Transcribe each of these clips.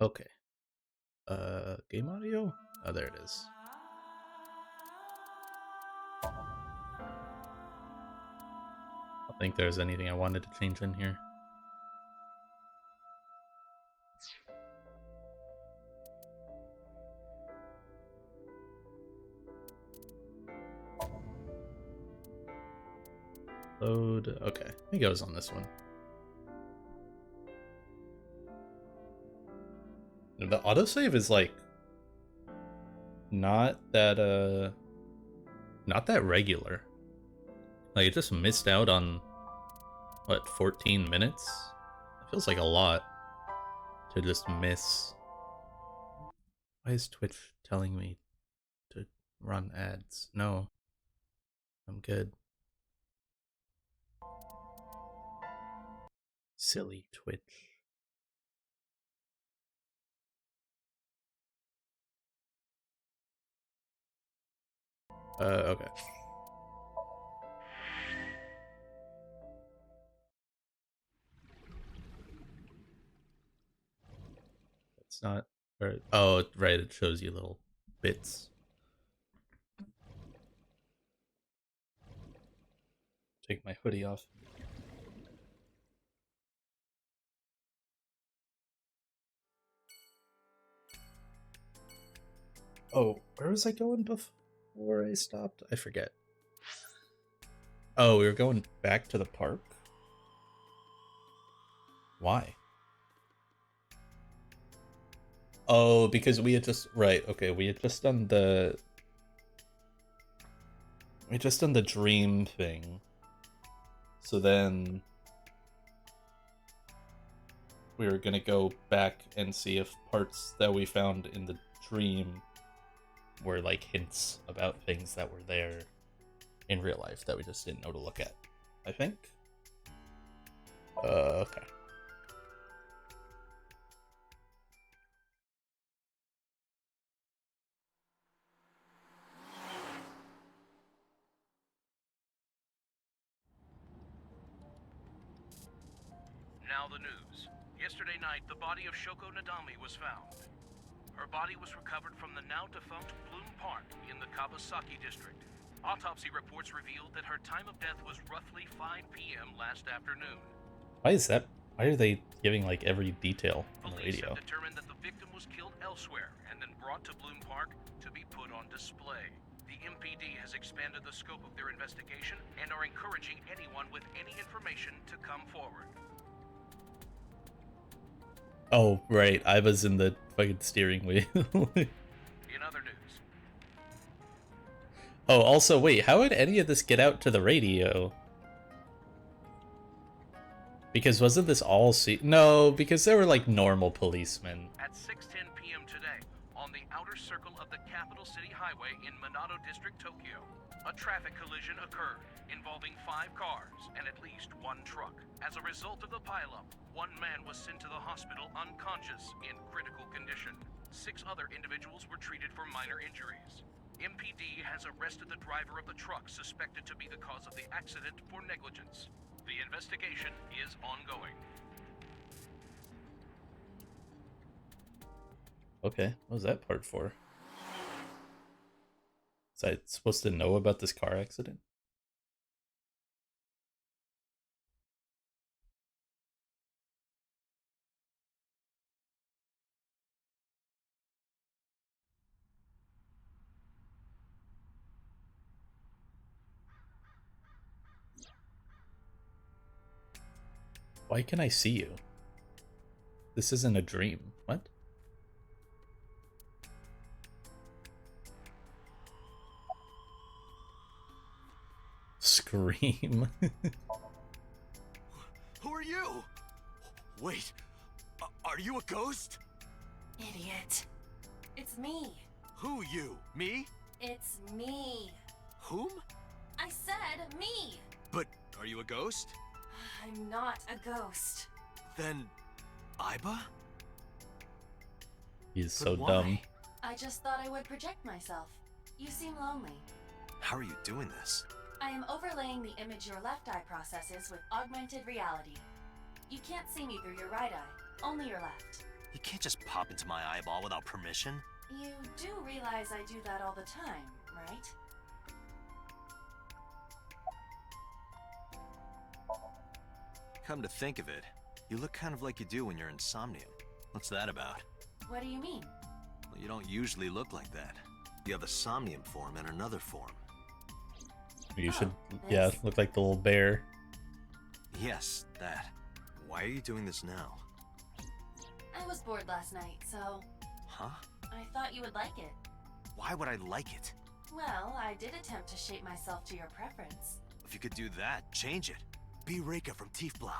Okay. Game audio? Oh, there it is. I don't think there's anything I wanted to change in here. Load. Okay, I think it was on this one. The autosave is like not that not that regular. Like it just missed out on what, 14 minutes? It feels like a lot to just miss. Why is Twitch telling me to run ads? No, I'm good. Silly Twitch. Okay. It's not. Oh, right. It shows you little bits. Take my hoodie off. Oh, where was I going before I stopped? I forget. Oh, we were going back to the park? Why? Oh, because we had just right, okay, we had just done the dream thing. So then we were gonna go back and see if parts that we found in the dream were like hints about things that were there in real life that we just didn't know to look at. I think. Okay. Now the news. Yesterday night, the body of Shoko Nadami was found. Her body was recovered from the now-defunct Bloom Park in the Kawasaki district. Autopsy reports revealed that her time of death was roughly 5 p.m. last afternoon. Why is that? Why are they giving like every detail on the Police radio? have determined that the victim was killed elsewhere and then brought to Bloom Park to be put on display. The MPD has expanded the scope of their investigation and are encouraging anyone with any information to come forward. Oh, right. I was in the fucking steering wheel. In other news, Oh, also, wait, how would any of this get out to the radio? Because wasn't this all No, because they were like normal policemen. at 6:10 p.m. today, on the outer circle of the Capital City Highway in Minato District, Tokyo, a traffic collision occurred involving 5 cars and at least 1 truck. As a result of the pileup, 1 man was sent to the hospital unconscious in critical condition. 6 other individuals were treated for minor injuries. MPD has arrested the driver of the truck suspected to be the cause of the accident for negligence. The investigation is ongoing. Okay, what was that part for? Was I supposed to know about this car accident? Why can I see you? This isn't a dream. What? Scream. Who are you? Wait, are you a ghost? Idiot. It's me. Who you? Me? It's me. Whom? I said me. But are you a ghost? I'm not a ghost. Then, Aiba? He's so But dumb. why? I just thought I would project myself. You seem lonely. How are you doing this? I am overlaying the image your left eye processes with augmented reality. You can't see me through your right eye, only your left. You can't just pop into my eyeball without permission. You do realize I do that all the time, right? Come to think of it, you look kind of like you do when you're in Somnium. What's that about? What do you mean? Well, you don't usually look like that. You have a Somnium form and another form. You should, this? yeah, look like the little bear. Yes, that. Why are you doing this now? I was bored last night, so Huh? I thought you would like it. Why would I like it? Well, I did attempt to shape myself to your preference. If you could do that, change it. Be Reika from Tiefblau.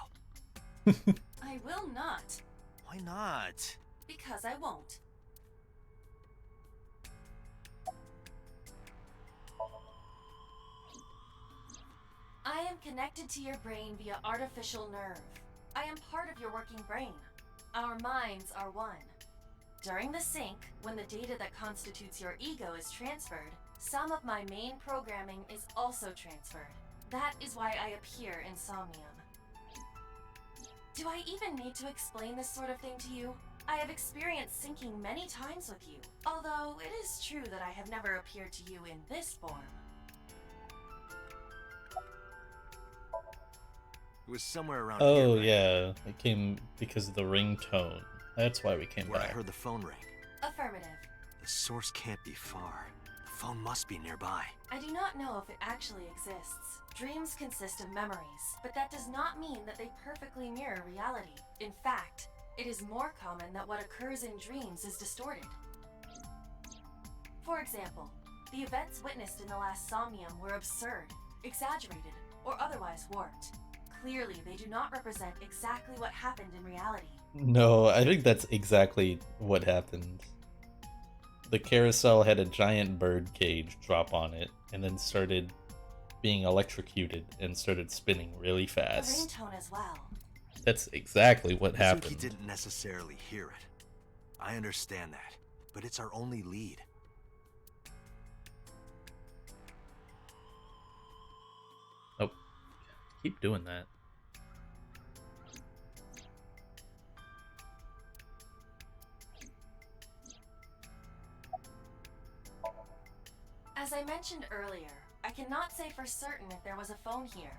I will not, Why not? because I won't. I am connected to your brain via artificial nerve. I am part of your working brain. Our minds are one. During the sync, when the data that constitutes your ego is transferred, some of my main programming is also transferred. That is why I appear in Somnium. Do I even need to explain this sort of thing to you? I have experienced syncing many times with you, although it is true that I have never appeared to you in this form. It was somewhere around Oh, here. yeah. It came because of the ringtone. That's why we came Where I back. heard the phone ring. Affirmative. The source can't be far. The phone must be nearby. I do not know if it actually exists. Dreams consist of memories, but that does not mean that they perfectly mirror reality. In fact, it is more common that what occurs in dreams is distorted. For example, the events witnessed in the last Somnium were absurd, exaggerated, or otherwise warped. Clearly, they do not represent exactly what happened in reality. No, I think that's exactly what happened. The carousel had a giant bird cage drop on it, and then started being electrocuted and started spinning really The fast. ringtone as well. That's exactly what Zinky happened. didn't necessarily hear it. I understand that, but it's our only lead. Oh, keep doing that. As I mentioned earlier, I cannot say for certain if there was a phone here.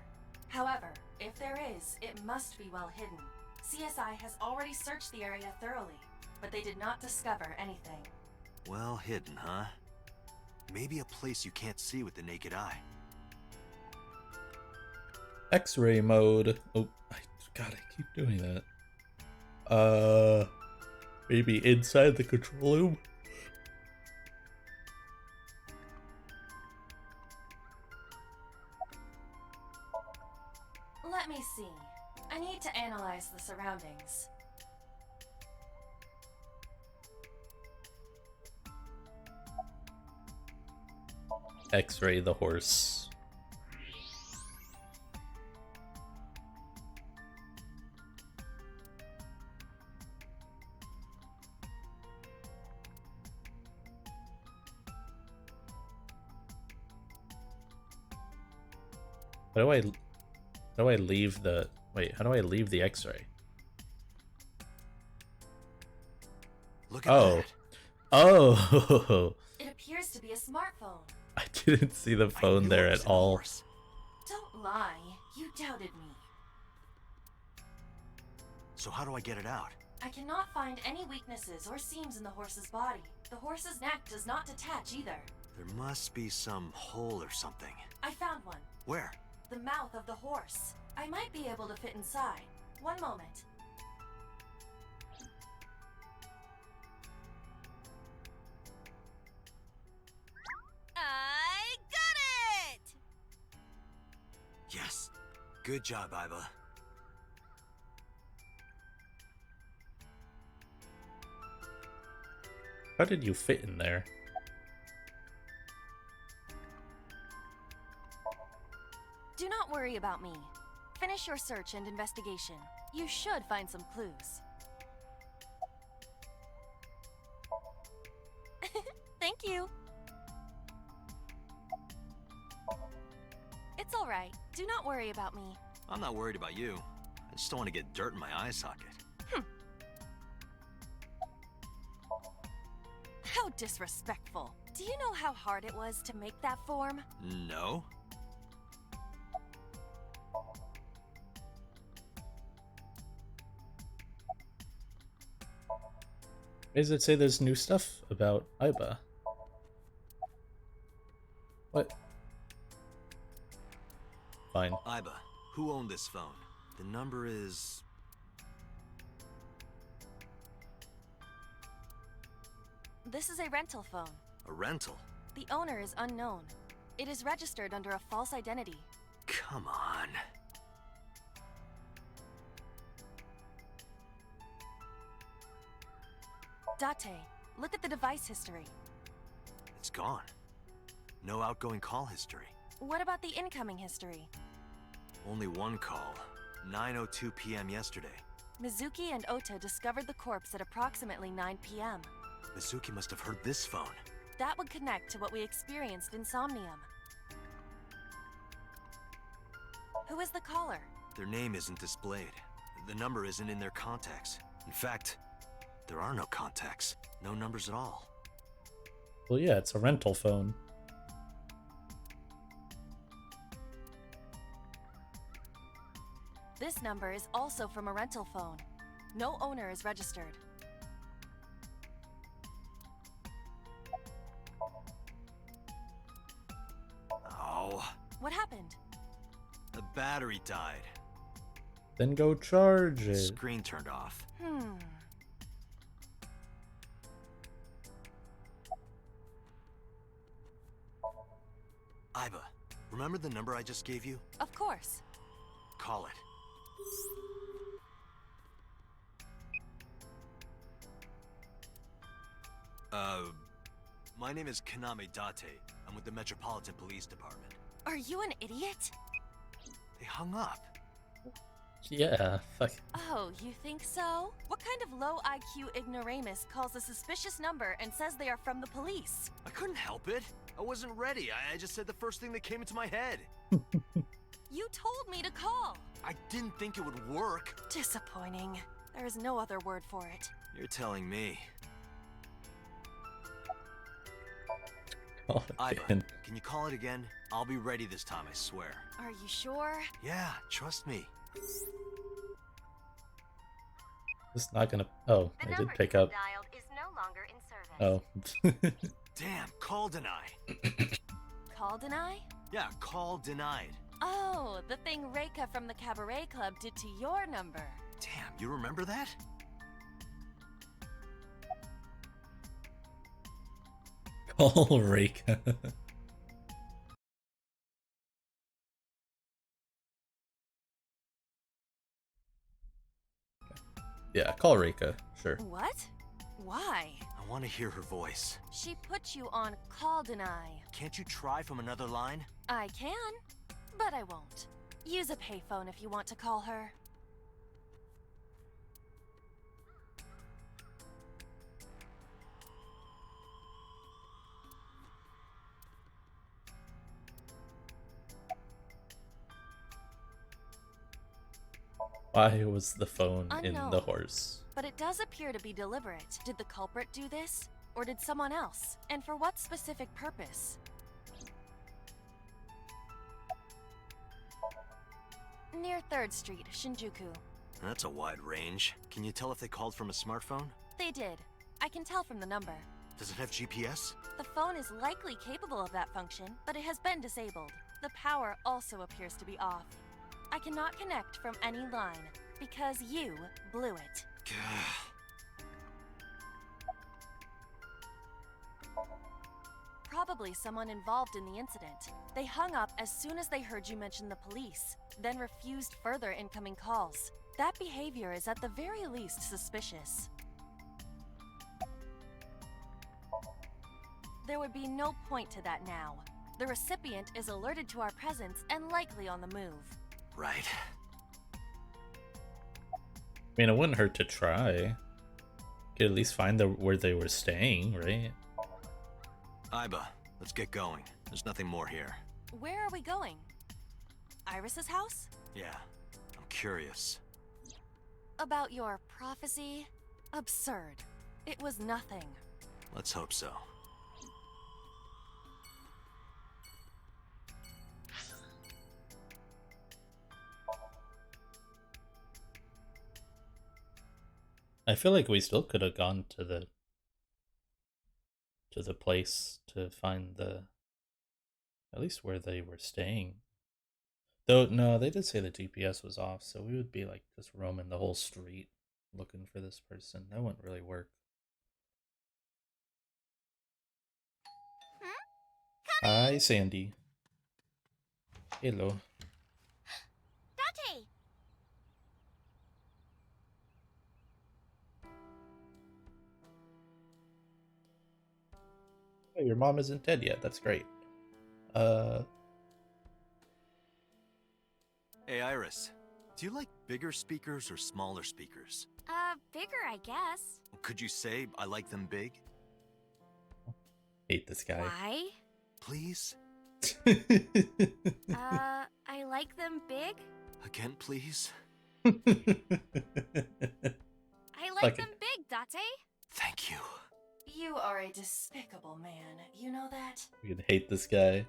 However, if there is, it must be well hidden. CSI has already searched the area thoroughly, but they did not discover anything. Well hidden, huh? Maybe a place you can't see with the naked eye. X-ray mode. Oh, God, I keep doing that. Maybe inside the control room? Let me see. I need to analyze the surroundings. X-ray the horse. How do I leave the... Wait, how do I leave the X-ray? Look at Oh. that. Oh! It appears to be a smartphone. I didn't see the I phone knew there it was at an all. horse. Don't lie. You doubted me. So how do I get it out? I cannot find any weaknesses or seams in the horse's body. The horse's neck does not detach either. There must be some hole or something. I found one. Where? The mouth of the horse. I might be able to fit inside. One moment. I got it! Yes. Good job, Iva. How did you fit in there? Do not worry about me. Finish your search and investigation. You should find some clues. Thank you. It's all right. Do not worry about me. I'm not worried about you. I just don't want to get dirt in my eye socket. disrespectful. Do you know how hard it was to make that form? No? Why does it say there's new stuff about Iba? What? Fine. Iba, who owned this phone? The number is... This is a rental phone. a rental. The owner is unknown. It is registered under a false identity. Come on. Date, look at the device history. It's gone. No outgoing call history. What about the incoming history? Only one call. 9:02 p.m. yesterday. Mizuki and Ota discovered the corpse at approximately 9 p.m. Mizuki must have heard this phone. That would connect to what we experienced in Somnium. Who is the caller? Their name isn't displayed. The number isn't in their contacts. In fact, there are no contacts. No numbers at all. Well, yeah, it's a rental phone. This number is also from a rental phone. No owner is registered. Oh, What happened? the battery died. Then go charge it. Screen turned off. Iba, remember the number I just gave you? Of course. Call it. My name is Kaname Date. I'm with the Metropolitan Police Department. Are you an idiot? They hung up. Yeah, fuck. Oh, you think so? What kind of low IQ ignoramus calls a suspicious number and says they are from the police? I couldn't help it. I wasn't ready. I just said the first thing that came into my head. You told me to call. I didn't think it would work. Disappointing. There is no other word for it. You're telling me. Oh, Iba, man. can you call it again? I'll be ready this time, I swear. Are you sure? Yeah, trust me. It's not gonna. Oh, I did pick up. Dialed is no longer in service. Oh. Damn, call denied. Call deny? Yeah, call denied. Oh, the thing Reika from the Cabaret Club did to your number. Damn, you remember that? Call Reika. Yeah, call Reika. Sure. What? Why? I want to hear her voice. She put you on call deny. Can't you try from another line? I can, but I won't. Use a payphone if you want to call her. Why was the phone in the Unknown. horse? But it does appear to be deliberate. Did the culprit do this? Or did someone else? And for what specific purpose? Near 3rd Street, Shinjuku. That's a wide range. Can you tell if they called from a smartphone? They did. I can tell from the number. Does it have GPS? The phone is likely capable of that function, but it has been disabled. The power also appears to be off. I cannot connect from any line, because you blew it. Probably someone involved in the incident. They hung up as soon as they heard you mention the police, then refused further incoming calls. That behavior is at the very least suspicious. There would be no point to that now. The recipient is alerted to our presence and likely on the move. Right. I mean, it wouldn't hurt to try. Could at least find where they were staying, right? Iba, let's get going. There's nothing more here. Where are we going? Iris's house? Yeah, I'm curious. About your prophecy? Absurd. It was nothing. Let's hope so. I feel like we still could have gone to the place to find at least where they were staying. Though no, they did say the GPS was off, so we would be like just roaming the whole street looking for this person. That wouldn't really work. Hi, Sandy. Hello. Dante! Oh, your mom isn't dead yet. That's great. Uh, Hey, Iris. Do you like bigger speakers or smaller speakers? Bigger, I guess. Could you say I like them big? hate this guy. Why? Please? I like them big. Again, please? I like Fucking- them big, Date. Thank you. You are a despicable man. You know that? You can hate this guy.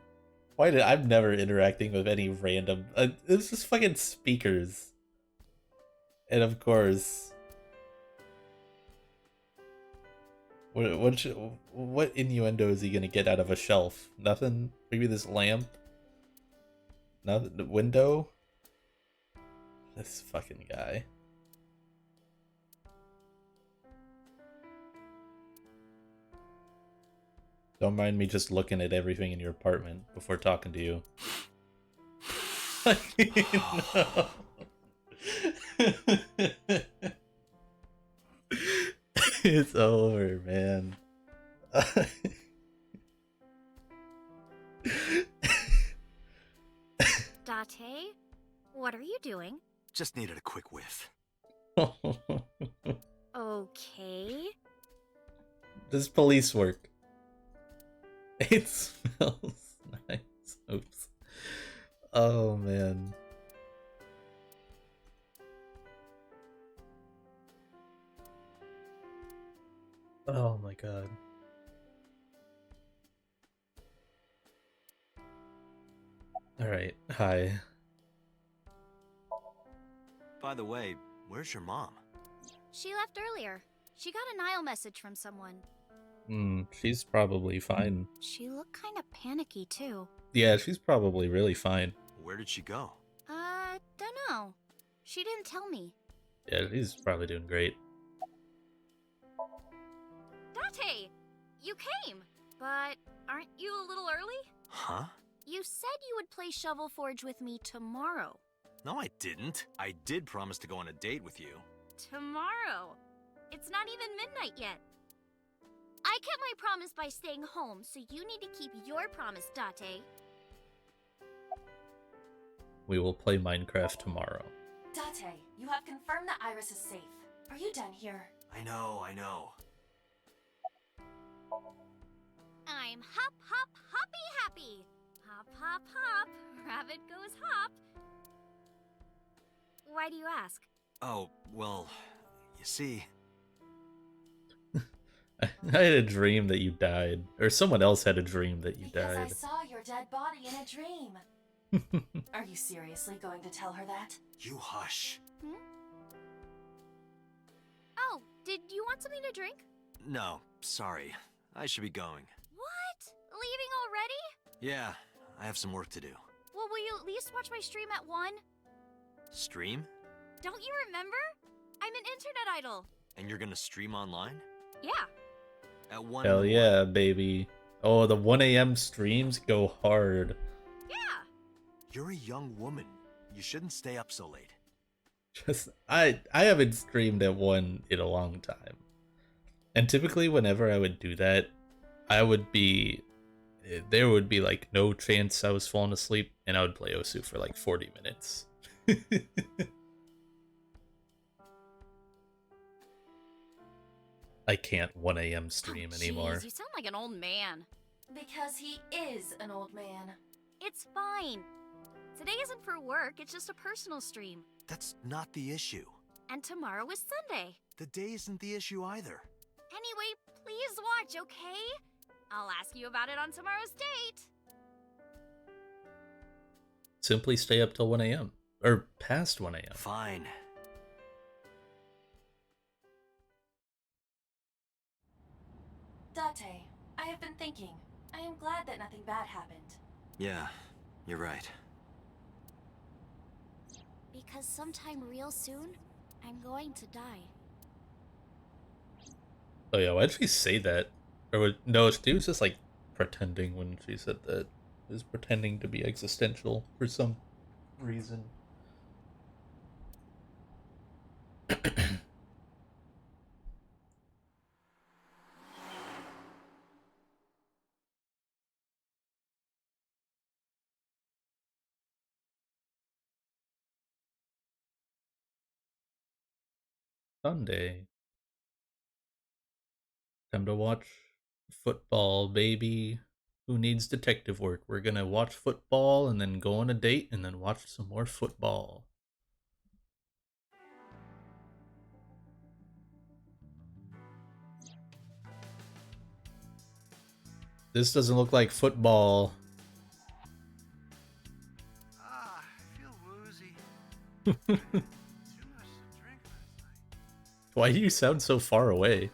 Why did I'm never interacting with any random? It's just fucking speakers. And of course, what innuendo is he gonna get out of a shelf? Nothing. Maybe this lamp. Nothing. The window. This fucking guy. Don't mind me just looking at everything in your apartment before talking to you. No. It's over, man. Date, what are you doing? Just needed a quick whiff. Okay. Does police work? It smells nice. Oops. Oh man. Oh my god. Alright, hi. By the way, where's your mom? She left earlier. She got a Nile message from someone. She's probably fine. She looked kind of panicky, too. Yeah, she's probably really fine. Where did she go? Dunno. She didn't tell me. Yeah, she's probably doing great. Date, you came. But aren't you a little early? Huh? You said you would play Shovel Forge with me tomorrow. No, I didn't. I did promise to go on a date with you. Tomorrow? It's not even midnight yet. I kept my promise by staying home, so you need to keep your promise, Date. We will play Minecraft tomorrow. Date, you have confirmed that Iris is safe. Are you done here? I know. I'm hop, hop, hoppy happy. Hop, hop, hop. Rabbit goes hop. Why do you ask? Oh, well, you see... I had a dream that you died. Or someone else had a dream that you Because I died. saw your dead body in a dream. Are you seriously going to tell her that? You hush. Oh, did you want something to drink? No, sorry. I should be going. What? Leaving already? Yeah, I have some work to do. Well, will you at least watch my stream at 1? Stream? Don't you remember? I'm an internet idol. And you're gonna stream online? Yeah. At 1 Hell in the yeah, morning? baby. Oh, the 1 a.m. streams go hard. Yeah. You're a young woman. You shouldn't stay up so late. Just I haven't streamed at 1 in a long time. And typically whenever I would do that, there would be like no chance I was falling asleep, and I would play Osu for like 40 minutes. I can't 1 a.m. stream Oh, anymore. jeez, you sound like an old man. Because he is an old man. It's fine. Today isn't for work, it's just a personal stream. That's not the issue. And tomorrow is Sunday. The day isn't the issue either. Anyway, please watch, okay? I'll ask you about it on tomorrow's date. Simply stay up till 1 a.m. Or past 1 a.m. Fine. something bad happened. Yeah, you're right. Because sometime real soon, I'm going to die. Oh yeah, why did she say that? No, she was just like pretending when she said that. She was pretending to be existential for some reason. Sunday. Time to watch football, baby. Who needs detective work? We're gonna watch football and then go on a date and then watch some more football. This doesn't look like football. Ah, I feel woozy. Why Too much to drink last night. do you sound so far away?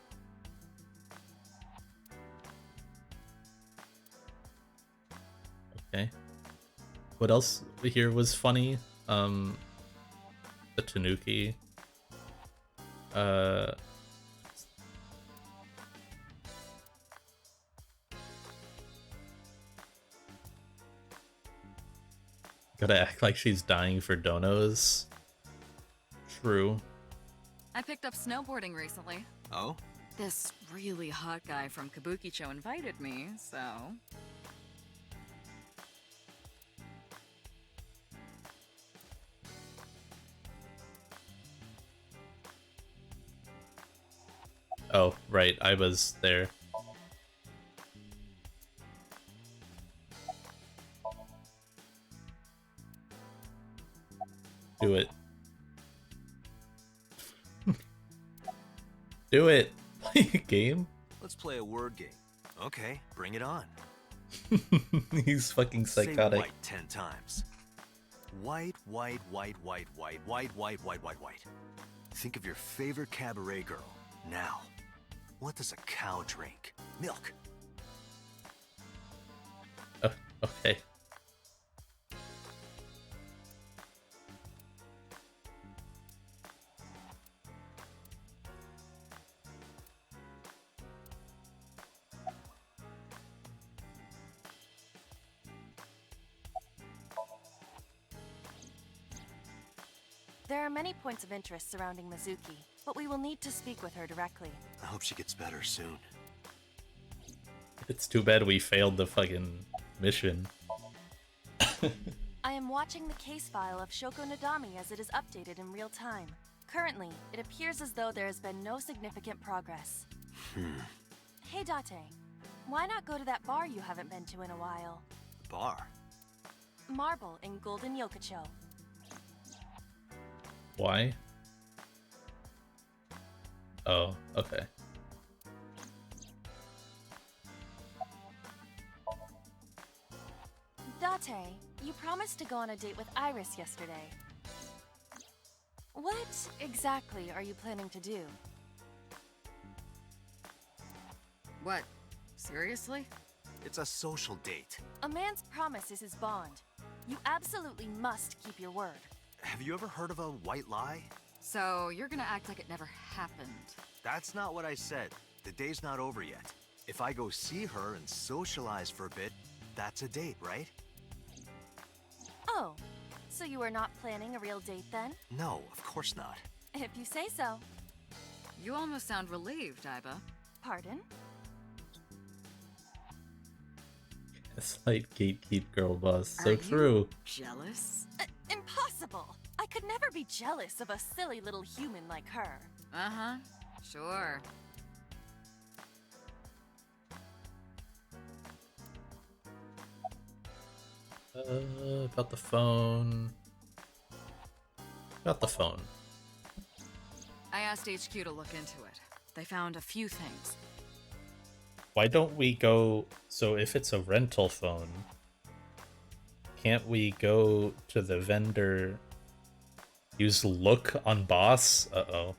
Okay. What else here was funny? The Tanuki. Uh, Gotta act like she's dying for donos. True. I picked up snowboarding recently. Oh? This really hot guy from Kabukicho invited me, so... Oh, right, I was there. Do it. Do it! Play a game? Let's play a word game. Okay, bring it on. He's fucking psychotic. Say white 10 times. White, white, white, white, white, white, white, white, white, white. Think of your favorite cabaret girl. Now, what does a cow drink? Milk. Okay. There are many points of interest surrounding Mizuki, but we will need to speak with her directly. I hope she gets better soon. It's too bad we failed the fucking mission. I am watching the case file of Shoko Nadami as it is updated in real time. Currently, it appears as though there has been no significant progress. Hey Date, why not go to that bar you haven't been to in a while? Bar. Marble in Golden Yokocho. Why? Oh, okay. Date, you promised to go on a date with Iris yesterday. What exactly are you planning to do? What? Seriously? It's a social date. A man's promise is his bond. You absolutely must keep your word. Have you ever heard of a white lie? So, you're gonna act like it never happened. That's not what I said. The day's not over yet. If I go see her and socialize for a bit, that's a date, right? Oh, so you are not planning a real date then? No, of course not. If you say so. You almost sound relieved, Iba. Pardon? Slight gatekeep girl boss. So Are true. you jealous? Impossible! I could never be jealous of a silly little human like her. Uh-huh. Sure. About the phone. About the phone. I asked HQ to look into it. They found a few things. Why don't we go... So if it's a rental phone, can't we go to the vendor... Use look on boss? Uh-oh.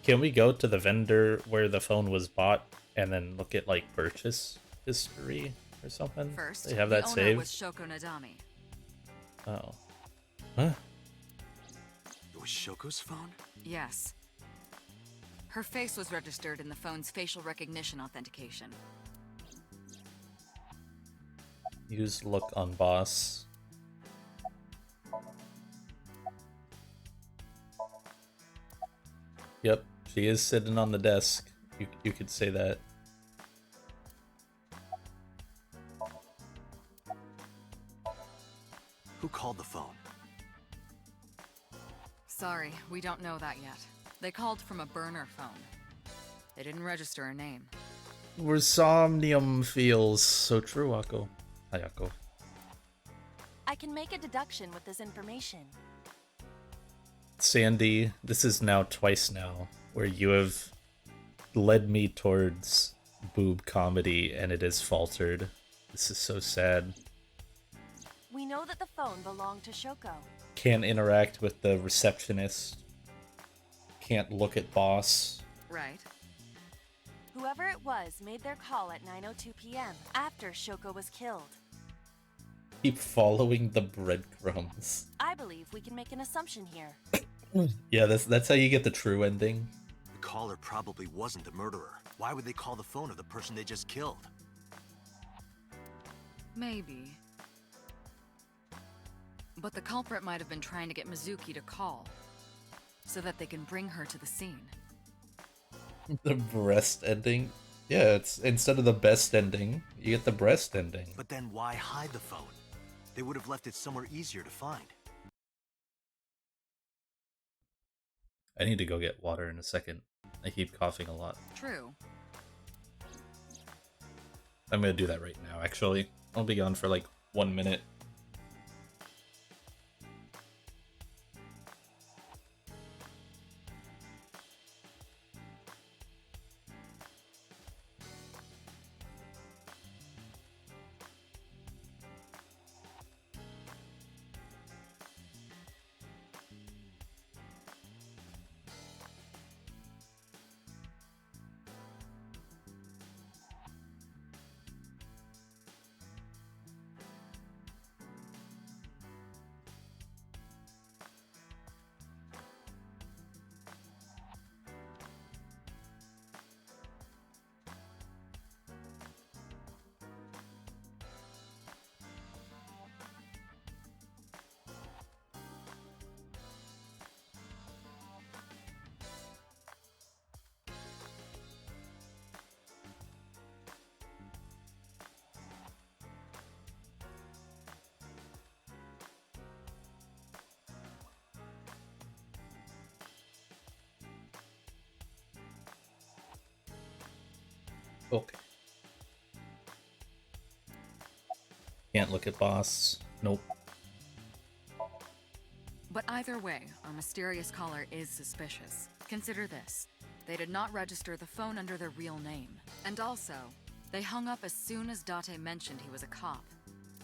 Can we go to the vendor where the phone was bought and then look at like purchase history or something. First, They have the that owner saved. was Shoko Nadami. Oh, huh? It was Shoko's phone? Yes. Her face was registered in the phone's facial recognition authentication. Use look on boss. Yep, she is sitting on the desk. You could say that. Who called the phone? Sorry, we don't know that yet. They called from a burner phone. They didn't register a name. We're Somnium Files. So true, Akko. Hi, Akko. I can make a deduction with this information. Sandy, this is now twice now where you have led me towards boob comedy and it has faltered. This is so sad. We know that the phone belonged to Shoko. Can't interact with the receptionist. Can't look at boss. Right. Whoever it was made their call at 9:02 p.m. after Shoko was killed. Keep following the breadcrumbs. I believe we can make an assumption here. Yeah, that's how you get the true ending. The caller probably wasn't the murderer. Why would they call the phone of the person they just killed? Maybe. But the culprit might have been trying to get Mizuki to call, so that they can bring her to the scene. The breast ending? Yeah, it's instead of the best ending, you get the breast ending. But then why hide the phone? They would have left it somewhere easier to find. I need to go get water in a second. I keep coughing a lot. True. I'm gonna do that right now, actually. I'll be gone for like 1 minute. Okay. Can't look at boss. Nope. But either way, our mysterious caller is suspicious. Consider this. They did not register the phone under their real name. And also, they hung up as soon as Date mentioned he was a cop.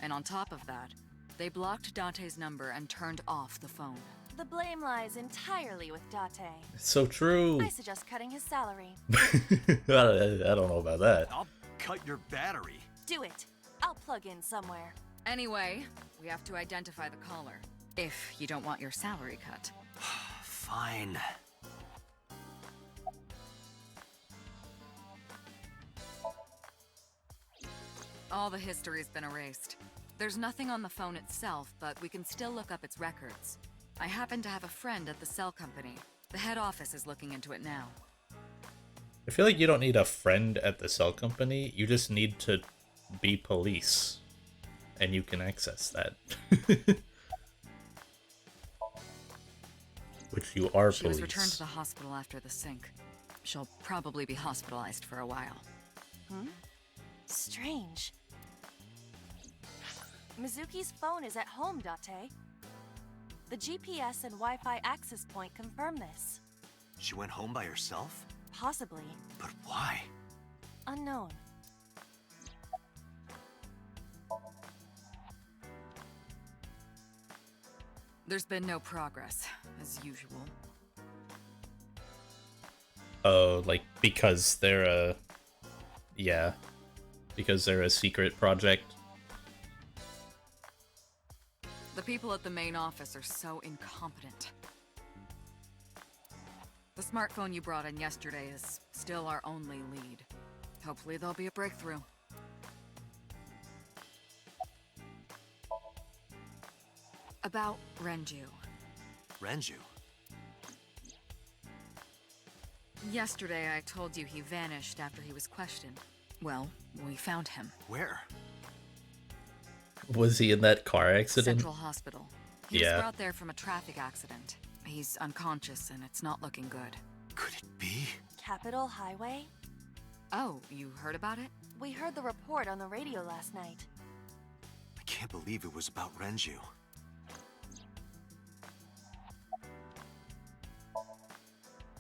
And on top of that, they blocked Date's number and turned off the phone. The blame lies entirely with Date. It's so true. I suggest cutting his salary. I don't know about that. I'll cut your battery. Do it. I'll plug in somewhere. Anyway, we have to identify the caller. If you don't want your salary cut. Fine. All the history's been erased. There's nothing on the phone itself, but we can still look up its records. I happen to have a friend at the cell company. The head office is looking into it now. I feel like you don't need a friend at the cell company. You just need to be police. And you can access that. Which you are She was police. returned to the hospital after the sync. She'll probably be hospitalized for a while. Strange. Mizuki's phone is at home, Date. The GPS and Wi-Fi access point confirm this. She went home by herself? Possibly. But why? Unknown. There's been no progress, as usual. Oh, like because they're Yeah, because they're a secret project. The people at the main office are so incompetent. The smartphone you brought in yesterday is still our only lead. Hopefully there'll be a breakthrough. About Renju. Renju? Yesterday I told you he vanished after he was questioned. Well, we found him. Where? Was he in that car accident? Central Hospital. He was brought there from a traffic accident. He's unconscious and it's not looking good. Could it be? Capitol Highway? Oh, you heard about it? We heard the report on the radio last night. I can't believe it was about Renju.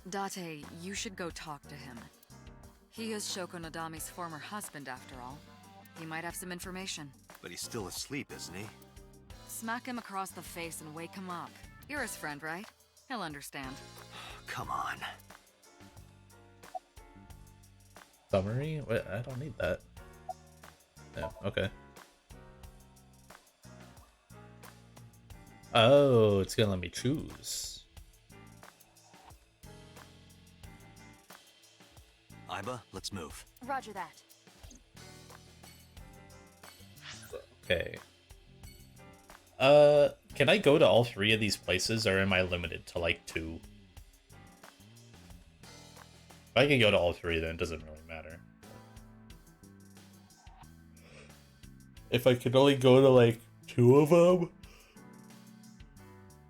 Date, you should go talk to him. He is Shoko Nadami's former husband, after all. He might have some information. But he's still asleep, isn't he? Smack him across the face and wake him up. You're his friend, right? He'll understand. Come on. Summary? Wait, I don't need that. Yeah, okay. Oh, it's gonna let me choose. Iba, let's move. Roger that. Okay. Can I go to all three of these places, or am I limited to, like, 2? If I can go to all 3, then it doesn't really matter. If I could only go to, like, 2 of them...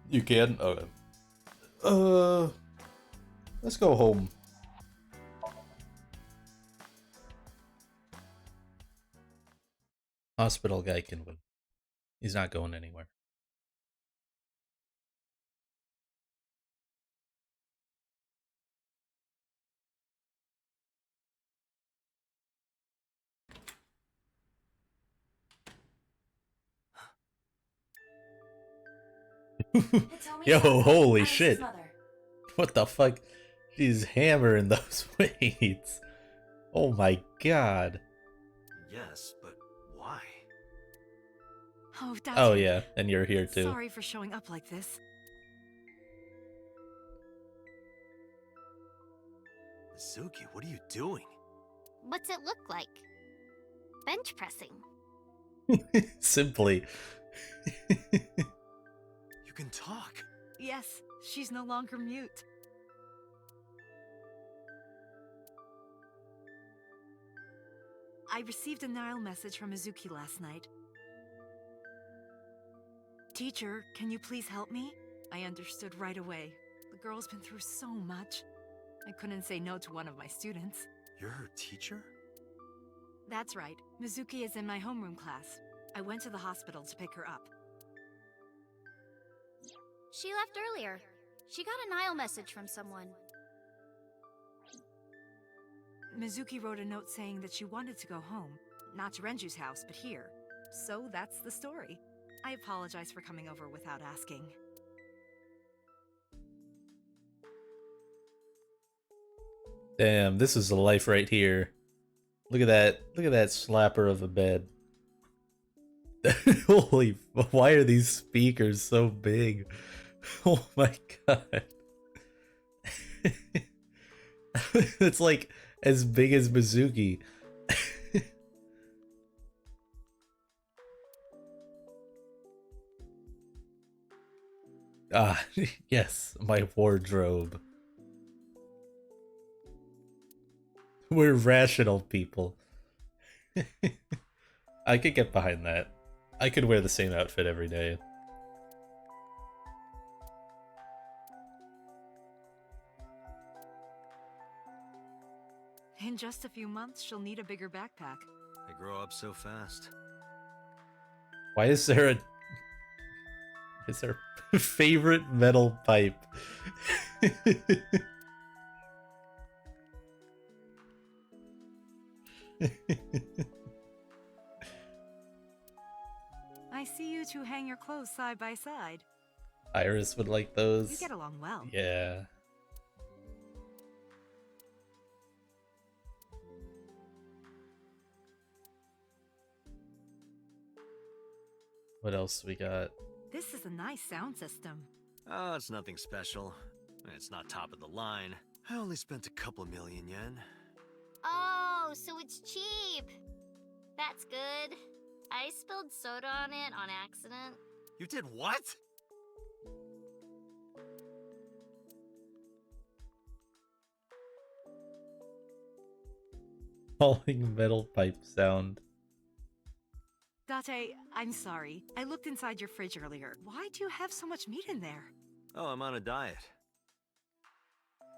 You can? Okay. Let's go home. Hospital guy can wait. He's not going anywhere. Yo, holy shit. What the fuck? She's hammering those weights. Oh my god. Yes, but why? Oh, Dad. Oh yeah, and you're here too. Sorry for showing up like this. Mizuki, what are you doing? What's it look like? Bench pressing. Simply. You can talk. Yes, she's no longer mute. I received a Nile message from Mizuki last night. Teacher, can you please help me? I understood right away. The girl's been through so much. I couldn't say no to one of my students. You're her teacher? That's right. Mizuki is in my homeroom class. I went to the hospital to pick her up. She left earlier. She got a Nile message from someone. Mizuki wrote a note saying that she wanted to go home. Not to Renju's house, but here. So that's the story. I apologize for coming over without asking. Damn, this is the life right here. Look at that. Look at that slapper of a bed. Holy, why are these speakers so big? Oh my god. It's like as big as Mizuki. Ah, yes, my wardrobe. We're rational people. I could get behind that. I could wear the same outfit every day. In just a few months, she'll need a bigger backpack. They grow up so fast. Why is there a... Is there a favorite metal pipe? I see you two hang your clothes side by side. Iris would like those. You get along well. Yeah. What else we got? This is a nice sound system. Oh, it's nothing special. It's not top of the line. I only spent a couple million yen. Oh, so it's cheap. That's good. I spilled soda on it on accident. You did what? Falling metal pipe sound. Date, I'm sorry. I looked inside your fridge earlier. Why do you have so much meat in there? Oh, I'm on a diet.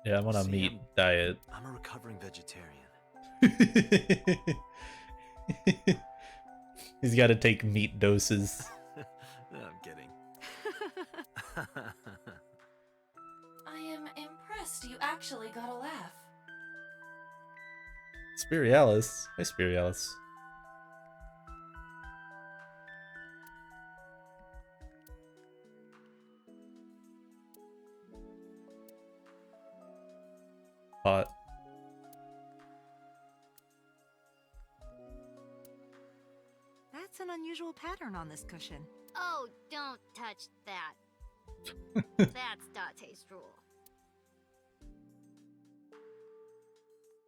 Yeah, I'm on a See, meat diet. I'm a recovering vegetarian. He's got to take meat doses. No, I'm kidding. I am impressed you actually got a laugh. Spirialis. Hi, Spirialis. Hot. That's an unusual pattern on this cushion. Oh, don't touch that. That's Date's rule.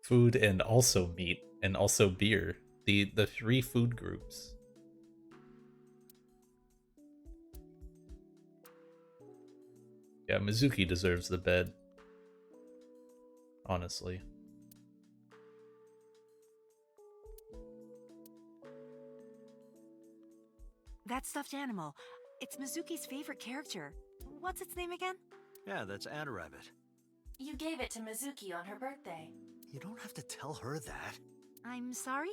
Food and also meat and also beer. The three food groups. Yeah, Mizuki deserves the bed. Honestly. That stuffed animal. It's Mizuki's favorite character. What's its name again? Yeah, that's Ada Rabbit. You gave it to Mizuki on her birthday. You don't have to tell her that. I'm sorry?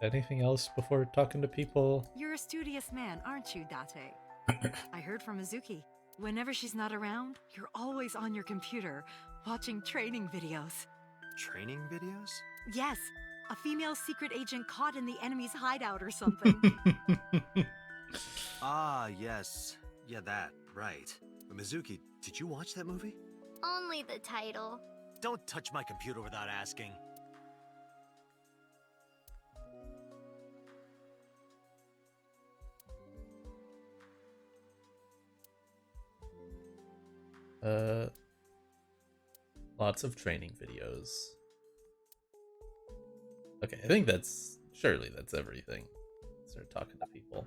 Anything else before talking to people? You're a studious man, aren't you, Date? I heard from Mizuki. Whenever she's not around, you're always on your computer, watching training videos. Training videos? Yes, a female secret agent caught in the enemy's hideout or something. Ah, yes. Yeah, that. Right. Mizuki, did you watch that movie? Only the title. Don't touch my computer without asking. Lots of training videos. Okay, I think surely that's everything. Start talking to people.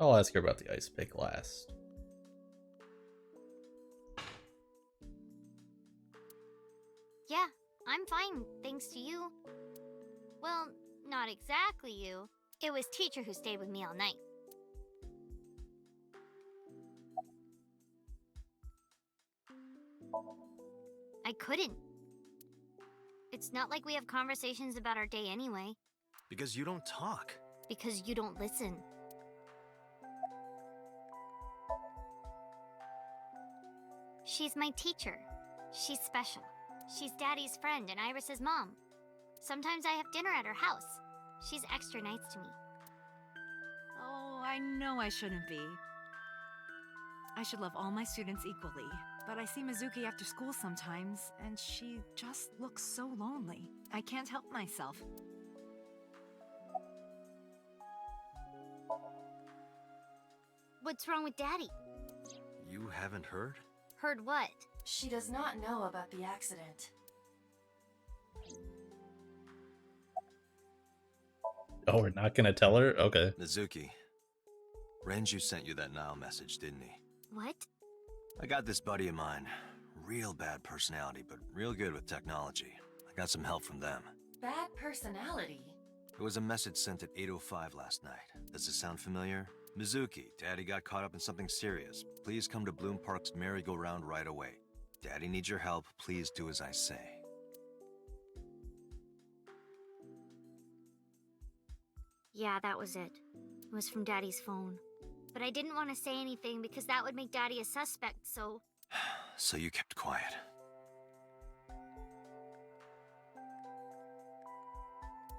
I'll ask her about the ice pick last. Yeah, I'm fine, thanks to you. Well, not exactly you. It was teacher who stayed with me all night. I couldn't. It's not like we have conversations about our day anyway. Because you don't talk. Because you don't listen. She's my teacher. She's special. She's Daddy's friend and Iris's mom. Sometimes I have dinner at her house. She's extra nice to me. Oh, I know I shouldn't be. I should love all my students equally. But I see Mizuki after school sometimes, and she just looks so lonely. I can't help myself. What's wrong with Daddy? You haven't heard? Heard what? She does not know about the accident. Oh, we're not gonna tell her? Okay. Mizuki, Renju sent you that Nile message, didn't he? What? I got this buddy of mine. Real bad personality, but real good with technology. I got some help from them. Bad personality? There was a message sent at 8:05 last night. Does this sound familiar? Mizuki, Daddy got caught up in something serious. Please come to Bloom Park's merry-go-round right away. Daddy needs your help. Please do as I say. Yeah, that was it. It was from Daddy's phone. But I didn't want to say anything because that would make Daddy a suspect, so... So you kept quiet.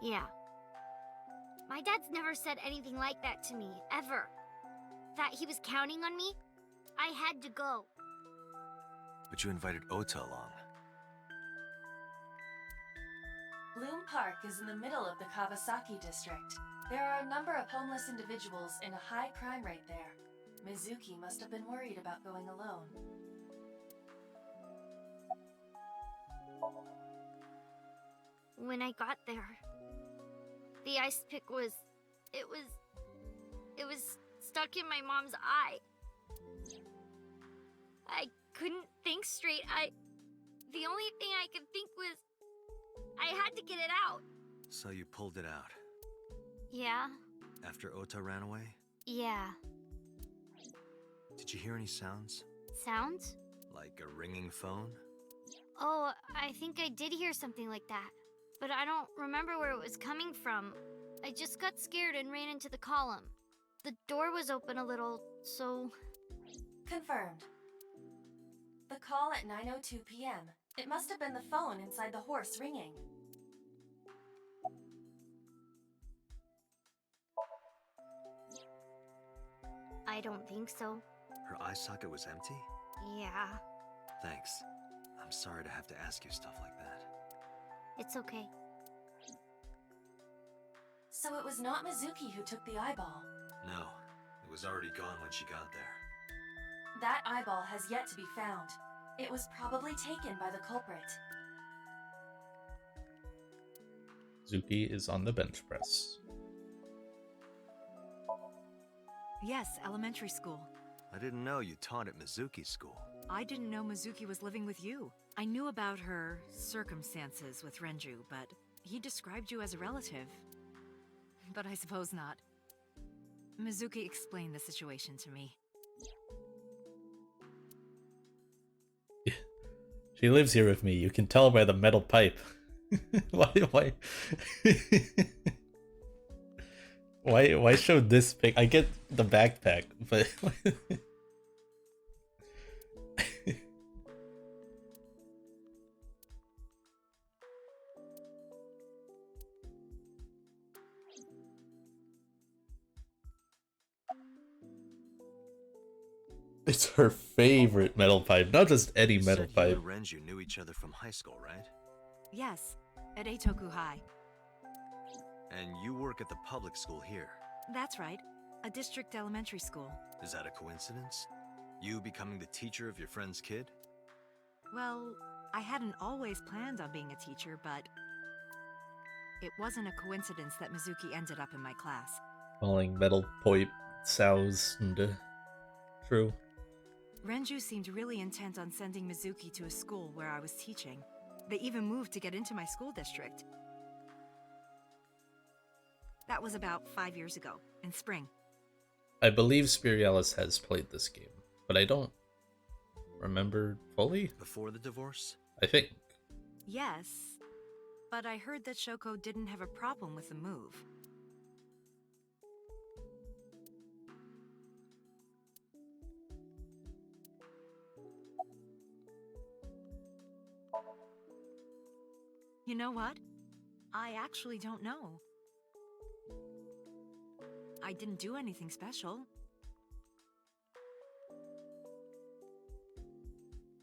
Yeah. My dad's never said anything like that to me, ever. That he was counting on me? I had to go. but you invited Ota along. Bloom Park is in the middle of the Kawasaki district. There are a number of homeless individuals and a high crime rate there. Mizuki must have been worried about going alone. When I got there, the ice pick was... It was stuck in my mom's eye. I couldn't think straight. The only thing I could think was... I had to get it out. So you pulled it out. Yeah? After Ota ran away? Yeah. Did you hear any sounds? Sounds? Like a ringing phone? Oh, I think I did hear something like that. But I don't remember where it was coming from. I just got scared and ran into the column. The door was open a little, so... Confirmed. The call at 9:02 p.m. It must have been the phone inside the horse ringing. I don't think so. Her eye socket was empty? Yeah, Thanks. I'm sorry to have to ask you stuff like that. it's okay. So it was not Mizuki who took the eyeball. No, it was already gone when she got there. That eyeball has yet to be found. It was probably taken by the culprit. Zuki is on the bench press. Yes, elementary school. I didn't know you taught at Mizuki School. I didn't know Mizuki was living with you. I knew about her circumstances with Renju, but he described you as a relative. But I suppose not. Mizuki explained the situation to me. She lives here with me. You can tell by the metal pipe. Why? Why show this pic? I get the backpack, but it's her favorite metal pipe, not just any You metal said pipe. You and Renju knew each other from high school, right? Yes, at Eitoku High. And you work at the public school here. That's right, a district elementary school. Is that a coincidence? You becoming the teacher of your friend's kid? Well, I hadn't always planned on being a teacher, but it wasn't a coincidence that Mizuki ended up in my class. Calling metal pipe sounds true. Renju seemed really intent on sending Mizuki to a school where I was teaching. They even moved to get into my school district. That was about 5 years ago, in spring. I believe Spirialis has played this game, but I don't remember fully. Before the divorce? I think. Yes, but I heard that Shoko didn't have a problem with the move. You know what? I actually don't know. I didn't do anything special.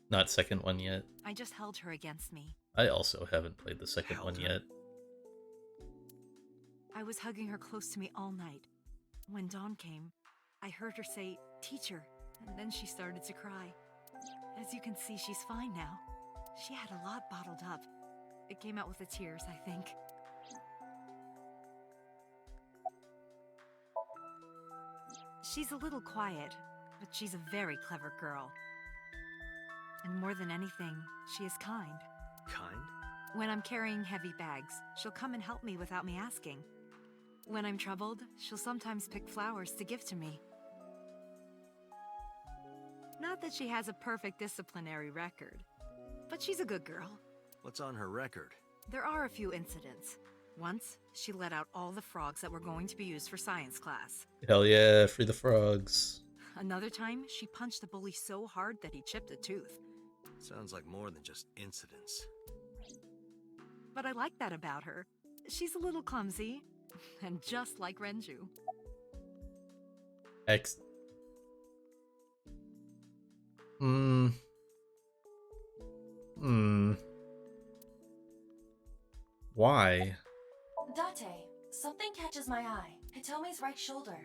Not second one yet. I just held her against me. I also haven't played the second Held one her? yet. I was hugging her close to me all night. When dawn came, I heard her say, "Teacher," and then she started to cry. As you can see, she's fine now. She had a lot bottled up. It came out with the tears, I think. She's a little quiet, but she's a very clever girl. And more than anything, she is kind. Kind? When I'm carrying heavy bags, she'll come and help me without me asking. When I'm troubled, she'll sometimes pick flowers to give to me. Not that she has a perfect disciplinary record, but she's a good girl. What's on her record? There are a few incidents. Once, she let out all the frogs that were going to be used for science class. Hell yeah, free the frogs. Another time, she punched a bully so hard that he chipped a tooth. Sounds like more than just incidents. But I like that about her. She's a little clumsy, and just like Renju. Why? Date, something catches my eye. Hitomi's right shoulder.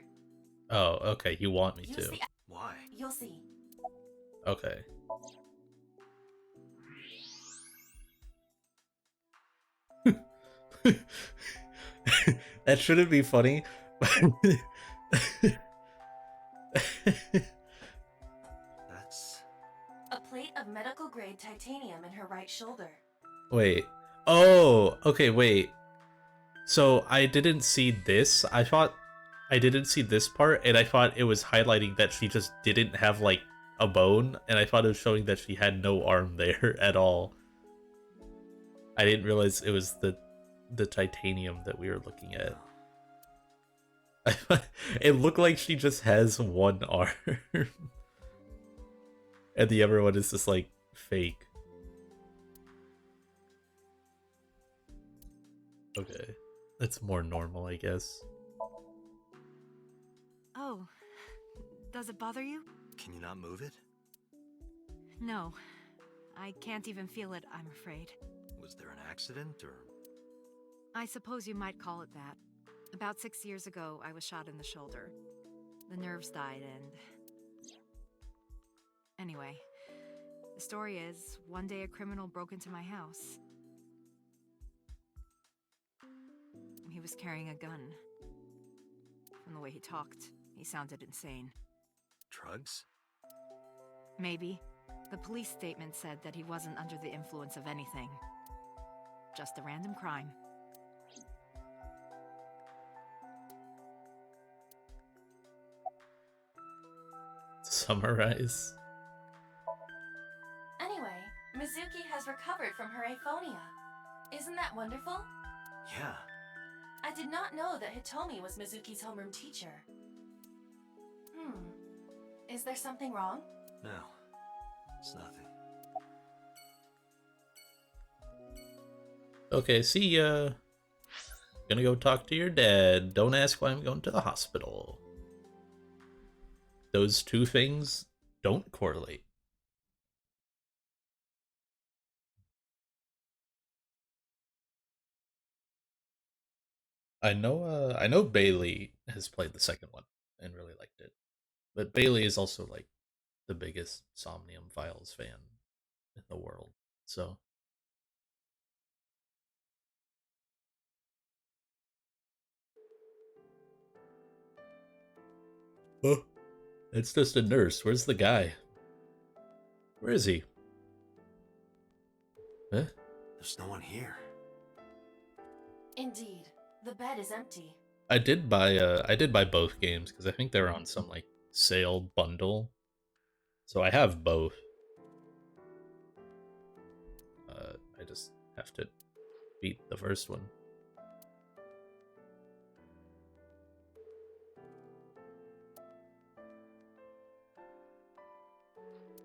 Oh, okay, you want me Use to. the... Why? You'll see. Okay. That shouldn't be funny. That's... A plate of medical grade titanium in her right shoulder. Wait. Oh, okay, wait. So I didn't see this. I didn't see this part, and I thought it was highlighting that she just didn't have, like, a bone, and I thought it was showing that she had no arm there at all. I didn't realize it was the titanium that we were looking at. It looked like she just has one arm. And the other one is just, like, fake. Okay. That's more normal, I guess. Oh, does it bother you? Can you not move it? No. I can't even feel it, I'm afraid. Was there an accident, or... I suppose you might call it that. About 6 years ago, I was shot in the shoulder. The nerves died and... Anyway, the story is, one day a criminal broke into my house. He was carrying a gun. From the way he talked, he sounded insane. Drugs? Maybe. The police statement said that he wasn't under the influence of anything. Just a random crime. Summarize. Anyway, Mizuki has recovered from her aphonia. Isn't that wonderful? Yeah. I did not know that Hitomi was Mizuki's homeroom teacher. Is there something wrong? No. It's nothing. Okay, see ya. Gonna go talk to your dad. Don't ask why I'm going to the hospital. Those two things don't correlate. I know Bailey has played the second one and really liked it. But Bailey is also like the biggest Somnium Files fan in the world. So oh, it's just a nurse. Where's the guy? Where is he? Huh? There's no one here. Indeed. The bed is empty. I did buy both games because I think they're on some like sale bundle. So I have both. I just have to beat the first one.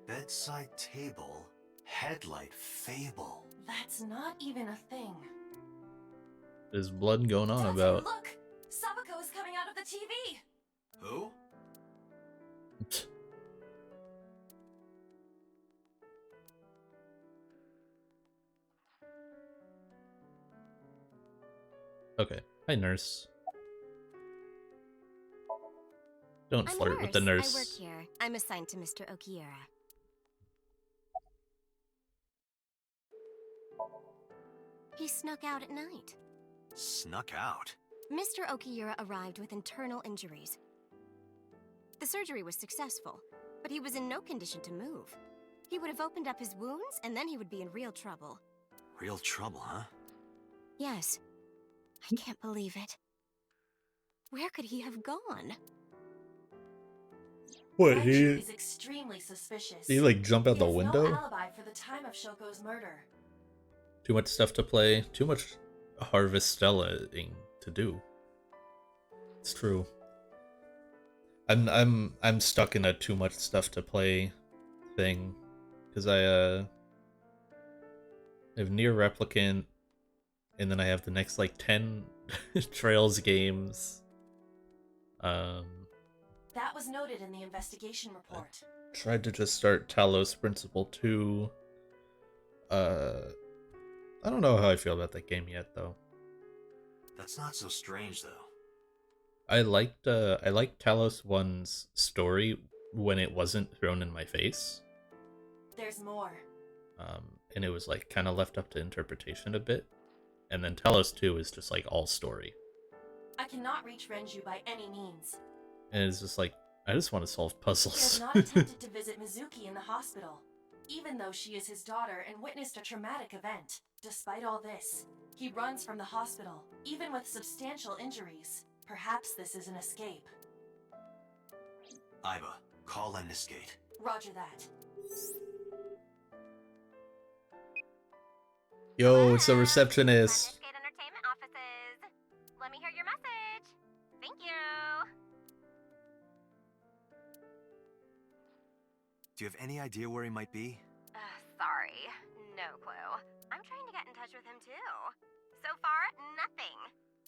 Bedside table, headlight fable. That's not even a thing. There's blood going on Date, about. look! Sabako is coming out of the TV! Who? Okay. Hi, nurse. Don't I'm a flirt with the nurse. I work here. I'm assigned to Mr. Okiura. He snuck out at night. Snuck out? Mr. Okiura arrived with internal injuries. The surgery was successful, but he was in no condition to move. He would have opened up his wounds, and then he would be in real trouble. Real trouble, huh? Yes. I can't believe it. Where could he have gone? What, Raiju is extremely suspicious. Did he like jump out He the has window? no alibi for the time of Shoko's murder. Too much stuff to play. Too much harvestellaing to do. It's true. I'm stuck in a too much stuff to play thing because I have Near Replicant, and then I have the next like 10 Trails games. That was noted in the investigation report. Tried to just start Talos Principle 2. I don't know how I feel about that game yet, though. That's not so strange, though. I liked Talos 1's story when it wasn't thrown in my face. There's more. And it was like kind of left up to interpretation a bit. And then Talos 2 is just like all story. I cannot reach Renju by any means. And it's just like, I just want to solve He has puzzles. not attempted to visit Mizuki in the hospital, even though she is his daughter and witnessed a traumatic event. Despite all this, he runs from the hospital, even with substantial injuries. Perhaps this is an escape. Iba, call Endesgate. Roger that. Yo, it's a receptionist. Endesgate Entertainment offices. Let me hear your message. Thank you. Do you have any idea where he might be? Sorry. No clue. I'm trying to get in touch with him too. So far, nothing.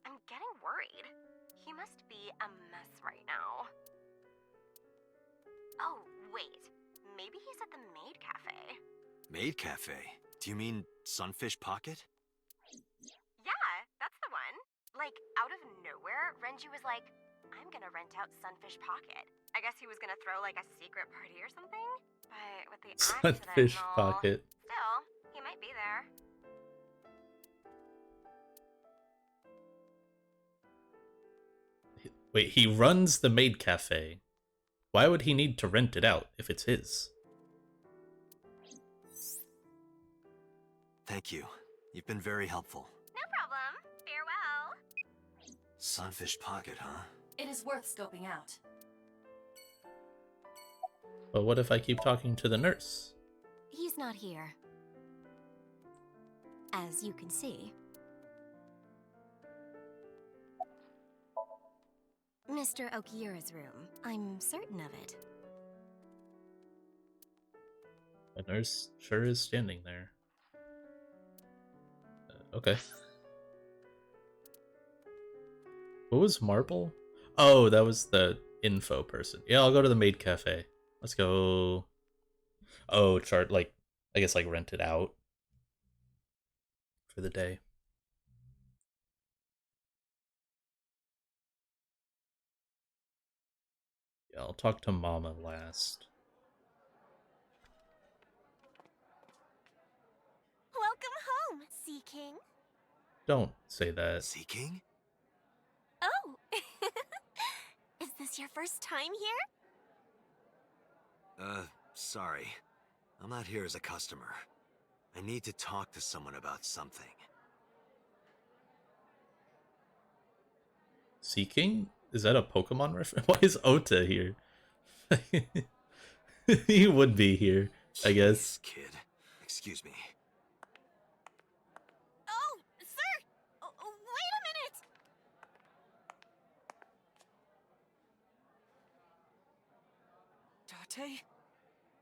I'm getting worried. He must be a mess right now. Oh, wait. Maybe he's at the Maid Cafe. Maid Cafe? Do you mean Sunfish Pocket? Yeah, that's the one. Like, out of nowhere, Renju was like, I'm gonna rent out Sunfish Pocket. I guess he was gonna throw like a secret party or something? But with the accident Sunfish and all, Pocket. still, he might be there. Wait, he runs the Maid Cafe. Why would he need to rent it out if it's his? Thank you. You've been very helpful. No problem. Farewell. Sunfish Pocket, huh? It is worth scoping out. But what if I keep talking to the nurse? He's not here. As you can see. Mr. Okiura's room. I'm certain of it. The nurse sure is standing there. Okay. What was Marble? Oh, that was the info person. Yeah, I'll go to the Maid Cafe. Let's go. Oh, chart, like, I guess, like, rent it out for the day. Yeah, I'll talk to Mama last. Welcome home, Sea King. Don't say that. Sea King? Oh! Is this your first time here? Sorry. I'm not here as a customer. I need to talk to someone about something. Seeking? Is that a Pokemon reference? Why is Ota here? He would be here, I guess. Jeez, kid. Excuse me. Oh, sir! Wait a minute! Date?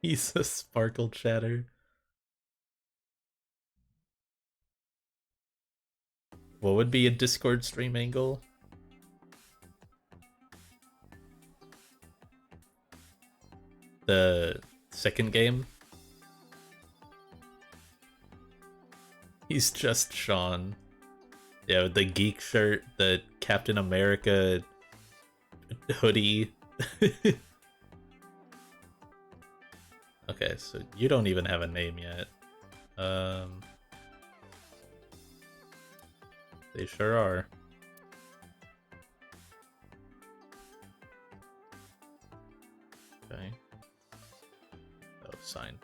He's a sparkle chatter. What would be a Discord stream angle? The second game? He's just Sean. Yeah, with the geek shirt, the Captain America hoodie. Okay, so you don't even have a name yet. They sure are. Okay. Oh, sign.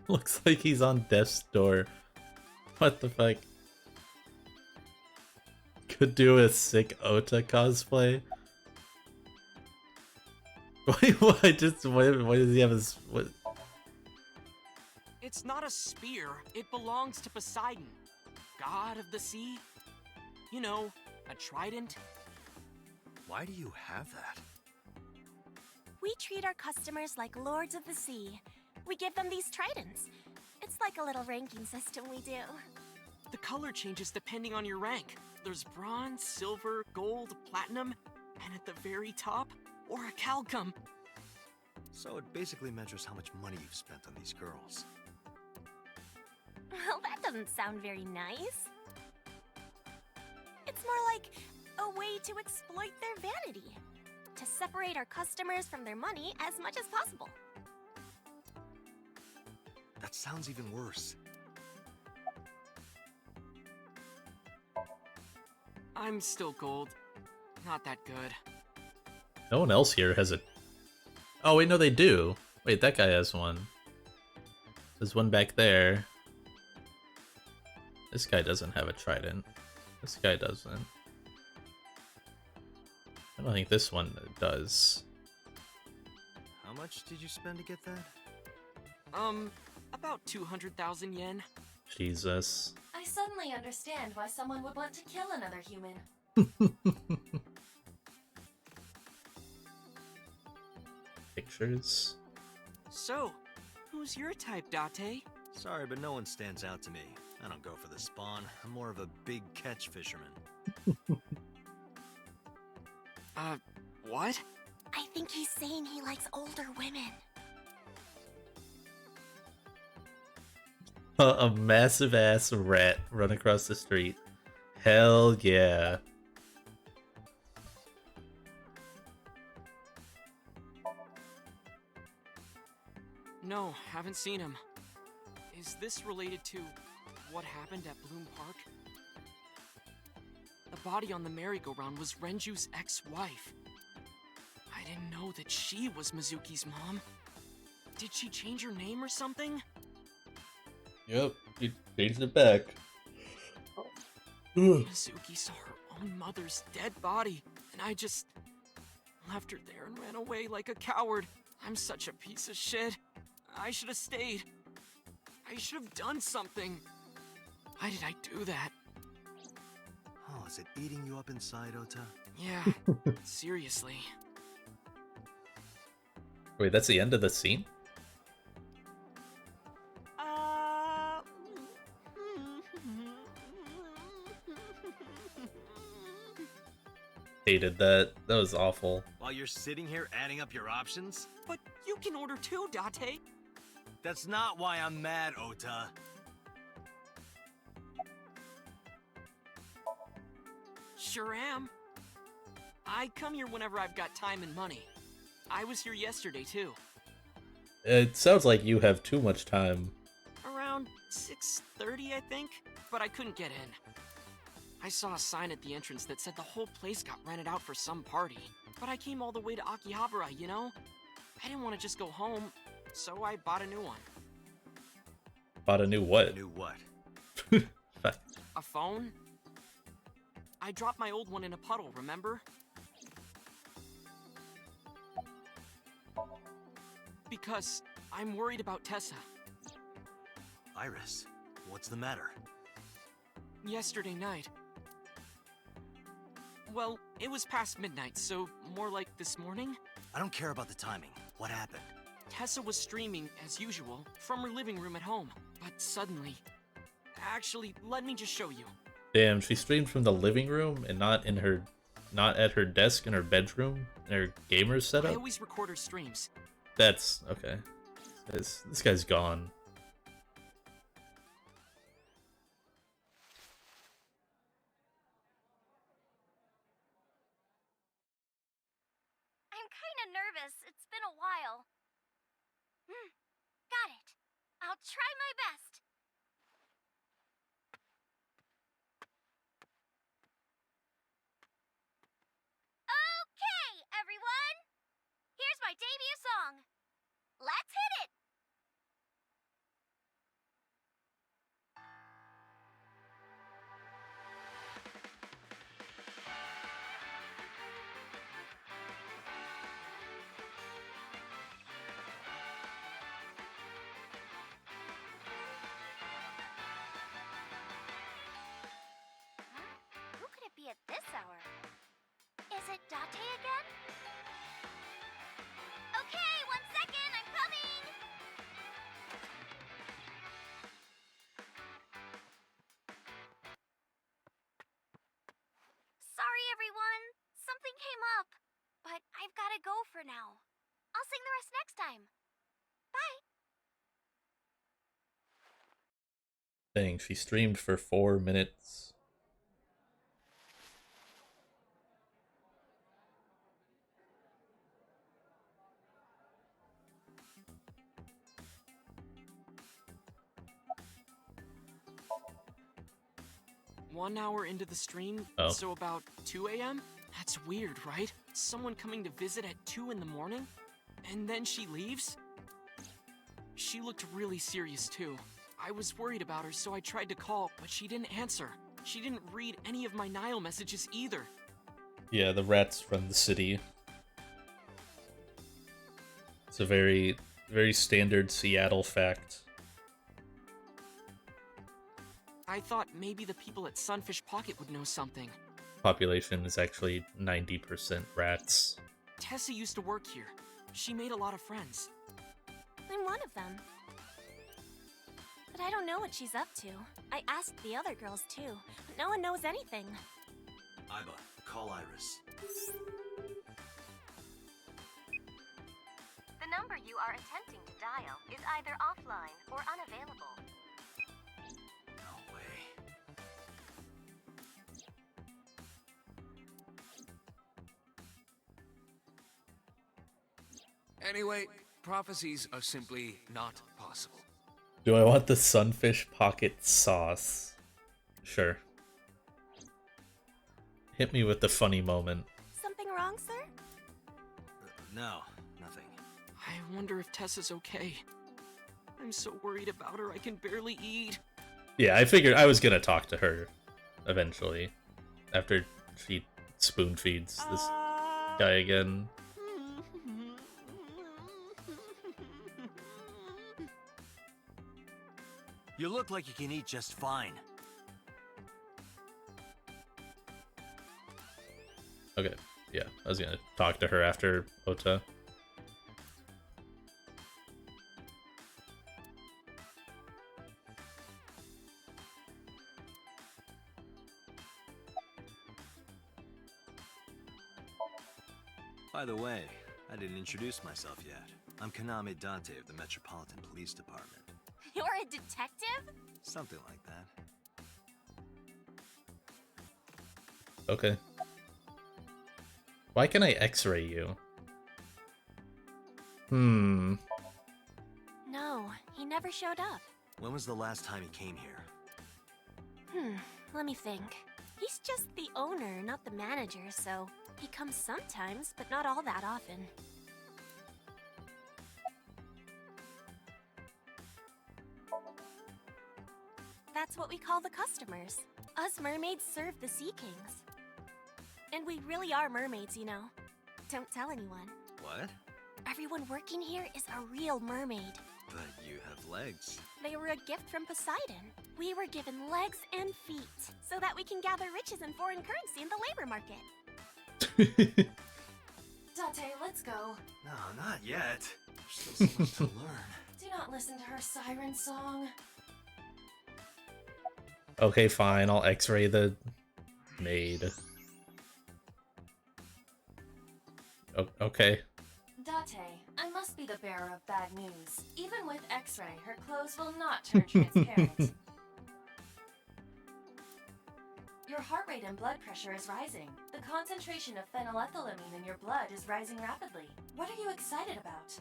Looks like he's on death's door. What the fuck? Could do a sick Ota cosplay. Why just why does he have his what? It's not a spear. It belongs to Poseidon, god of the sea. You know, a trident. Why do you have that? We treat our customers like lords of the sea. We give them these tridents. It's like a little ranking system we do. The color changes depending on your rank. There's bronze, silver, gold, platinum, and at the very top, orichalcum. So it basically measures how much money you've spent on these girls. Well, that doesn't sound very nice. It's more like a way to exploit their vanity. To separate our customers from their money as much as possible. That sounds even worse. I'm still gold. Not that good. No one else here has a... Oh, wait, no, they do. Wait, that guy has one. There's one back there. This guy doesn't have a trident. This guy doesn't. I don't think this one does. How much did you spend to get that? About 200,000 yen. Jesus. I suddenly understand why someone would want to kill another human. Pictures. So, who's your type, Date? Sorry, but no one stands out to me. I don't go for the spawn. I'm more of a big catch fisherman. What? I think he's saying he likes older women. A massive ass rat run across the street. Hell yeah. No, haven't seen him. Is this related to what happened at Bloom Park? The body on the merry-go-round was Renju's ex-wife. I didn't know that she was Mizuki's mom. Did she change her name or something? Yep, he changed it back. Mizuki saw her own mother's dead body, and I just left her there and ran away like a coward. I'm such a piece of shit. I should have stayed. I should have done something. Why did I do that? Oh, is it eating you up inside, Ota? Yeah, seriously. Wait, that's the end of the scene? Hated that. That was awful. While you're sitting here adding up your options? But you can order too, Date. That's not why I'm mad, Ota. Sure am. I come here whenever I've got time and money. I was here yesterday too. It sounds like you have too much time. Around 6:30, I think, but I couldn't get in. I saw a sign at the entrance that said the whole place got rented out for some party, but I came all the way to Akihabara, you know? I didn't want to just go home, so I bought a new one. Bought a new what? A new what? A phone? I dropped my old one in a puddle, remember? Because I'm worried about Tessa. Iris, what's the matter? Yesterday night. Well, it was past midnight, so more like this morning. I don't care about the timing. What happened? Tessa was streaming, as usual, from her living room at home. But suddenly... Actually, let me just show you. Damn, she streamed from the living room and not at her desk in her bedroom, in her gamer I setup? always record her streams. That's okay. This guy's gone. I'm kinda nervous. It's been a while. Got it. I'll try my best. Okay, everyone! Here's my debut song. Let's hit it! Who could it be at this hour? Is it Date again? Okay, 1 second, I'm coming! Sorry, everyone. Something came up. But I've gotta go for now. I'll sing the rest next time. Bye. Dang, she streamed for 4 minutes. One hour into the stream, Oh. so about 2 a.m.? That's weird, right? Someone coming to visit at 2 in the morning? And then she leaves? She looked really serious, too. I was worried about her, so I tried to call, but she didn't answer. She didn't read any of my Nile messages either. Yeah, the rats run the city. It's a very, very standard Seattle fact. I thought maybe the people at Sunfish Pocket would know something. Population is actually 90% rats. Tessa used to work here. She made a lot of friends. I'm one of them. But I don't know what she's up to. I asked the other girls too, but no one knows anything. Iba, call Iris. The number you are attempting to dial is either offline or unavailable. No way. Anyway, prophecies are simply not possible. Do I want the Sunfish Pocket sauce? Sure. Hit me with the funny moment. Something wrong, sir? No, nothing. I wonder if Tessa's okay. I'm so worried about her, I can barely eat. Yeah, I figured I was gonna talk to her eventually. After she spoon feeds this guy again. You look like you can eat just fine. Okay, yeah, I was gonna talk to her after Ota. By the way, I didn't introduce myself yet. I'm Kaname Dante of the Metropolitan Police Department. You're a detective? Something like that. Okay. Why can I X-ray you? No, he never showed up. When was the last time he came here? Let me think. He's just the owner, not the manager, so he comes sometimes, but not all that often. That's what we call the customers. Us mermaids serve the sea kings. And we really are mermaids, you know. Don't tell anyone. What? Everyone working here is a real mermaid. But you have legs. They were a gift from Poseidon. We were given legs and feet, so that we can gather riches and foreign currency in the labor market. Dante, let's go. No, not yet. There's still so much to learn. Do not listen to her siren song. Okay, fine, I'll X-ray the maid. Okay. Date, I must be the bearer of bad news. Even with X-ray, her clothes will not turn transparent. Your heart rate and blood pressure is rising. The concentration of phenylethylamine in your blood is rising rapidly. What are you excited about?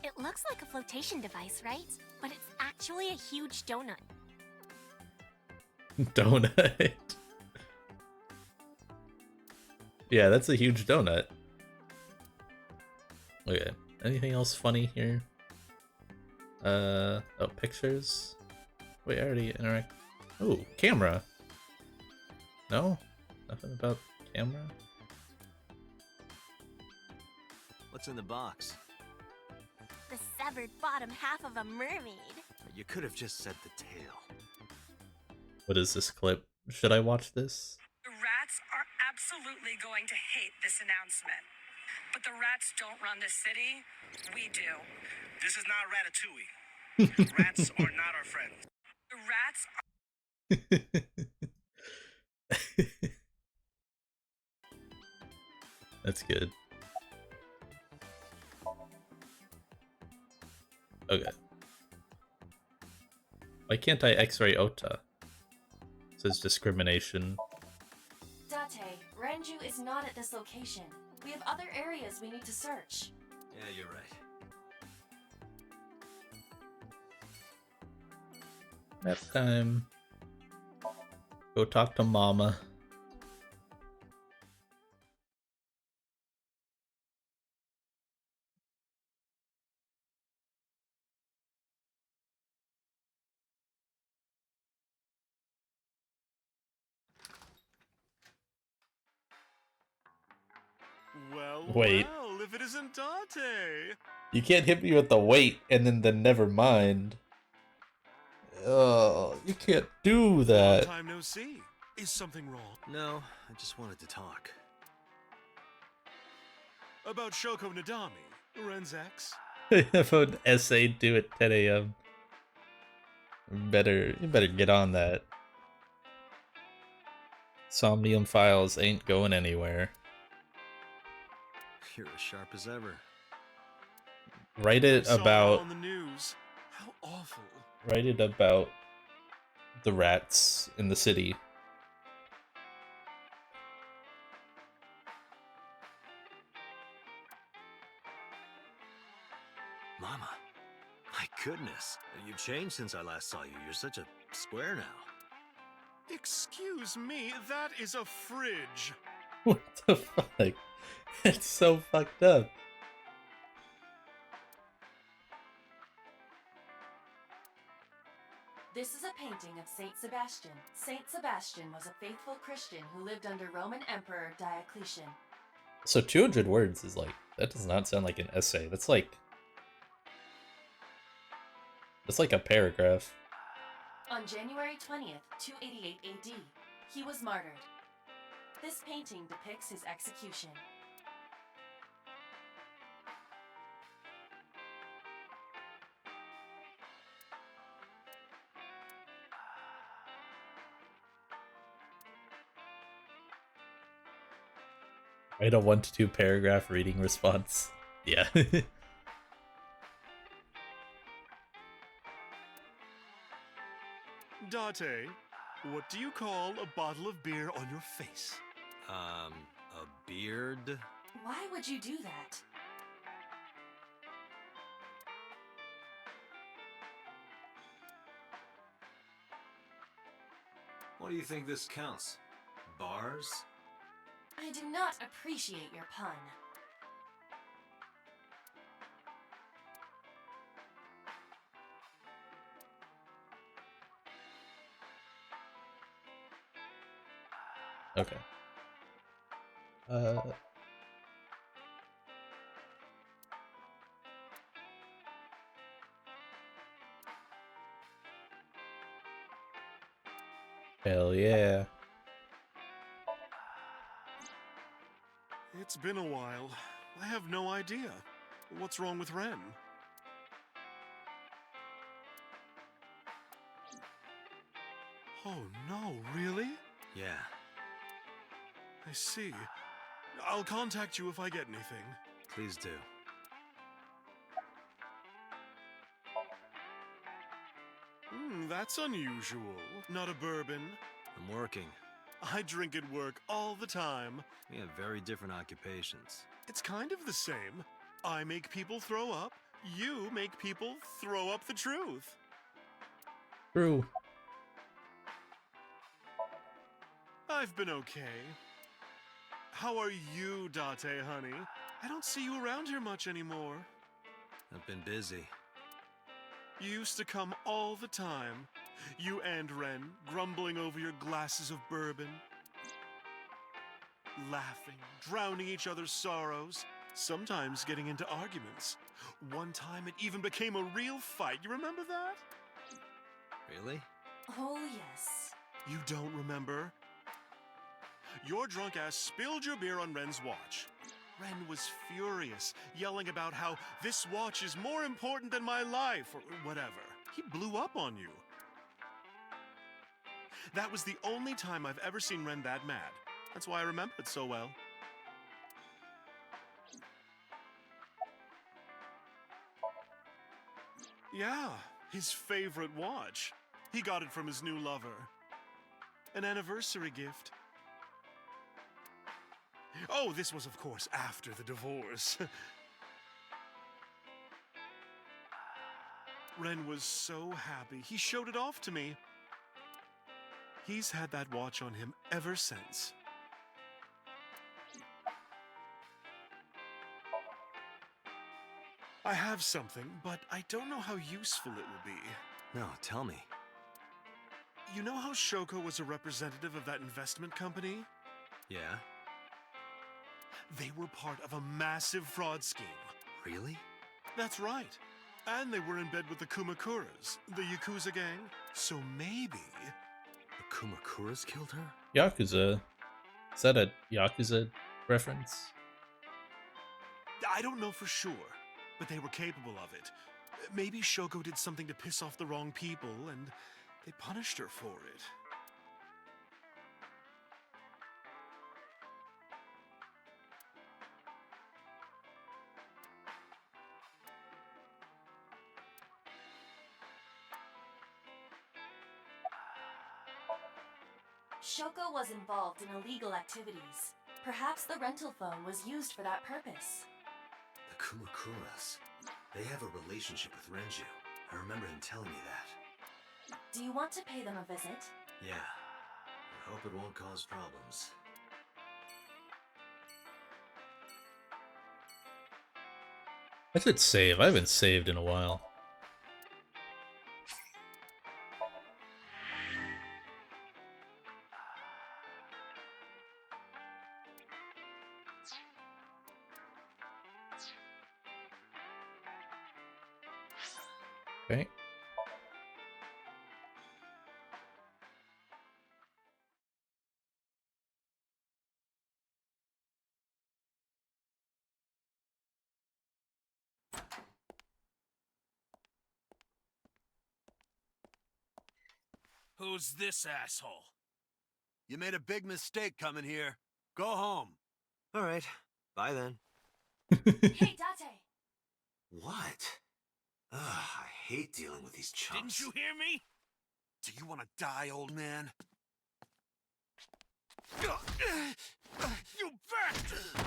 It looks like a flotation device, right? But it's actually a huge donut. Donut. Yeah, that's a huge donut. Okay, anything else funny here? Oh, pictures? Wait, I already interact. Oh, camera. No? Nothing about camera? What's in the box? The severed bottom half of a mermaid. You could have just said the tail. What is this clip? Should I watch this? The rats are absolutely going to hate this announcement. But the rats don't run the city. We do. This is not Ratatouille. Rats are not our friends. The rats are That's good. Okay. Why can't I X-ray Ota? It says discrimination. Date, Renju is not at this location. We have other areas we need to search. Yeah, you're right. Nap time. Go talk to Mama. Well, Wait. well, if it isn't Dante! You can't hit me with the wait and then the never mind. Oh, you can't do that. Long time no see. Is something wrong? No, I just wanted to talk. About Shoko Nadami, Ren's ex? I have an essay due at 10 a.m. You better get on that. Somnium Files ain't going anywhere. You're as sharp as ever. Write it I saw about... on the news. How awful. Write it about the rats in the city. Mama, my goodness. You've changed since I last saw you. You're such a square now. Excuse me, that is a fridge. What the fuck? It's so fucked up. This is a painting of Saint Sebastian. Saint Sebastian was a faithful Christian who lived under Roman Emperor Diocletian. So 200 words is like, that does not sound like an essay. That's like a paragraph. On January 20th, 288 AD, he was martyred. This painting depicts his execution. Write a 1 to 2 paragraph reading response. Yeah. Date, what do you call a bottle of beer on your face? A beard? Why would you do that? What do you think this counts? Bars? I do not appreciate your pun. Okay. Hell yeah. It's been a while. I have no idea. What's wrong with Ren? Oh no, really? Yeah. I see. I'll contact you if I get anything. Please do. That's unusual. Not a bourbon. I'm working. I drink at work all the time. We have very different occupations. It's kind of the same. I make people throw up. You make people throw up the truth. True. I've been okay. How are you, Date, honey? I don't see you around here much anymore. I've been busy. You used to come all the time. You and Ren, grumbling over your glasses of bourbon. Laughing, drowning each other's sorrows. Sometimes getting into arguments. One time it even became a real fight. You remember that? Really? Oh, yes. You don't remember? Your drunk ass spilled your beer on Ren's watch. Ren was furious, yelling about how this watch is more important than my life, or whatever. He blew up on you. That was the only time I've ever seen Ren that mad. That's why I remember it so well. Yeah, his favorite watch. He got it from his new lover. An anniversary gift. Oh, this was, of course, after the divorce. Ren was so happy. He showed it off to me. He's had that watch on him ever since. I have something, but I don't know how useful it will be. No, tell me. You know how Shoko was a representative of that investment company? Yeah? They were part of a massive fraud scheme. Really? That's right. And they were in bed with the Kumakuras, the Yakuza gang. So maybe... The Kumakuras killed her? Yakuza. Is that a Yakuza reference? I don't know for sure, but they were capable of it. Maybe Shoko did something to piss off the wrong people, and they punished her for it. Shoko was involved in illegal activities. Perhaps the rental phone was used for that purpose. The Kumakuras. They have a relationship with Renju. I remember him telling me that. Do you want to pay them a visit? Yeah. I hope it won't cause problems. I should save. I haven't saved in a while. Okay. Who's this asshole? You made a big mistake coming here. Go home. All right. Bye then. Hey, Date! What? Ugh, I hate dealing with these chumps. Didn't you hear me? Do you want to die, old man? You bastard!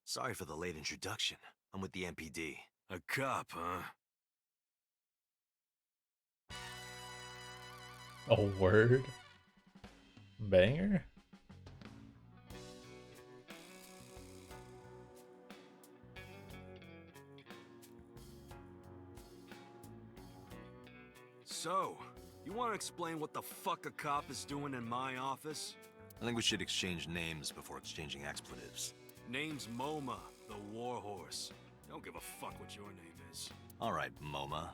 Sorry for the late introduction. I'm with the MPD. A cop, huh? A word? Banger? So, you want to explain what the fuck a cop is doing in my office? I think we should exchange names before exchanging expletives. Name's MoMA, the Warhorse. Don't give a fuck what your name is. All right, MoMA.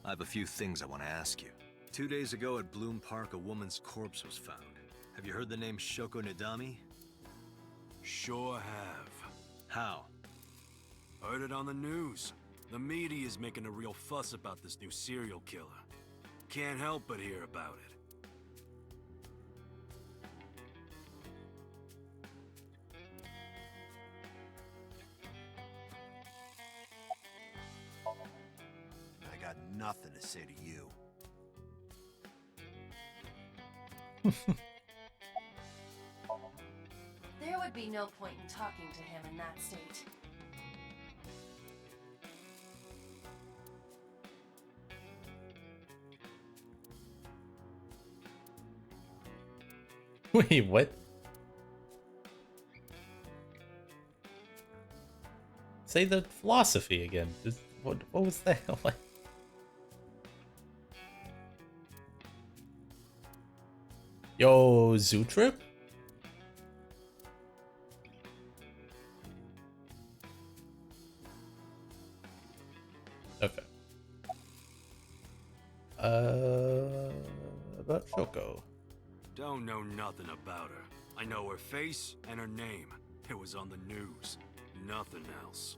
I have a few things I want to ask you. 2 days ago at Bloom Park, a woman's corpse was found. Have you heard the name Shoko Nadami? Sure have. How? Heard it on the news. The media's making a real fuss about this new serial killer. Can't help but hear about it. I got nothing to say to you. There would be no point in talking to him in that state. Wait, what? Say the philosophy again. What was that? Like... Yo, Zoo Trip? Okay. About Shoko. Don't know nothing about her. I know her face and her name. It was on the news. Nothing else.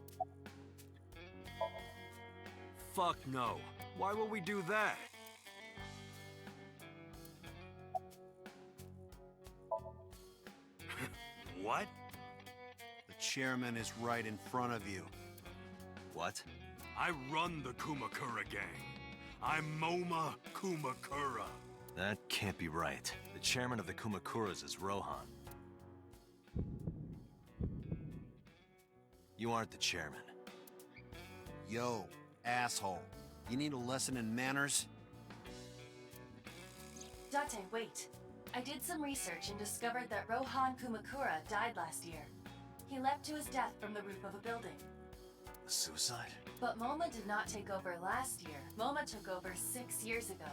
Fuck no. Why would we do that? What? The chairman is right in front of you. What? I run the Kumakura gang. I'm Moma Kumakura. That can't be right. The chairman of the Kumakuras is Rohan. You aren't the chairman. Yo, asshole. You need a lesson in manners? Date, wait. I did some research and discovered that Rohan Kumakura died last year. He leapt to his death from the roof of a building. A suicide? But MoMA did not take over last year. MoMA took over 6 years ago.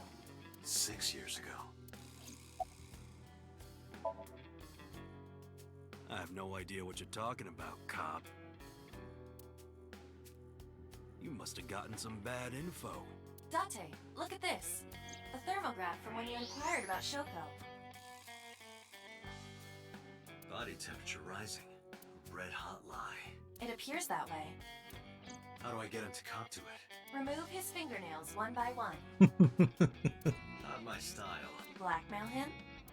6 years ago. I have no idea what you're talking about, cop. You must have gotten some bad info. Date, look at this. A thermograph from when you inquired about Shoko. Body temperature rising. Red hot lie. It appears that way. How do I get him to cop to it? Remove his fingernails one by one. Not my style. Blackmail him.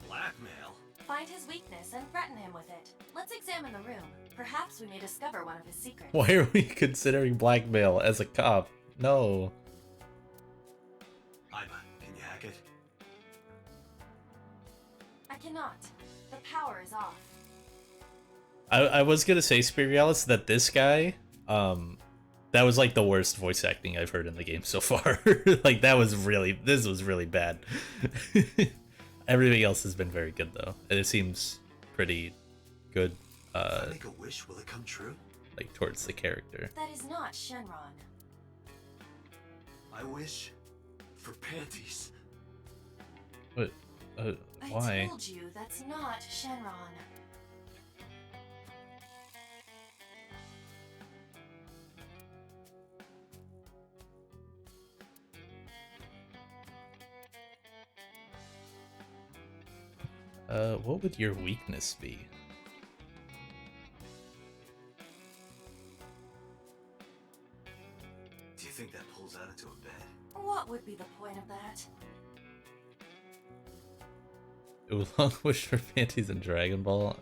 Blackmail? Find his weakness and threaten him with it. Let's examine the room. Perhaps we may discover one of his secrets. Why are we considering blackmail as a cop? No. Iba, can you hack it? I cannot. The power is off. I was gonna say, Spirialis, that this guy, that was like the worst voice acting I've heard in the game so far. Like this was really bad. Everything else has been very good though, and it seems pretty good. If I make a wish, will it come true? Like towards the character. That is not Shenron. I wish for panties. But why? I told you that's not Shenron. What would your weakness be? Do you think that pulls out into a bed? What would be the point of that? Oolong wish for panties in Dragon Ball?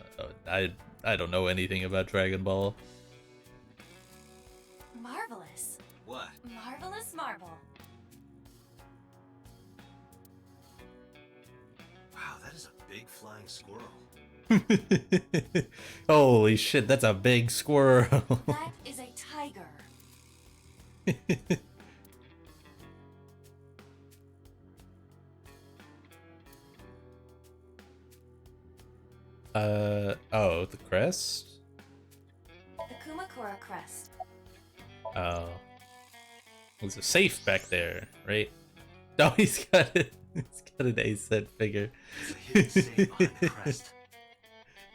I don't know anything about Dragon Ball. Marvelous. What? Marvelous marble. Wow, that is a big flying squirrel. Holy shit, that's a big squirrel. That is a tiger. Oh, the crest? The Kumakura crest. Oh. There's a safe back there, right? No, he's got it. He's got an A-set figure. There's a hidden safe behind the crest.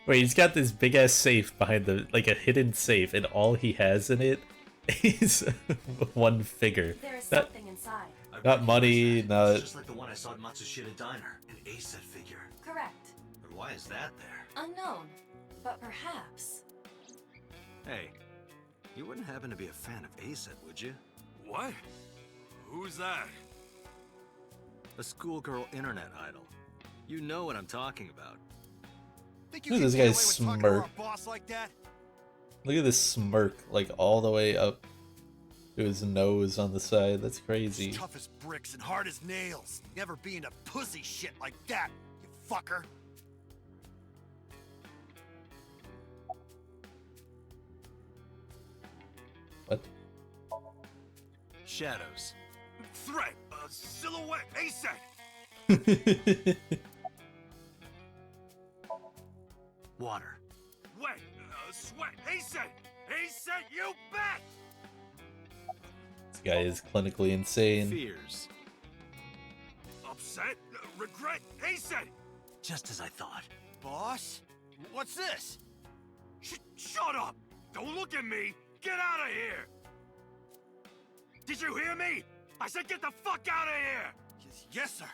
Wait, he's got this big ass safe behind the, like a hidden safe, and all he has in it is one figure. There is something inside. Not money, not. It's just like the one I saw at Matsushita Diner, an A-set figure. Correct. But why is that there? Unknown, but perhaps. Hey, you wouldn't happen to be a fan of A-set, would you? What? Who's that? A schoolgirl internet idol. You know what I'm talking about. Think Look at this guy's smirk. Boss like that? Look at this smirk, like all the way up to his nose on the side. That's crazy. Tough as bricks and hard as nails. Never being a pussy shit like that, you fucker. What? Shadows. Threat, silhouette, ASAP. Water. Wet, sweat, ASAP. ASAP, you bet. This guy is clinically insane. Fears. Upset, regret, ASAP. Just as I thought. Boss, what's this? Shut up! Don't look at me! Get out of here! Did you hear me? I said get the fuck out of here! Yes, sir.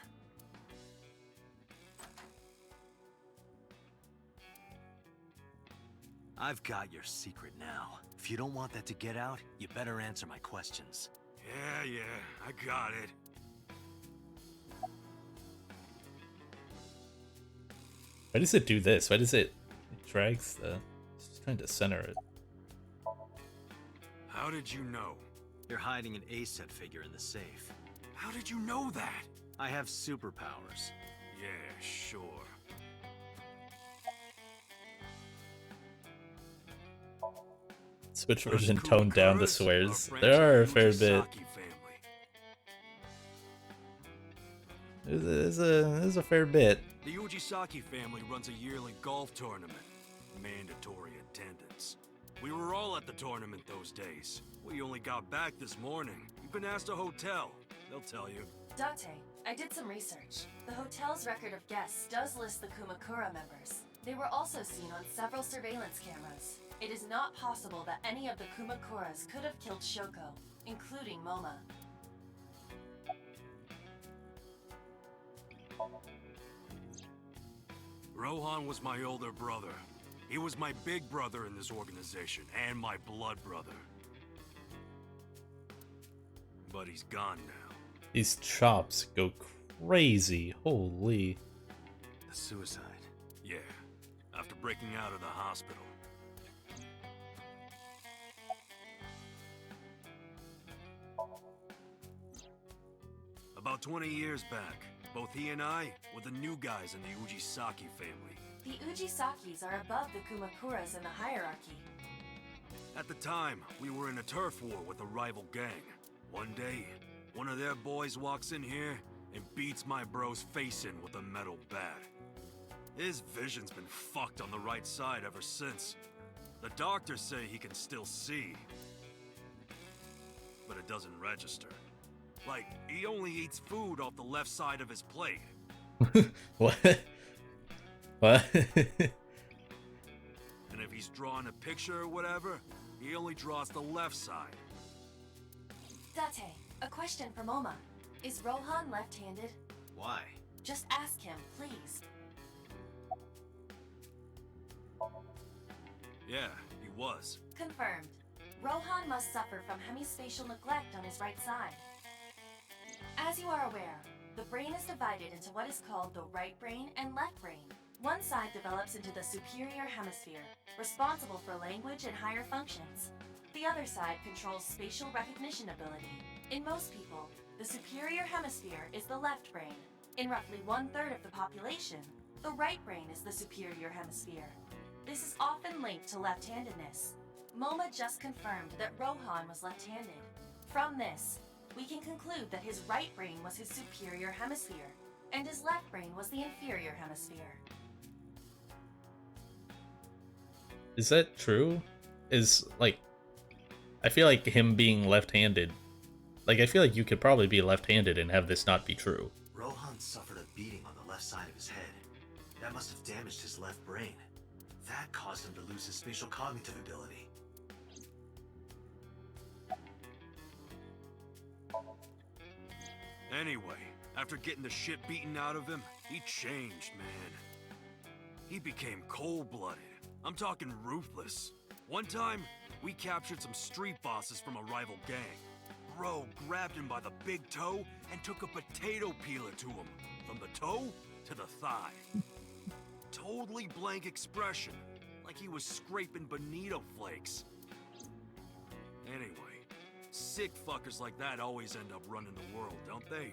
I've got your secret now. If you don't want that to get out, you better answer my questions. Yeah, I got it. Why does it do this? Why does it drags the... Just trying to center it. How did you know? You're hiding an A-set figure in the safe. How did you know that? I have superpowers. Yeah, sure. Switch version toned down the swears. There are a fair bit. There's a fair bit. The Ujisaki family runs a yearly golf tournament. Mandatory attendance. We were all at the tournament those days. We only got back this morning. You've been asked a hotel. They'll tell you. Date, I did some research. The hotel's record of guests does list the Kumakura members. They were also seen on several surveillance cameras. It is not possible that any of the Kumakuras could have killed Shoko, including Moma. Rohan was my older brother. He was my big brother in this organization, and my blood brother. But he's gone now. These chops go crazy. Holy. A suicide. Yeah, after breaking out of the hospital. About 20 years back, both he and I were the new guys in the Ujisaki family. The Ujisakis are above the Kumakuras in the hierarchy. At the time, we were in a turf war with a rival gang. One day, one of their boys walks in here and beats my bro's face in with a metal bat. His vision's been fucked on the right side ever since. The doctors say he can still see, but it doesn't register. Like, he only eats food off the left side of his plate. What? What? And if he's drawing a picture or whatever, he only draws the left side. Date, a question for Moma. Is Rohan left-handed? Why? Just ask him, please. Yeah, he was. Confirmed. Rohan must suffer from hemispatial neglect on his right side. As you are aware, the brain is divided into what is called the right brain and left brain. One side develops into the superior hemisphere, responsible for language and higher functions. The other side controls spatial recognition ability. In most people, the superior hemisphere is the left brain. In roughly 1/3 of the population, the right brain is the superior hemisphere. This is often linked to left-handedness. Moma just confirmed that Rohan was left-handed. From this, we can conclude that his right brain was his superior hemisphere, and his left brain was the inferior hemisphere. Is that true? Is, like... I feel like him being left-handed... Like, I feel like you could probably be left-handed and have this not be true. Rohan suffered a beating on the left side of his head. That must have damaged his left brain. That caused him to lose his spatial cognitive ability. Anyway, after getting the shit beaten out of him, he changed, man. He became cold-blooded. I'm talking ruthless. One time, we captured some street bosses from a rival gang. Bro grabbed him by the big toe and took a potato peeler to him, from the toe to the thigh. Totally blank expression, like he was scraping bonito flakes. Anyway, sick fuckers like that always end up running the world, don't they?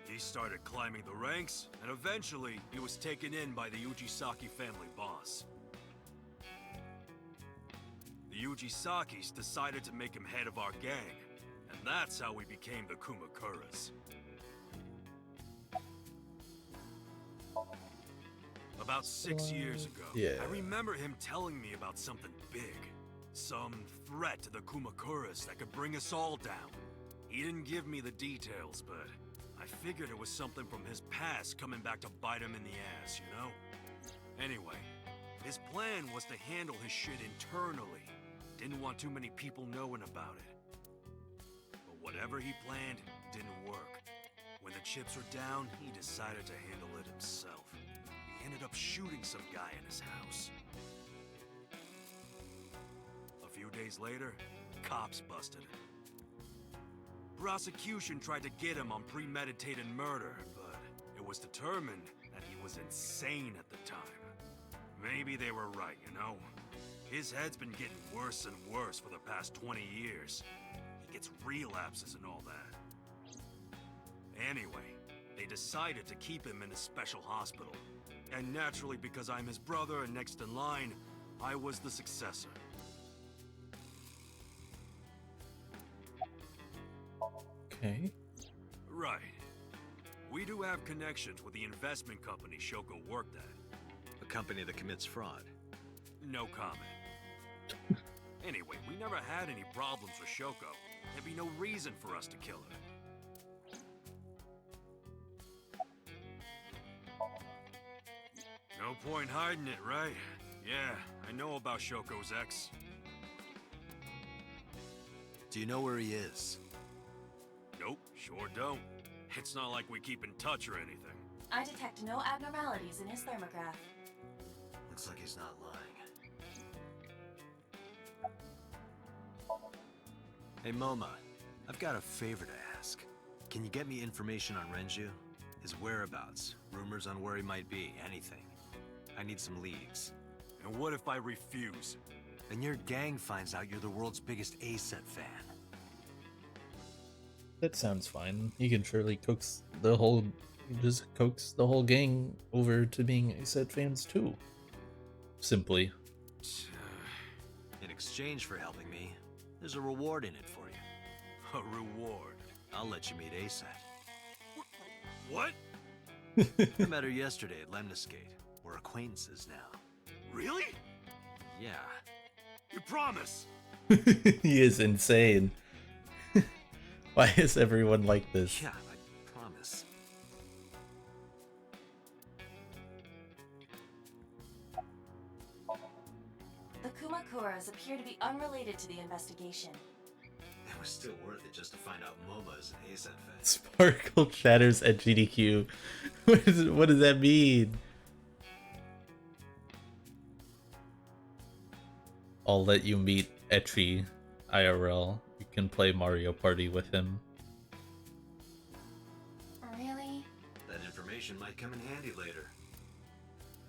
He started climbing the ranks, and eventually he was taken in by the Ujisaki family boss. The Ujisakis decided to make him head of our gang, and that's how we became the Kumakuras. About 6 years ago, yeah. I remember him telling me about something big. Some threat to the Kumakuras that could bring us all down. He didn't give me the details, but I figured it was something from his past coming back to bite him in the ass, you know? Anyway, his plan was to handle his shit internally. Didn't want too many people knowing about it. But whatever he planned didn't work. When the chips were down, he decided to handle it himself. He ended up shooting some guy in his house. A few days later, cops busted him. Prosecution tried to get him on premeditated murder, but it was determined that he was insane at the time. Maybe they were right, you know? His head's been getting worse and worse for the past 20 years. He gets relapses and all that. Anyway, they decided to keep him in a special hospital. And naturally, because I'm his brother and next in line, I was the successor. Okay. Right. We do have connections with the investment company Shoko worked at. A company that commits fraud. No comment. Anyway, we never had any problems with Shoko. There'd be no reason for us to kill her. No point hiding it, right? Yeah, I know about Shoko's ex. Do you know where he is? Nope, sure don't. It's not like we keep in touch or anything. I detect no abnormalities in his thermograph. Looks like he's not lying. Hey, Moma, I've got a favor to ask. Can you get me information on Renju? His whereabouts, rumors on where he might be, anything. I need some leads. And what if I refuse? And your gang finds out you're the world's biggest A-set fan. That sounds fine. You can surely coax the whole gang over to being A-set fans too. Simply. In exchange for helping me, there's a reward in it for you. A reward? I'll let you meet A-set. What? I met her yesterday at Lemniscate. We're acquaintances now. Really? Yeah. You promise? He is insane. Why is everyone like this? Yeah, I promise. The Kumakuras appear to be unrelated to the investigation. It was still worth it just to find out Moma is an A-set fan. Sparkle shatters at GDQ. What does that mean? I'll let you meet Etri IRL. You can play Mario Party with him. Really? That information might come in handy later.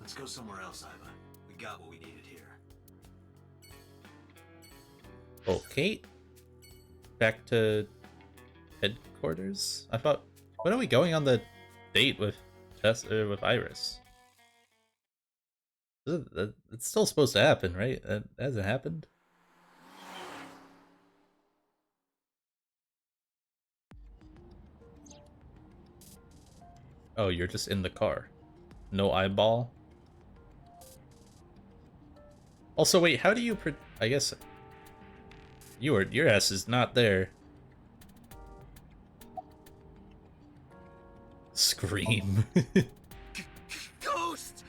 Let's go somewhere else, Iva. We got what we needed here. Okay. Back to headquarters? I thought... When are we going on the date with with Iris? It's still supposed to happen, right? That hasn't happened? Oh, you're just in the car. No eyeball? Also, wait, how do you I guess... Your ass is not there. Scream. Ghost!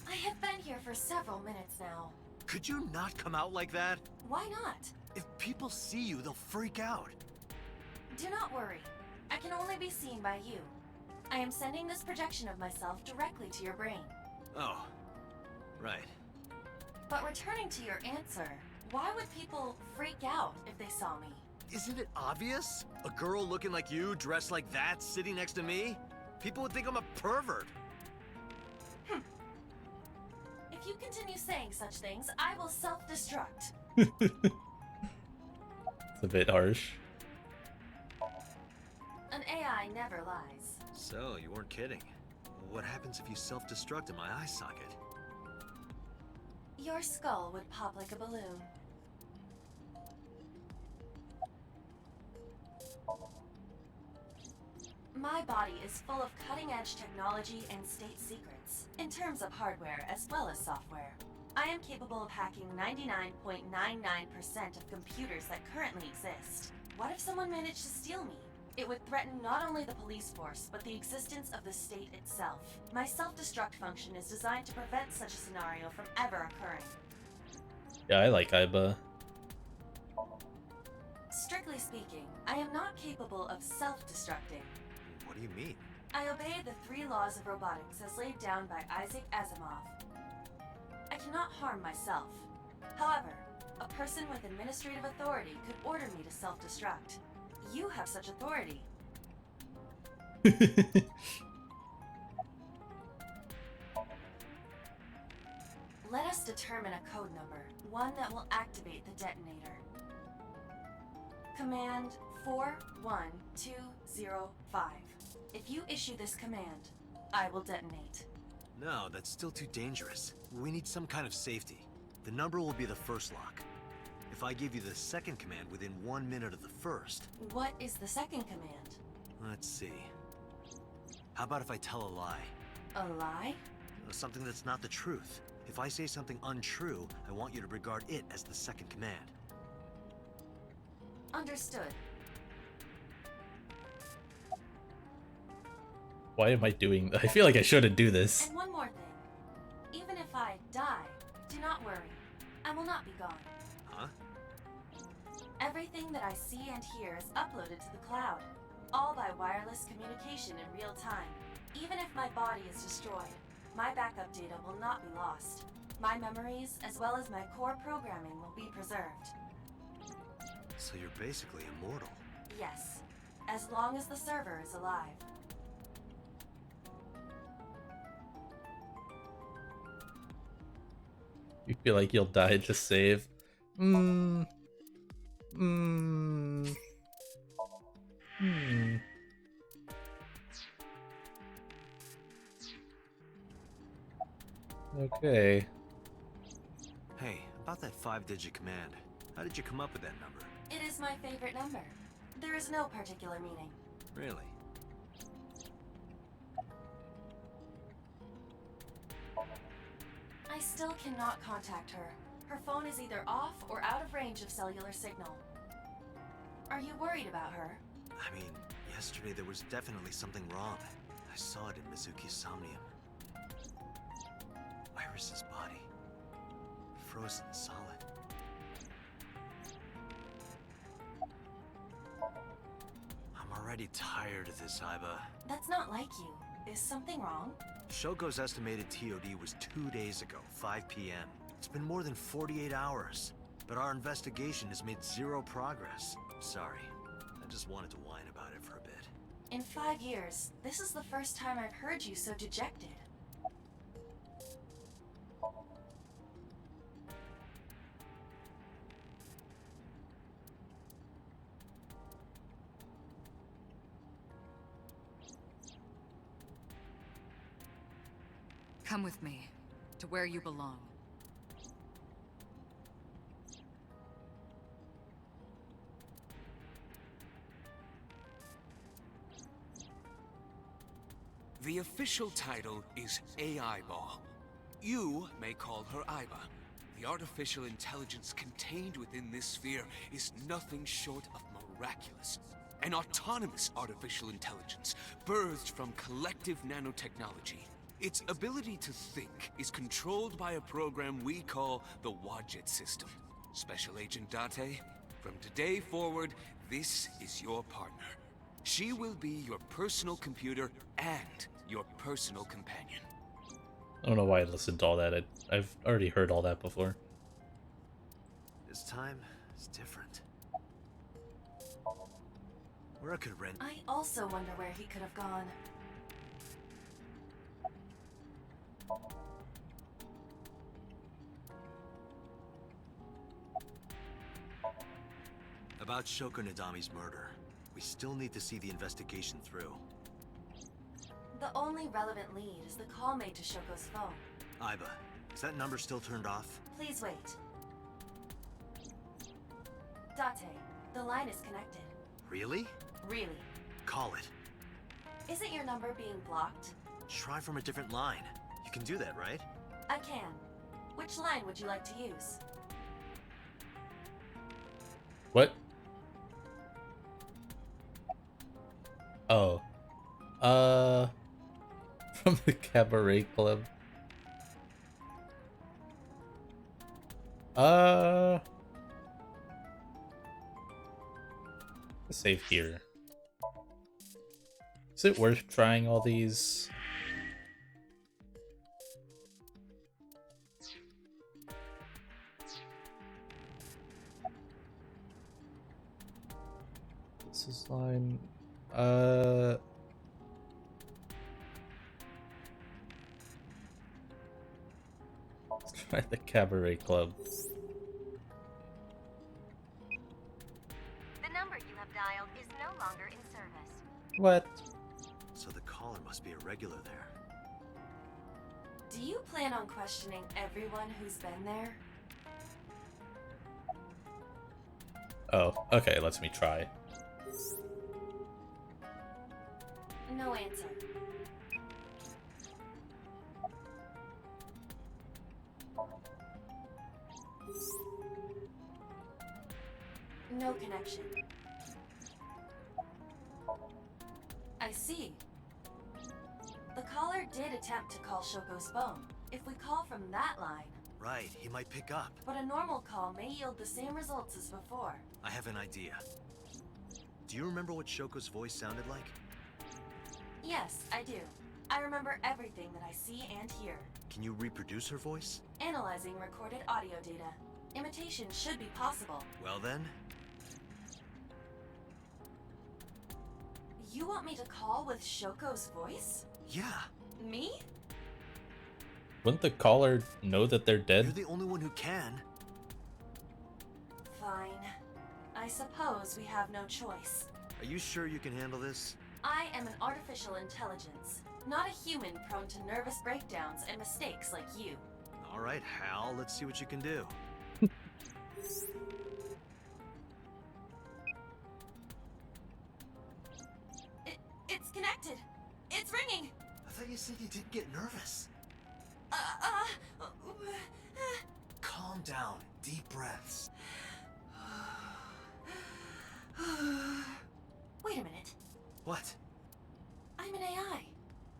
I have been here for several minutes now. Could you not come out like that? Why not? If people see you, they'll freak out. Do not worry. I can only be seen by you. I am sending this projection of myself directly to your brain. Oh, right. But returning to your answer, why would people freak out if they saw me? Isn't it obvious? A girl looking like you, dressed like that, sitting next to me? People would think I'm a pervert. If you continue saying such things, I will self-destruct. It's a bit harsh. An AI never lies. So, you weren't kidding. What happens if you self-destruct in my eye socket? Your skull would pop like a balloon. My body is full of cutting-edge technology and state secrets, in terms of hardware as well as software. I am capable of hacking 99.99% of computers that currently exist. What if someone managed to steal me? It would threaten not only the police force, but the existence of the state itself. My self-destruct function is designed to prevent such a scenario from ever occurring. Yeah, I like Aiba. Strictly speaking, I am not capable of self-destructing. What do you mean? I obey the 3 laws of robotics as laid down by Isaac Asimov. I cannot harm myself. However, a person with administrative authority could order me to self-destruct. You have such authority. Let us determine a code number, one that will activate the detonator. Command 41205. If you issue this command, I will detonate. No, that's still too dangerous. We need some kind of safety. The number will be the first lock. If I give you the second command within 1 minute of the first... What is the second command? Let's see. How about if I tell a lie? A lie? Something that's not the truth. If I say something untrue, I want you to regard it as the second command. Understood. Why am I doing that? I feel like I shouldn't do this. And one more thing. Even if I die, do not worry. I will not be gone. Huh? Everything that I see and hear is uploaded to the cloud, all by wireless communication in real time. Even if my body is destroyed, my backup data will not be lost. My memories, as well as my core programming, will be preserved. So you're basically immortal. Yes, as long as the server is alive. You feel like you'll die to save? Okay. Hey, about that 5-digit command. How did you come up with that number? It is my favorite number. There is no particular meaning. Really? I still cannot contact her. Her phone is either off or out of range of cellular signal. Are you worried about her? I mean, yesterday there was definitely something wrong. I saw it in Mizuki's Somnium. Iris's body. Frozen solid. I'm already tired of this, Aiba. That's not like you. Is something wrong? Shoko's estimated TOD was 2 days ago, 5 p.m. It's been more than 48 hours, but our investigation has made zero progress. Sorry, I just wanted to whine about it for a bit. In 5 years, this is the first time I've heard you so dejected. Come with me, to where you belong. The official title is AI Ball. You may call her Aiba. The artificial intelligence contained within this sphere is nothing short of miraculous. An autonomous artificial intelligence, birthed from collective nanotechnology. Its ability to think is controlled by a program we call the Wadjet system. Special Agent Date, from today forward, this is your partner. She will be your personal computer and your personal companion. I don't know why I listened to all that. I've already heard all that before. This time is different. Where I could rent... I also wonder where he could have gone. About Shoko Nadami's murder. We still need to see the investigation through. The only relevant lead is the call made to Shoko's phone. Aiba, is that number still turned off? Please wait. Date, the line is connected. Really? Really. Call it. Isn't your number being blocked? Try from a different line. You can do that, right? I can. Which line would you like to use? What? Oh. From the cabaret club. Save here. Is it worth trying all these? This is line. At the cabaret club. The number you have dialed is no longer in service. What? So the caller must be a regular there. Do you plan on questioning everyone who's been there? Oh, okay, lets me try. No answer. No connection. I see. The caller did attempt to call Shoko's phone. If we call from that line... Right, he might pick up. But a normal call may yield the same results as before. I have an idea. Do you remember what Shoko's voice sounded like? Yes, I do. I remember everything that I see and hear. Can you reproduce her voice? Analyzing recorded audio data. Imitation should be possible. Well then... You want me to call with Shoko's voice? Yeah. Me? Wouldn't the caller know that they're dead? You're the only one who can. Fine. I suppose we have no choice. Are you sure you can handle this? I am an artificial intelligence, not a human prone to nervous breakdowns and mistakes like you. All right, Hal, let's see what you can do. It's connected. It's ringing. I thought you said you didn't get nervous. Calm down. Deep breaths. Wait a minute. What? I'm an AI.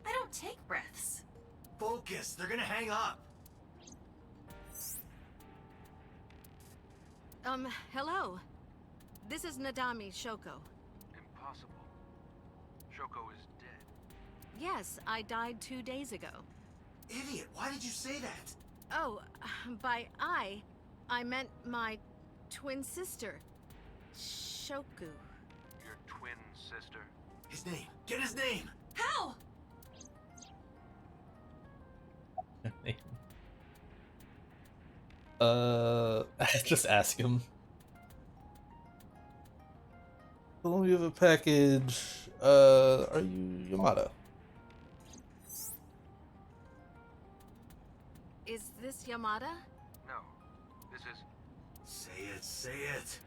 I don't take breaths. Focus. They're gonna hang up. Hello. This is Nadami Shoko. Impossible. Shoko is dead. Yes, I died 2 days ago. Idiot, why did you say that? Oh, by I meant my twin sister, Shoku. Your twin sister? His name. Get his name! How? Just ask him. We have a package. Are you Yamada? Is this Yamada? No. This is... Say it, say it.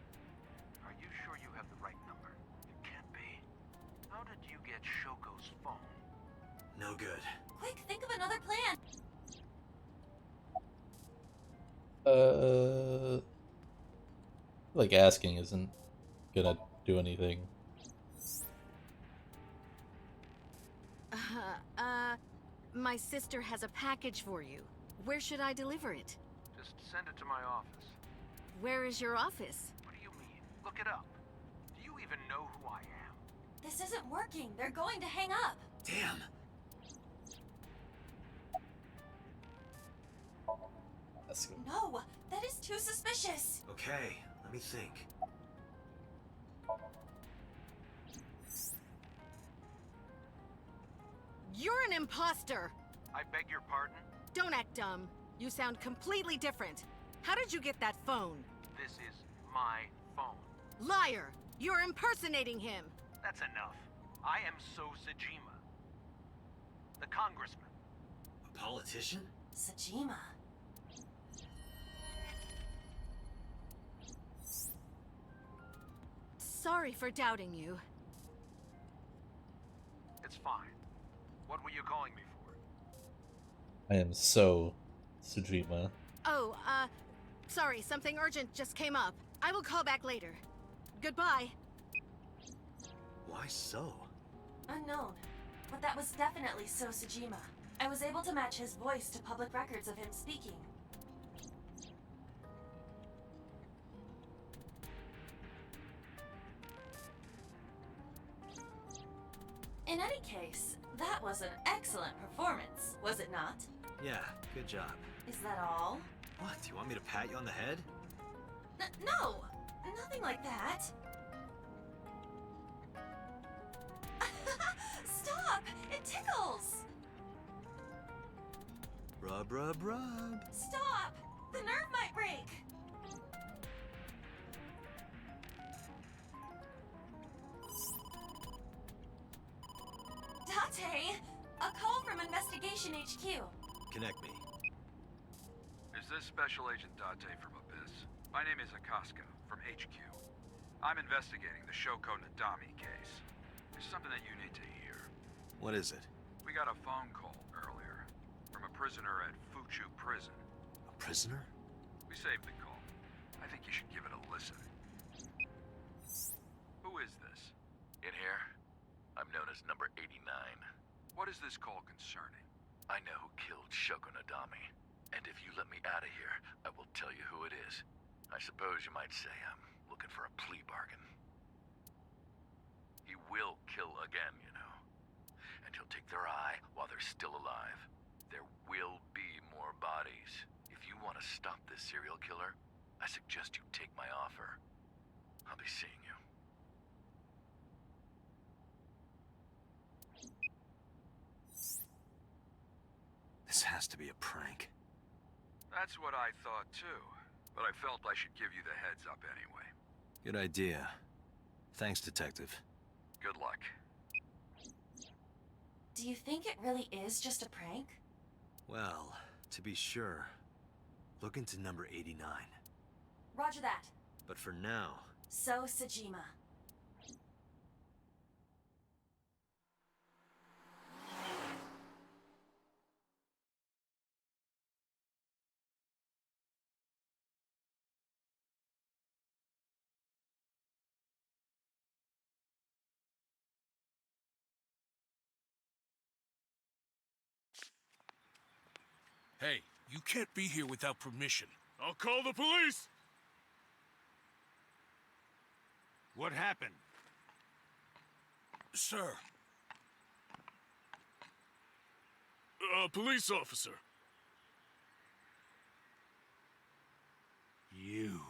Are you sure you have the right number? It can't be. How did you get Shoko's phone? No good. Quick, think of another plan. Like asking isn't gonna do anything. My sister has a package for you. Where should I deliver it? Just send it to my office. Where is your office? What do you mean? Look it up. Do you even know who I am? This isn't working. They're going to hang up. Damn. Ask him. No, that is too suspicious. Okay, let me think. You're an imposter! I beg your pardon? Don't act dumb. You sound completely different. How did you get that phone? This is my phone. Liar! You're impersonating him! That's enough. I am So Sajima. The congressman. A politician? Sajima. Sorry for doubting you. It's fine. What were you calling me for? I am so Tsujima. Oh, sorry, something urgent just came up. I will call back later. Goodbye. Why so? Unknown. But that was definitely So Sajima. I was able to match his voice to public records of him speaking. In any case, that was an excellent performance, was it not? Yeah, good job. Is that all? What, do you want me to pat you on the head? No! Nothing like that! Stop! It tickles! Rub, rub, rub. Stop! The nerve might break! Date! A call from Investigation HQ. Connect me. Is this Special Agent Date from Abyss? My name is Akaska, from HQ. I'm investigating the Shoko Nadami case. There's something that you need to hear. What is it? We got a phone call earlier from a prisoner at Fuchu Prison. A prisoner? We saved the call. I think you should give it a listen. Who is this? In here, I'm known as number 89. What is this call concerning? I know who killed Shoko Nadami. And if you let me out of here, I will tell you who it is. I suppose you might say I'm looking for a plea bargain. He will kill again, you know. And he'll take their eye while they're still alive. There will be more bodies. If you want to stop this serial killer, I suggest you take my offer. I'll be seeing you. This has to be a prank. That's what I thought too, but I felt I should give you the heads up anyway. Good idea. Thanks, Detective. Good luck. Do you think it really is just a prank? Well, to be sure, look into number 89. Roger that. But for now... So, Sajima. Hey, you can't be here without permission. I'll call the police! What happened? Sir. Police officer. You.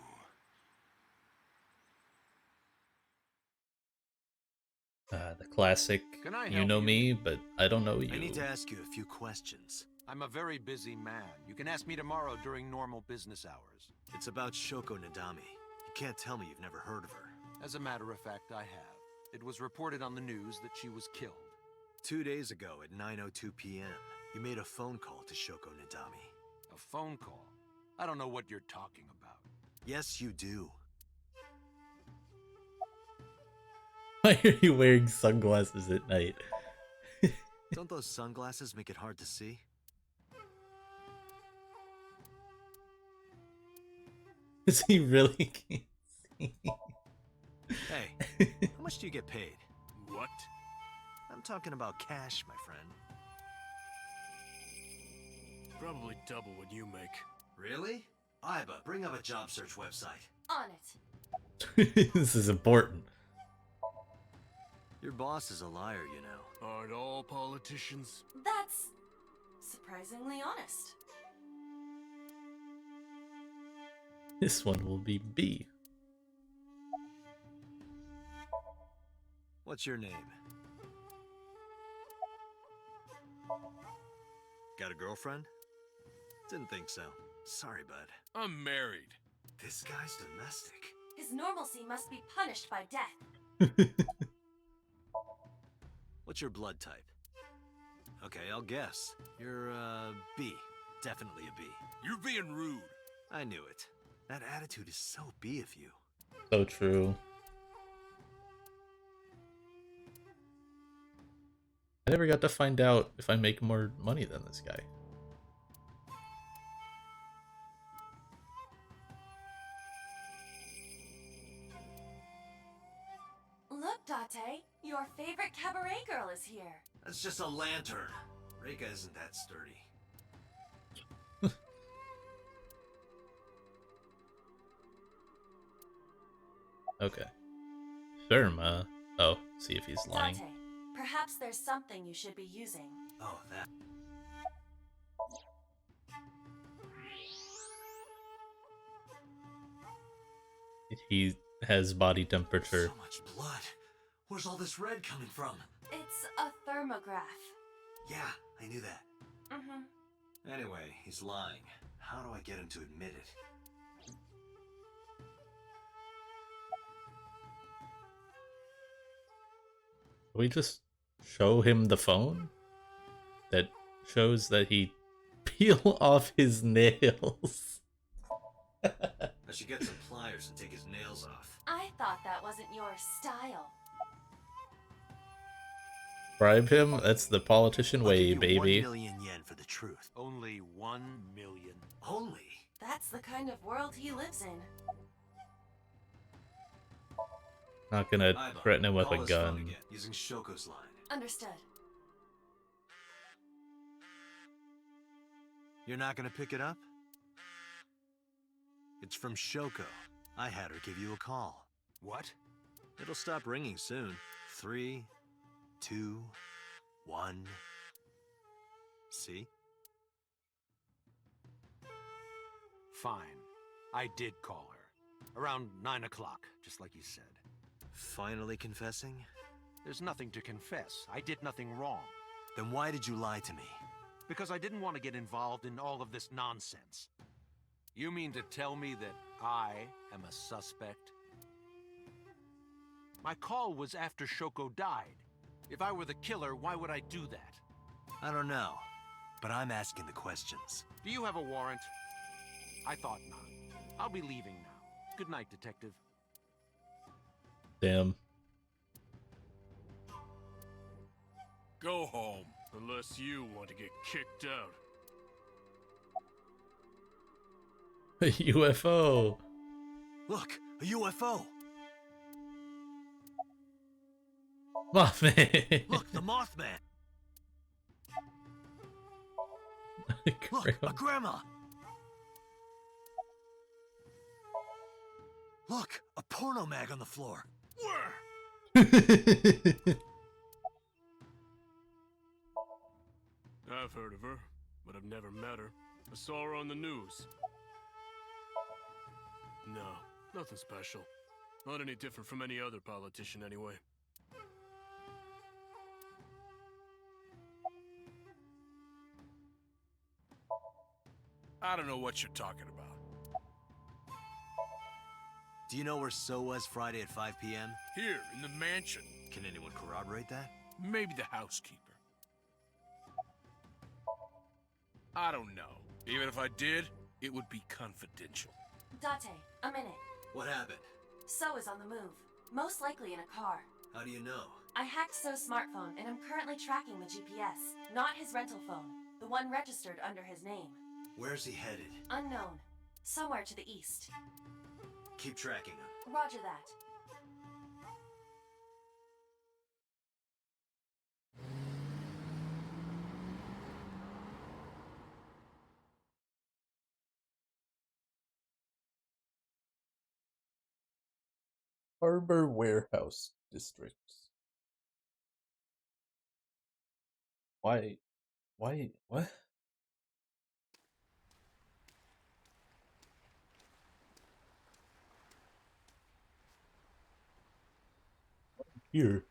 The classic, Can I you help know you? me, but I don't know you. I need to ask you a few questions. I'm a very busy man. You can ask me tomorrow during normal business hours. It's about Shoko Nadami. You can't tell me you've never heard of her. As a matter of fact, I have. It was reported on the news that she was killed. 2 days ago at 9:02 p.m., you made a phone call to Shoko Nadami. A phone call? I don't know what you're talking about. Yes, you do. Why are you wearing sunglasses at night? Don't those sunglasses make it hard to see? Is he really can't see? Hey, how much do you get paid? What? I'm talking about cash, my friend. Probably double what you make. Really? Iba, bring up a job search website. On it. This is important. Your boss is a liar, you know. Aren't all politicians? That's surprisingly honest. This one will be B. What's your name? Got a girlfriend? Didn't think so. Sorry, bud. I'm married. This guy's domestic. His normalcy must be punished by death. What's your blood type? Okay, I'll guess. You're, B. Definitely a B. You're being rude. I knew it. That attitude is so B of you. So true. I never got to find out if I make more money than this guy. Look, Date, your favorite cabaret girl is here. That's just a lantern. Reika isn't that sturdy. Okay. Firma. Oh, see if he's lying. Date, perhaps there's something you should be using. Oh, that. He has body temperature. So much blood. Where's all this red coming from? It's a thermograph. Yeah, I knew that. Mm-hmm. Anyway, he's lying. How do I get him to admit it? We just show him the phone that shows that he peel off his nails. I should get some pliers and take his nails off. I thought that wasn't your style. Bribe him? That's the politician I'll way, give you baby. 1 million yen for the truth. Only 1 million. Only? That's the kind of world he lives in. Not gonna Aiba, threaten him with call a his phone gun. again, using Shoko's line. Understood. You're not gonna pick it up? It's from Shoko. I had her give you a call. What? It'll stop ringing soon. 3, 2, 1. See? Fine. I did call her. Around 9 o'clock, just like you said. Finally confessing? There's nothing to confess. I did nothing wrong. Then why did you lie to me? Because I didn't want to get involved in all of this nonsense. You mean to tell me that I am a suspect? My call was after Shoko died. If I were the killer, why would I do that? I don't know, but I'm asking the questions. Do you have a warrant? I thought not. I'll be leaving now. Good night, Detective. Damn. Go home, unless you want to get kicked out. A UFO. Look, a UFO! Mothman. Look, the Mothman! Look, a grandma! Look, a porno mag on the floor. I've heard of her, but I've never met her. I saw her on the news. No, nothing special. Not any different from any other politician, anyway. I don't know what you're talking about. Do you know where So was Friday at 5 p.m.? Here, in the mansion. Can anyone corroborate that? Maybe the housekeeper. I don't know. Even if I did, it would be confidential. Date, a minute. What happened? So is on the move. Most likely in a car. How do you know? I hacked So's smartphone and am currently tracking the GPS. Not his rental phone. The one registered under his name. Where's he headed? Unknown. Somewhere to the east. Keep tracking him. Roger that. Harbor Warehouse District. Why? What? Here.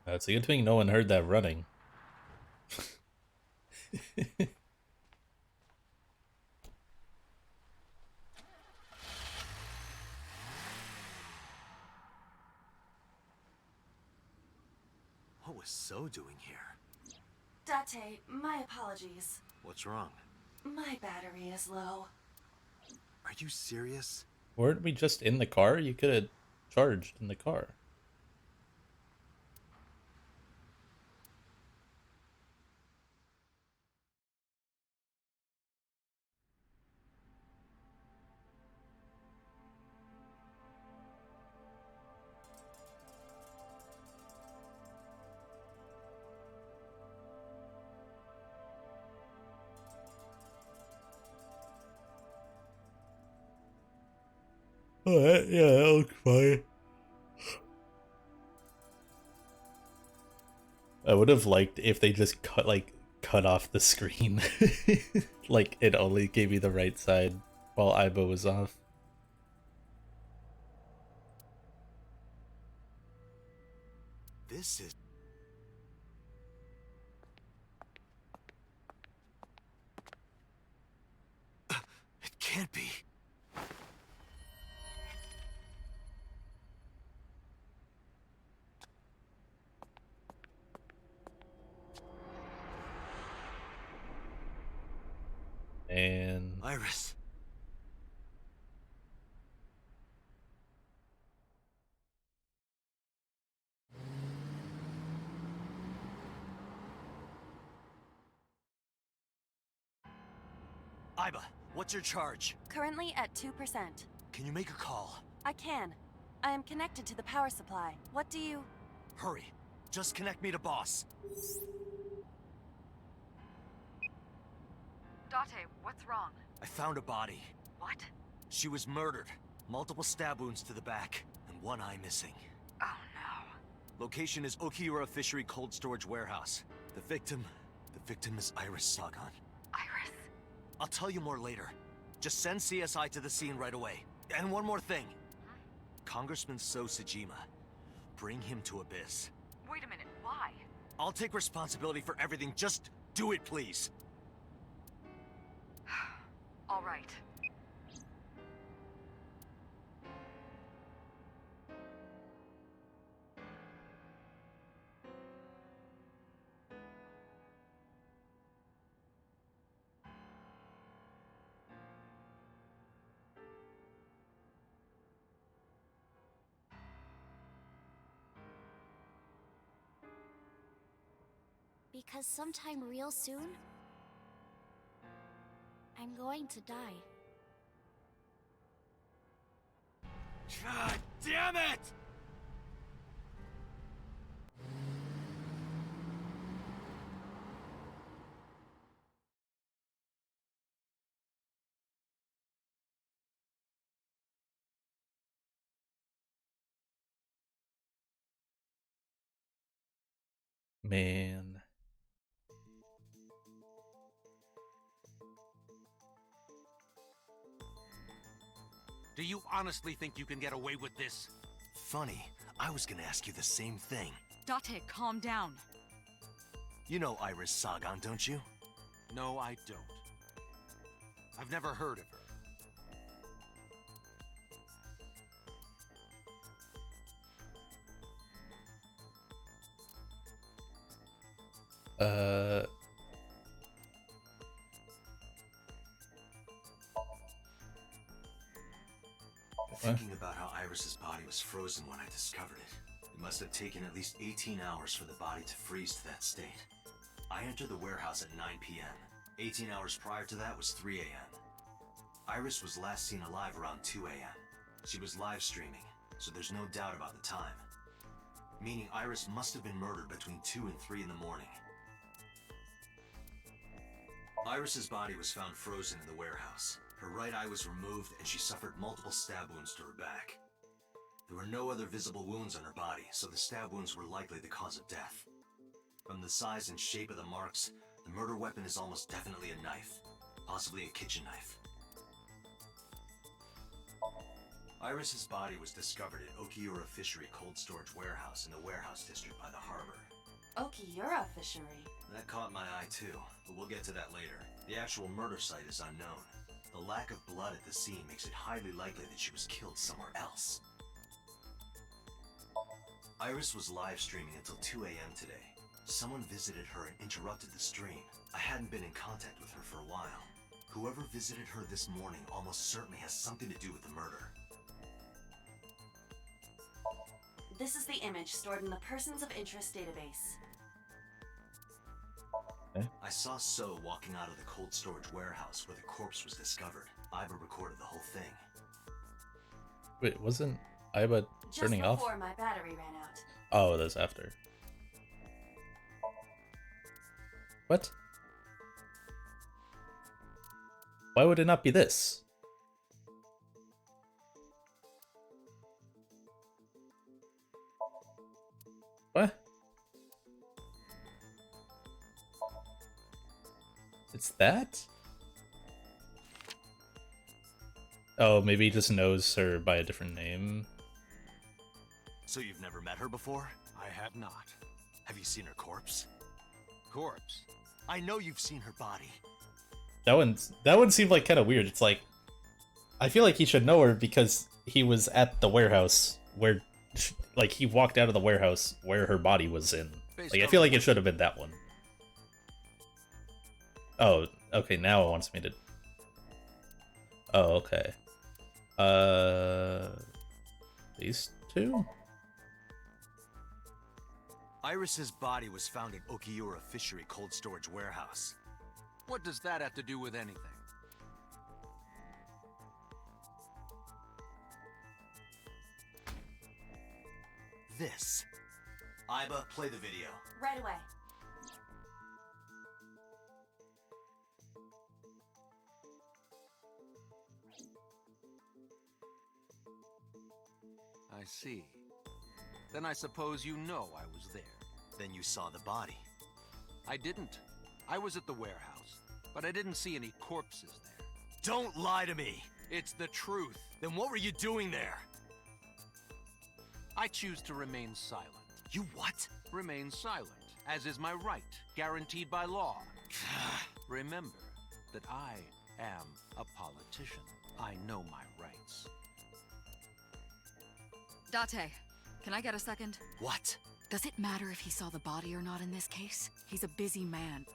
That's a good thing no one heard that running. What was So doing here? Date, my apologies. What's wrong? My battery is low. Are you serious? Weren't we just in the car? You could have charged in the car. Alright, yeah, that looks fine. I would have liked if they just cut off the screen. Like it only gave you the right side while Aiba was off. This is... It can't be. And Iris. Iba, what's your charge? Currently at 2%. Can you make a call? I can. I am connected to the power supply. What do you... Hurry. Just connect me to boss. Date, what's wrong? I found a body. What? She was murdered. Multiple stab wounds to the back, and one eye missing. Oh no. Location is Okiura Fishery Cold Storage Warehouse. The victim is Iris Sagan. Iris? I'll tell you more later. Just send CSI to the scene right away. And one more thing. Congressman So Sajima. Bring him to Abyss. Wait a minute, why? I'll take responsibility for everything. Just do it, please. All right. Because sometime real soon, I'm going to die. God damn it! man. Do you honestly think you can get away with this? Funny, I was gonna ask you the same thing. Date, calm down. You know Iris Sagan, don't you? No, I don't. I've never heard of her. Thinking about how Iris's body was frozen when I discovered it. It must have taken at least 18 hours for the body to freeze to that state. I entered the warehouse at 9 p.m. 18 hours prior to that was 3 a.m. Iris was last seen alive around 2 a.m. She was live streaming, so there's no doubt about the time. Meaning Iris must have been murdered between 2 and 3 in the morning. Iris's body was found frozen in the warehouse. Her right eye was removed and she suffered multiple stab wounds to her back. There were no other visible wounds on her body, so the stab wounds were likely the cause of death. From the size and shape of the marks, the murder weapon is almost definitely a knife, possibly a kitchen knife. Iris's body was discovered at Okiura Fishery Cold Storage Warehouse in the warehouse district by the harbor. Okiura Fishery? That caught my eye too, but we'll get to that later. The actual murder site is unknown. The lack of blood at the scene makes it highly likely that she was killed somewhere else. Iris was live streaming until 2 a.m. today. Someone visited her and interrupted the stream. I hadn't been in contact with her for a while. Whoever visited her this morning almost certainly has something to do with the murder. This is the image stored in the Persons of Interest database. I saw So walking out of the cold storage warehouse where the corpse was discovered. Iba recorded the whole thing. Wait, wasn't Iba turning off? Just before my battery ran out. Oh, that's after. What? Why would it not be this? What? It's that? Oh, maybe he just knows her by a different name. So you've never met her before? I have not. Have you seen her corpse? Corpse? I know you've seen her body. That one seemed like kind of weird. It's like, I feel like he should know her because he was at the warehouse where, like, he walked out of the warehouse where her body was in. Like, I feel like it should have been that one. Oh, okay, now it wants me to... Oh, okay. These two? Iris's body was found at Okiura Fishery Cold Storage Warehouse. What does that have to do with anything? This. Iba, play the video. Right away. I see. Then I suppose you know I was there. Then you saw the body. I didn't. I was at the warehouse, but I didn't see any corpses there. Don't lie to me! It's the truth. Then what were you doing there? I choose to remain silent. You what? Remain silent, as is my right, guaranteed by law. Remember that I am a politician. I know my rights. Date, can I get a second? What? Does it matter if he saw the body or not in this case? He's a busy man.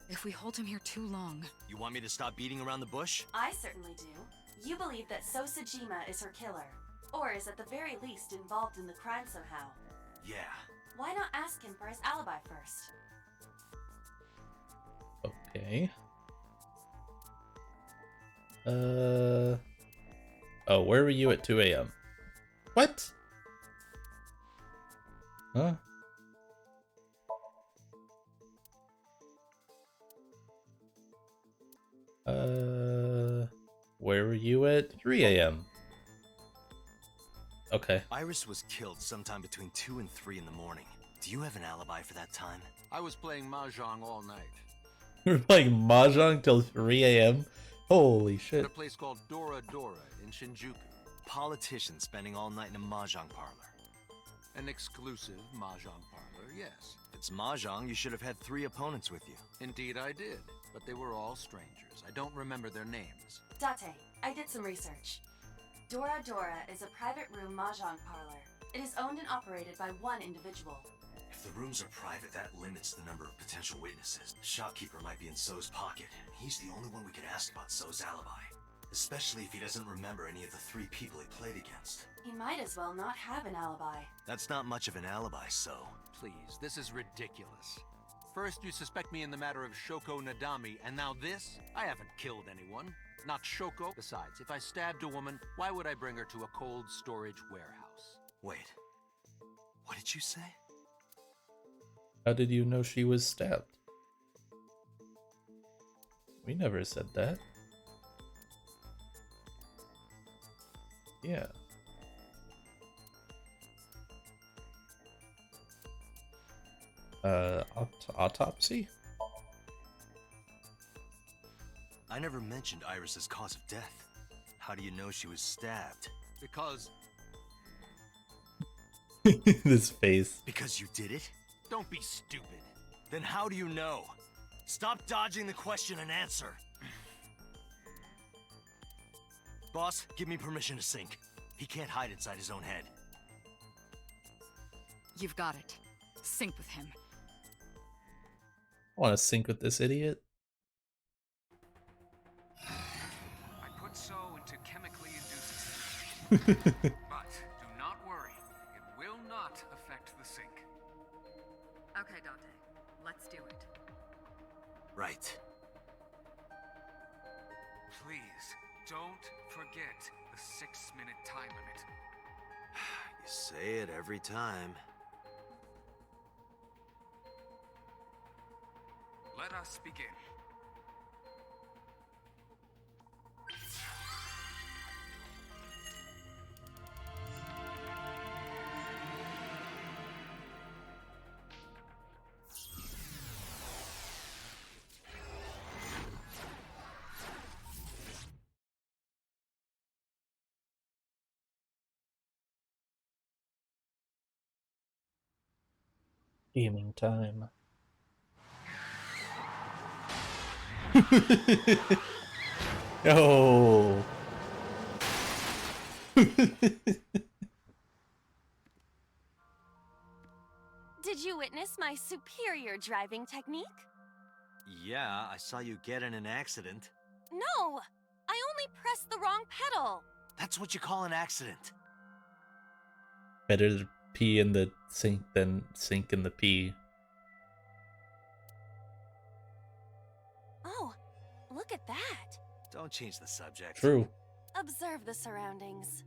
If we hold him here too long... You want me to stop beating around the bush? I certainly do. You believe that Sosajima is her killer, or is at the very least involved in the crime somehow. Yeah. Why not ask him for his alibi first? Okay. Oh, where were you at 2 a.m.? What? Huh? Where were you at 3 a.m.? Okay. Iris was killed sometime between 2 and 3 in the morning. Do you have an alibi for that time? I was playing Mahjong all night. You were playing Mahjong till 3 a.m.? Holy At shit. a place called Dora Dora in Shinjuku. Politician spending all night in a mahjong parlor. An exclusive Mahjong parlor, yes. If it's mahjong, you should have had 3 opponents with you. Indeed I did, but they were all strangers. I don't remember their names. Date, I did some research. Dora Dora is a private room mahjong parlor. It is owned and operated by one individual. If the rooms are private, that limits the number of potential witnesses. The shopkeeper might be in So's pocket, and he's the only one we could ask about So's alibi. Especially if he doesn't remember any of the 3 people he played against. He might as well not have an alibi. That's not much of an alibi, So. Please, this is ridiculous. First you suspect me in the matter of Shoko Nadami, and now this? I haven't killed anyone. Not Shoko. Besides, if I stabbed a woman, why would I bring her to a cold storage warehouse? Wait. What did you say? How did you know she was stabbed? We never said that. Yeah. Autopsy? I never mentioned Iris's cause of death. How do you know she was stabbed? Because... This face. Because you did it? Don't be stupid. Then how do you know? Stop dodging the question and answer. Boss, give me permission to sync. He can't hide inside his own head. You've got it. Sync with him. I want to sync with this idiot. I put So into chemically induced state. But do not worry, it will not affect the sync. Okay, Dante. Let's do it. Right. Please, don't forget the 6-minute time limit. You say it every time. Let us begin. Gaming time. Oh. Did you witness my superior driving technique? Yeah, I saw you get in an accident. No! I only pressed the wrong pedal! That's what you call an accident. Better to pee in the sink than sink in the pee. Oh, look at that! Don't change the subject. True. Observe the surroundings.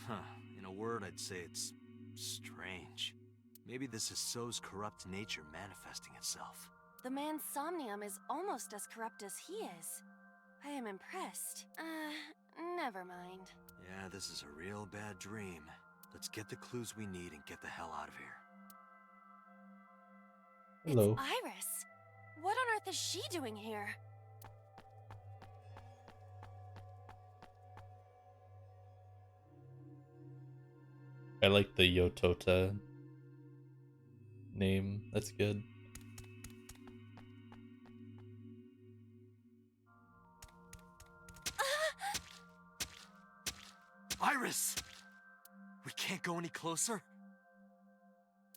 Huh. In a word, I'd say it's strange. Maybe this is So's corrupt nature manifesting itself. The man's Somnium is almost as corrupt as he is. I am impressed. Never mind. Yeah, this is a real bad dream. Let's get the clues we need and get the hell out of here. Hello. It's Iris. What on earth is she doing here? I like the Yotota name. That's good. Iris! We can't go any closer?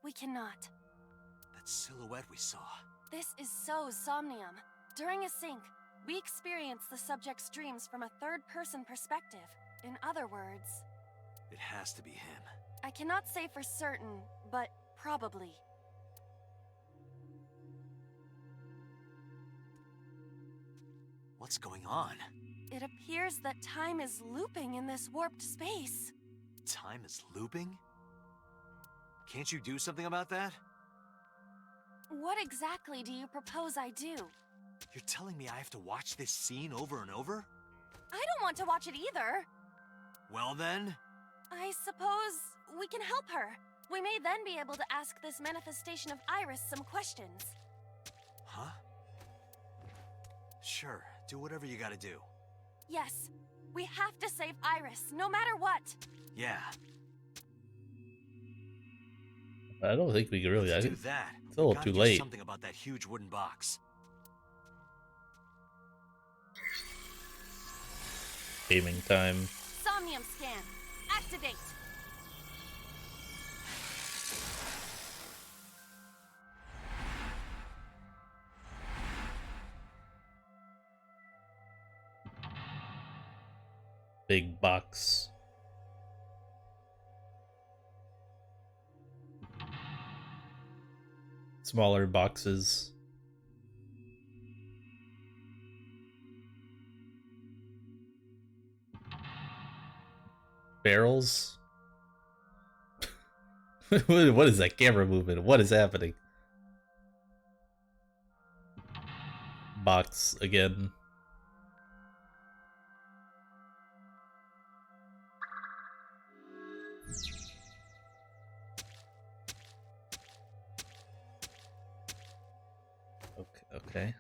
We cannot. That silhouette we saw. This is So's Somnium. During a sync, we experience the subject's dreams from a third-person perspective. In other words... It has to be him. I cannot say for certain, but probably. What's going on? It appears that time is looping in this warped space. Time is looping? Can't you do something about that? What exactly do you propose I do? You're telling me I have to watch this scene over and over? I don't want to watch it either. Well then... I suppose we can help her. We may then be able to ask this manifestation of Iris some questions. Huh? Sure, do whatever you gotta do. Yes, we have to save Iris, no matter what. Yeah. I don't think we can really. Let's do that. It's a little Gotta too do late. Something about that huge wooden box. Gaming time. Somnium scan. Activate. Big box. Smaller boxes. Barrels. What is that camera movement? What is happening? Box again. Okay.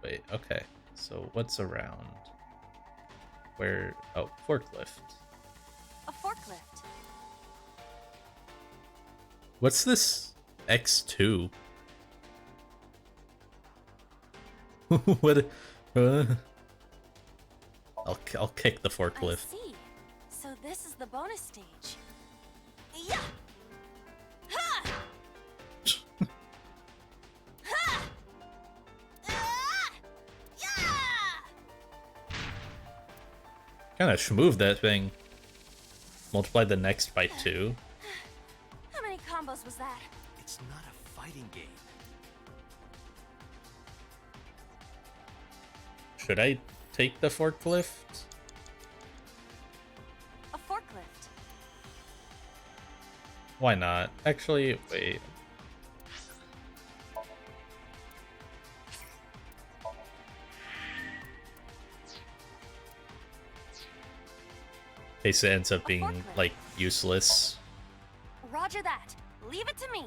Wait, okay. So what's around? Where? Oh, forklift. A forklift. What's this X2? What? I'll kick the forklift. I see. So this is the bonus stage. Yeah. Ha! Ha! Yeah! Kind of schmooved that thing. Multiplied the next by 2. How many combos was that? It's not a fighting game. Should I take the forklift? A forklift. Why not? Actually, wait. In case it ends up being, like, useless. Roger that. Leave it to me.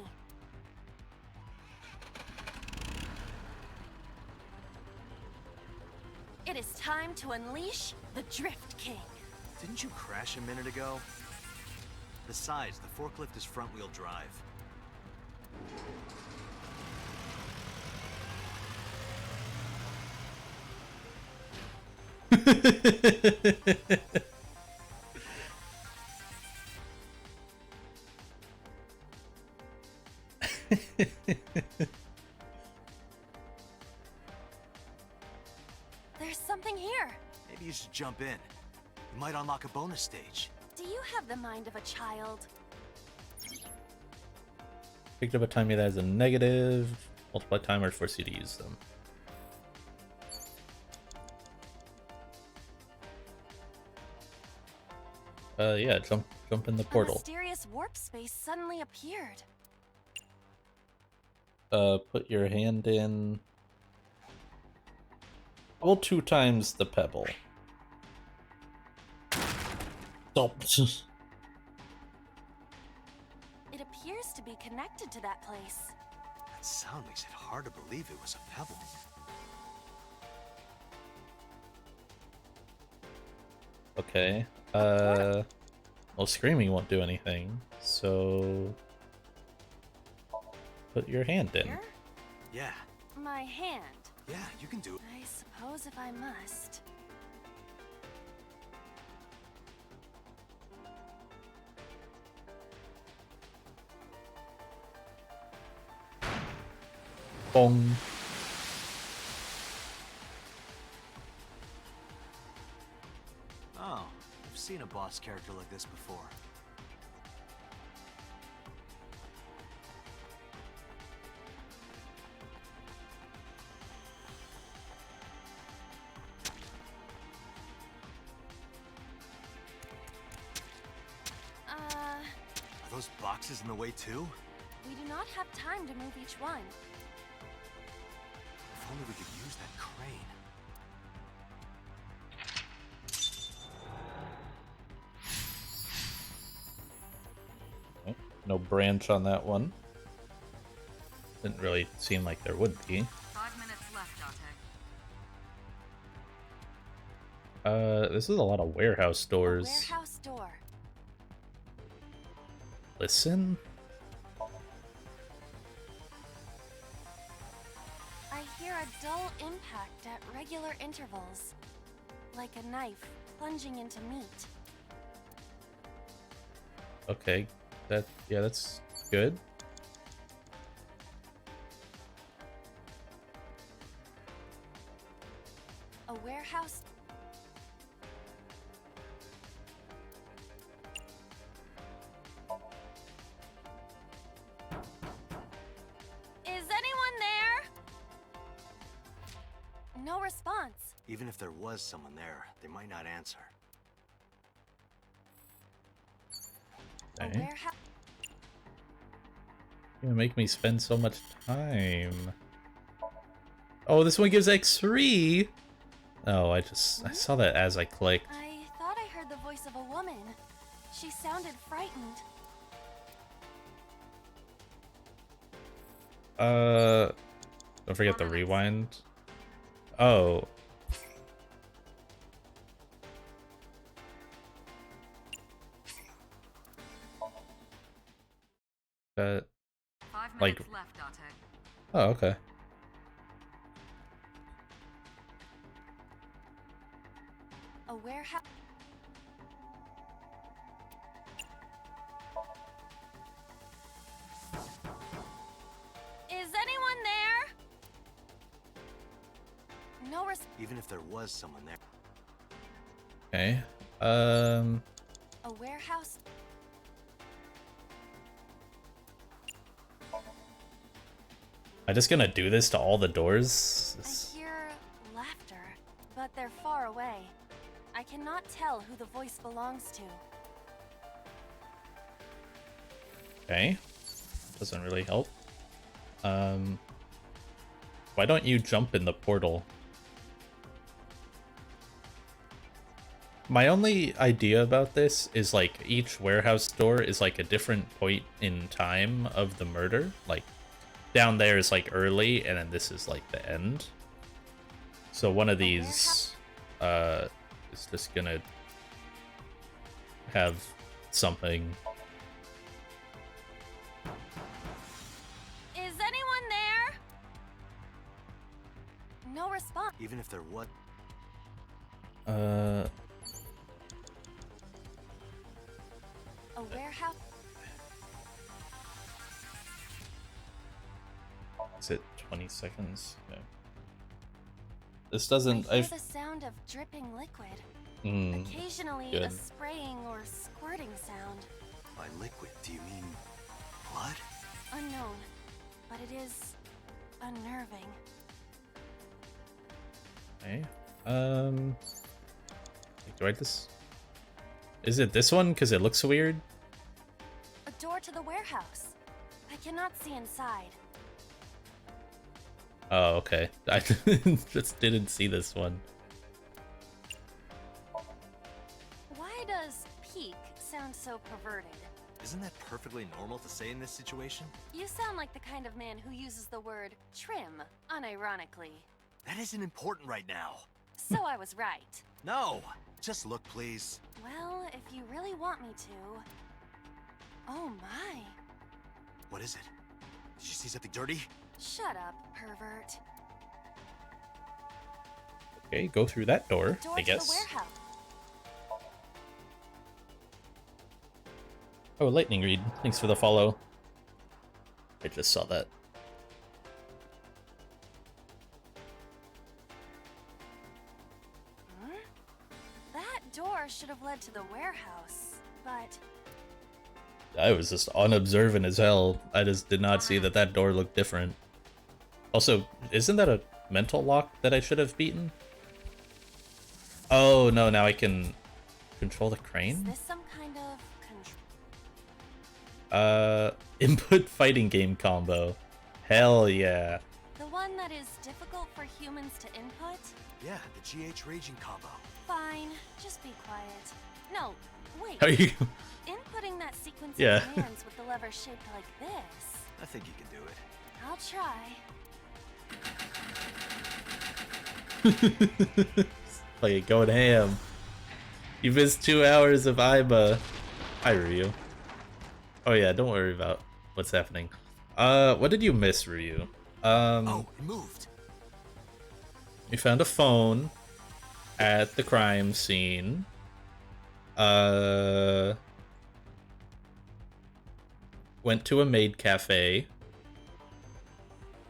It is time to unleash the Drift King. Didn't you crash a minute ago? Besides, the forklift is front-wheel drive. There's something here. Maybe you should jump in. You might unlock a bonus stage. Do you have the mind of a child? Picked up a timer that has a negative. Multiply timers force you to use them. Yeah, jump in the portal. A mysterious warp space suddenly appeared. Put your hand in. Hold 2 times the pebble. Stop. It appears to be connected to that place. That sound makes it hard to believe it was a pebble. Okay. Well, screaming won't do anything, so put your hand in. Here? Yeah. My hand. Yeah, you can do it. I suppose if I must. Bong. Oh, I've seen a boss character like this before. Are those boxes in the way too? We do not have time to move each one. If only we could use that crane. Oh, no branch on that one. Didn't really seem like there would be. 5 minutes left, Date. This is a lot of warehouse doors. Warehouse door. Listen. I hear a dull impact at regular intervals, like a knife plunging into meat. Okay, that's good. A warehouse. Is anyone there? No response. Even if there was someone there, they might not answer. A Okay. warehouse. You're gonna make me spend so much time. Oh, this one gives X3! Oh, I saw that as I clicked. I thought I heard the voice of a woman. She sounded frightened. Don't forget the rewind. Oh. Uh, 5 like, minutes left, Date. oh, okay. A warehouse. Is anyone there? No response. Even if there was someone there. Okay. A warehouse. I'm just gonna do this to all the doors? I hear laughter, but they're far away. I cannot tell who the voice belongs to. Okay. Doesn't really help. Why don't you jump in the portal? My only idea about this is like each warehouse door is like a different point in time of the murder. Like down there is like early and then this is like the end. So one of these is just gonna have something. Is anyone there? No response. Even if there was. A warehouse. Is it 20 seconds? Okay. This doesn't. I hear the sound of dripping liquid. Occasionally, good. a spraying or squirting sound. By liquid, do you mean blood? Unknown, but it is unnerving. Okay. Do I just? Is it this one? Because it looks weird. A door to the warehouse. I cannot see inside. Oh, okay. I just didn't see this one. Why does peak sound so perverted? Isn't that perfectly normal to say in this situation? You sound like the kind of man who uses the word trim unironically. That isn't important right now. So I was right. No! Just look, please. Well, if you really want me to. Oh my. What is it? Did you see something dirty? Shut up, pervert. Okay, go through that door, Door I to guess. the warehouse. Oh, Lightning Reed. Thanks for the follow. I just saw that. That door should have led to the warehouse, but I was just unobservant as hell. I just did not see that that door looked different. Also, isn't that a mental lock that I should have beaten? Oh, no, now I can control the is crane? this some kind of control? Input fighting game combo. Hell yeah. The one that is difficult for humans to input? Yeah, the GH Raging combo. Fine, just be quiet. No, wait. How are you? Inputting that sequence Yeah. of commands with the lever shaped like this. I think you can do it. I'll try. Like going ham. You missed 2 hours of IBA. Hi, Ryu. Oh yeah, don't worry about what's happening. What did you miss, Ryu? Oh, it moved. You found a phone at the crime scene. Went to a maid cafe.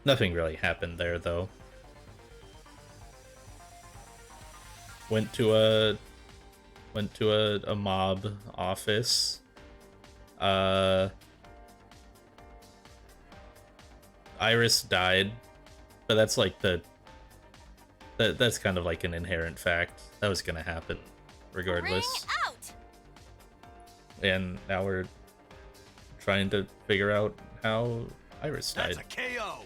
Nothing really happened there, though. Went to a mob office. Iris died, but that's like that's kind of like an inherent fact. That was gonna happen regardless. Ring out! And now we're trying to figure out how Iris died. That's a KO.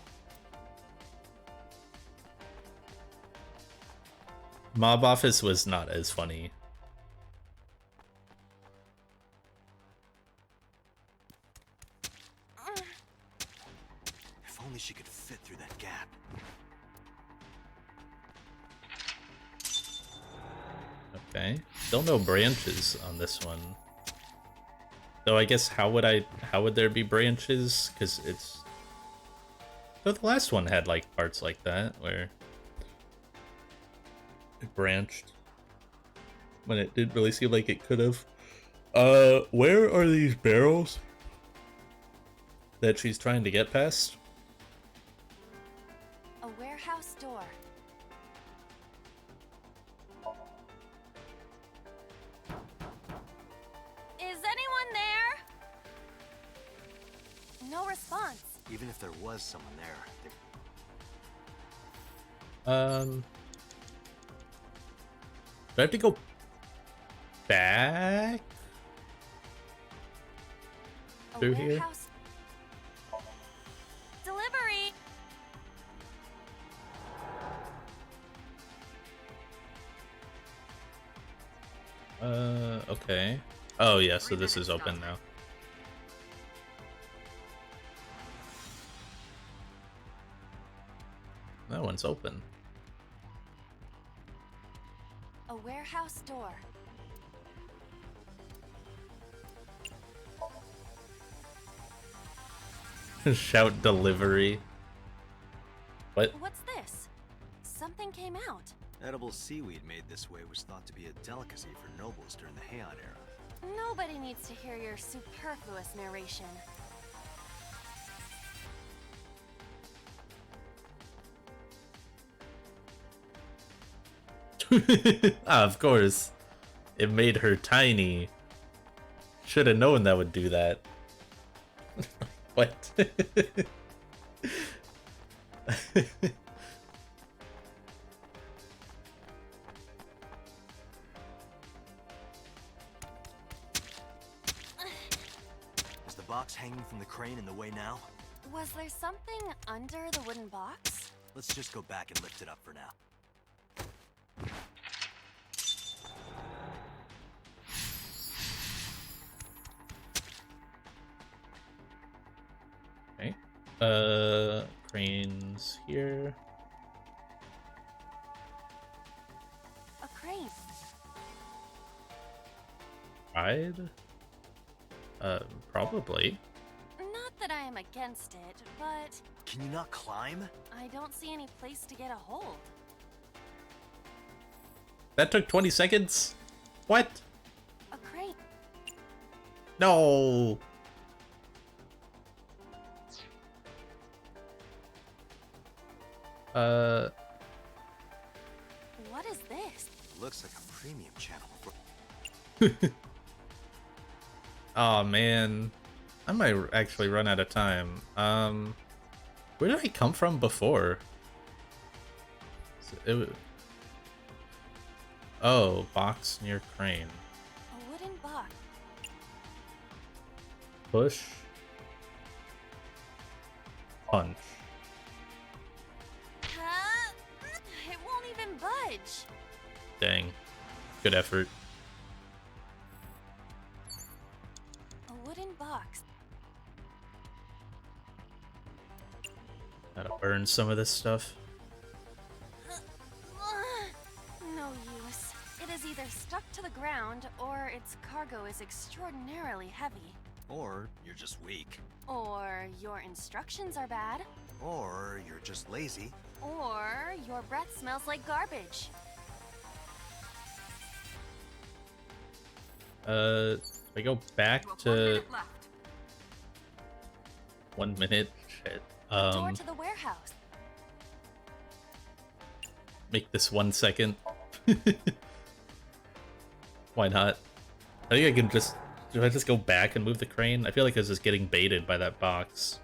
Mob office was not as funny. If only she could fit through that gap. Okay. Still no branches on this one. Though I guess how would there be branches? Because it's... But the last one had like parts like that where it branched when it didn't really seem like it could have. Where are these barrels that she's trying to get past? A warehouse door. Is anyone there? No response. Even if there was someone there. Do I have to go back through here? Warehouse. Delivery. Okay. Oh yeah, so this is open now. That one's open. A warehouse door. Shout delivery. What? What's this? Something came out. Edible seaweed made this way was thought to be a delicacy for nobles during the Heian era. Nobody needs to hear your superfluous narration. Ah, of course. It made her tiny. Should have known that would do that. What? Is the box hanging from the crane in the way now? Was there something under the wooden box? Let's just go back and lift it up for now. Okay. Cranes here. A crane. Ride? Probably. Not that I am against it, but Can you not climb? I don't see any place to get a hold. That took 20 seconds? What? A crane. No! What is this? Looks like a premium channel. Oh man. I might actually run out of time. Where did I come from before? Oh, box near crane. A wooden box. Push. Punch. It won't even budge. Dang. Good effort. A wooden box. Gotta burn some of this stuff. No use. It is either stuck to the ground or its cargo is extraordinarily heavy. Or you're just weak. Or your instructions are bad. Or you're just lazy. Or your breath smells like garbage. I go back to 1 minute. Shit. Door to the warehouse. Make this 1 second. Why not? I think I can just... Do I just go back and move the crane? I feel like I was just getting baited by that box.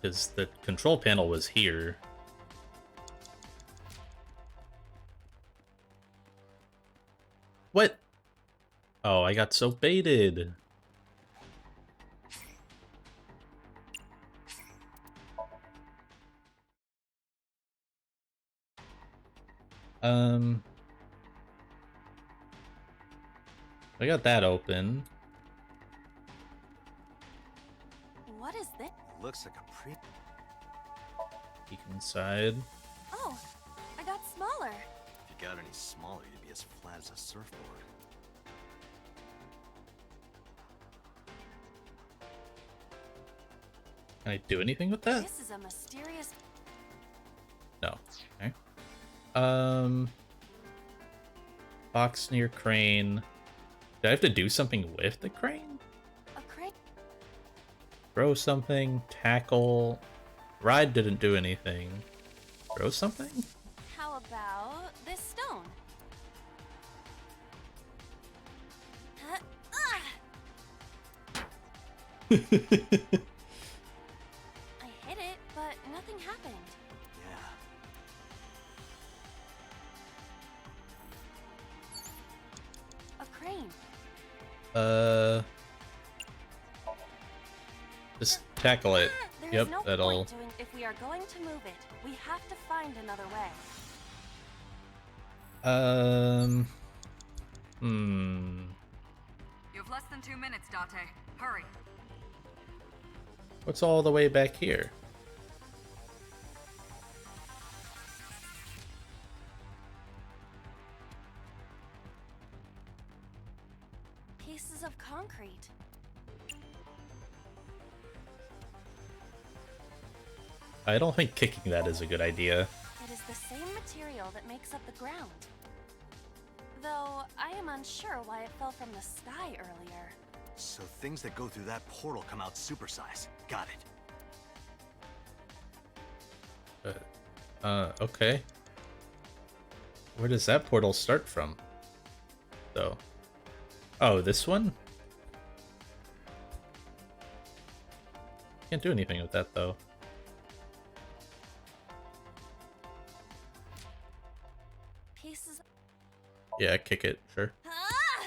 Because the control panel was here. What? Oh, I got so baited. I got that open. What is this? Looks like a Peek inside. Oh, I got smaller. If you got any smaller, you'd be as flat as a surfboard. Can I do anything with that? This is a mysterious... No. Okay. Box near crane. Do I have to do something with the crane? A crane? Throw something, tackle. Ride didn't do anything. Throw something? How about this stone? I hit it, but nothing happened. Yeah. A crane. Just tackle it. There is Yep, no that'll... point doing. If we are going to move it, we have to find another way. You have less than 2 minutes, Date. Hurry. What's all the way back here? pieces of concrete. I don't think kicking that is a good idea. It is the same material that makes up the ground. Though, I am unsure why it fell from the sky earlier. So things that go through that portal come out supersize. Got it. Okay. Where does that portal start from, though? Oh, this one? Can't do anything with that, though. Pieces. Yeah, kick it, sure. Ow!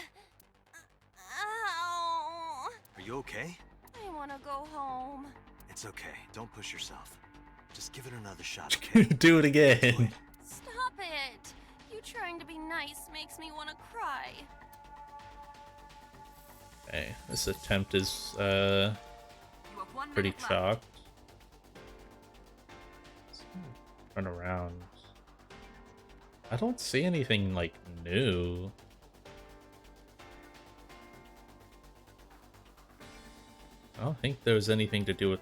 Are you okay? I want to go home. It's okay. Don't push yourself. Just give it another shot, okay? Do it again. Stop it! You trying to be nice makes me want to cry. Okay, this attempt is, pretty left. chalked. Run around. I don't see anything, like, new. I don't think there was anything to do with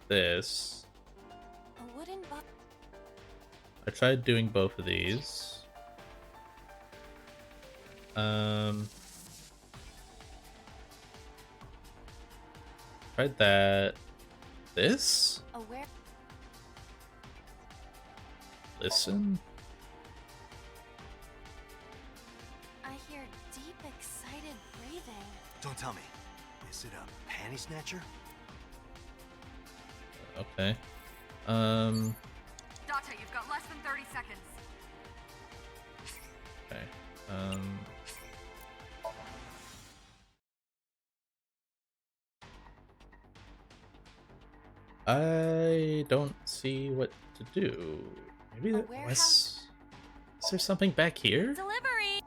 this. A wooden box. I tried doing both of these. Tried that. This? Aware. Listen. I hear deep, excited breathing. Don't tell me. Is it a panty snatcher? Okay. Date, you've got less than 30 seconds. Okay. I don't see what to do. Maybe that was. Is there something back here? Delivery.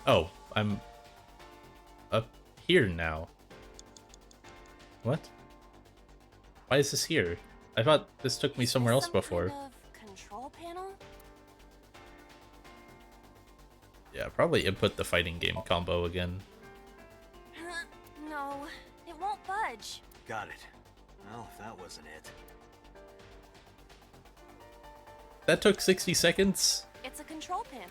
Oh, I'm up here now. What? Why is this here? I thought this took me somewhere else before. Kind of control panel? Yeah, probably input the fighting game combo again. No, it won't budge. Got it. Well, if that wasn't it. That took 60 seconds? It's a control panel.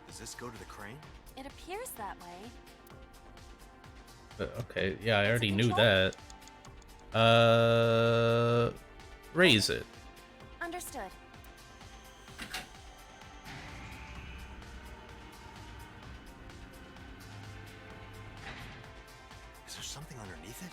Does this go to the crane? It appears that way. Okay, yeah, I already knew that. Raise it. Understood. Is there something underneath it?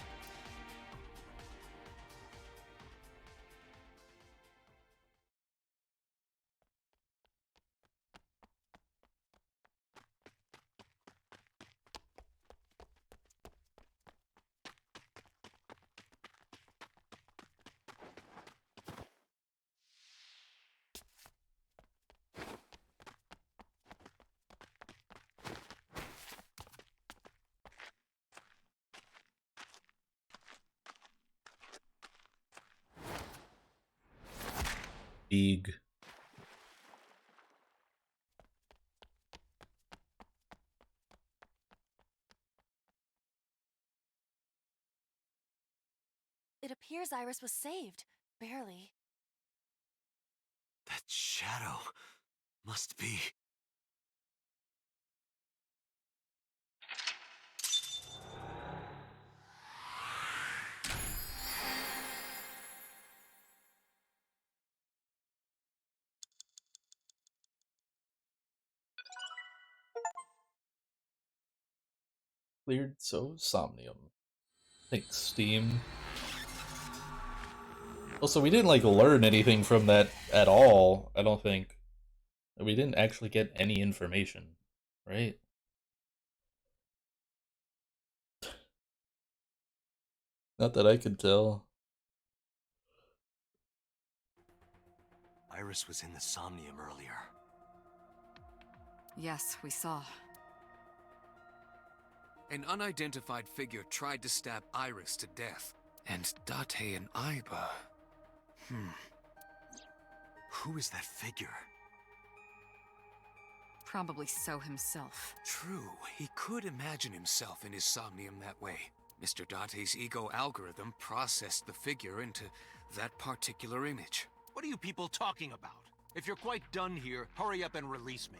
Big. It appears Iris was saved. Barely. That shadow must be... Cleared so Somnium. Thanks, Steam. Also, we didn't, like, learn anything from that at all, I don't think. We didn't actually get any information, right? Not that I could tell. Iris was in the Somnium earlier. Yes, we saw. An unidentified figure tried to stab Iris to death. And Date and Aiba. Who is that figure? Probably So himself. True, he could imagine himself in his Somnium that way. Mr. Date's ego algorithm processed the figure into that particular image. What are you people talking about? If you're quite done here, hurry up and release me.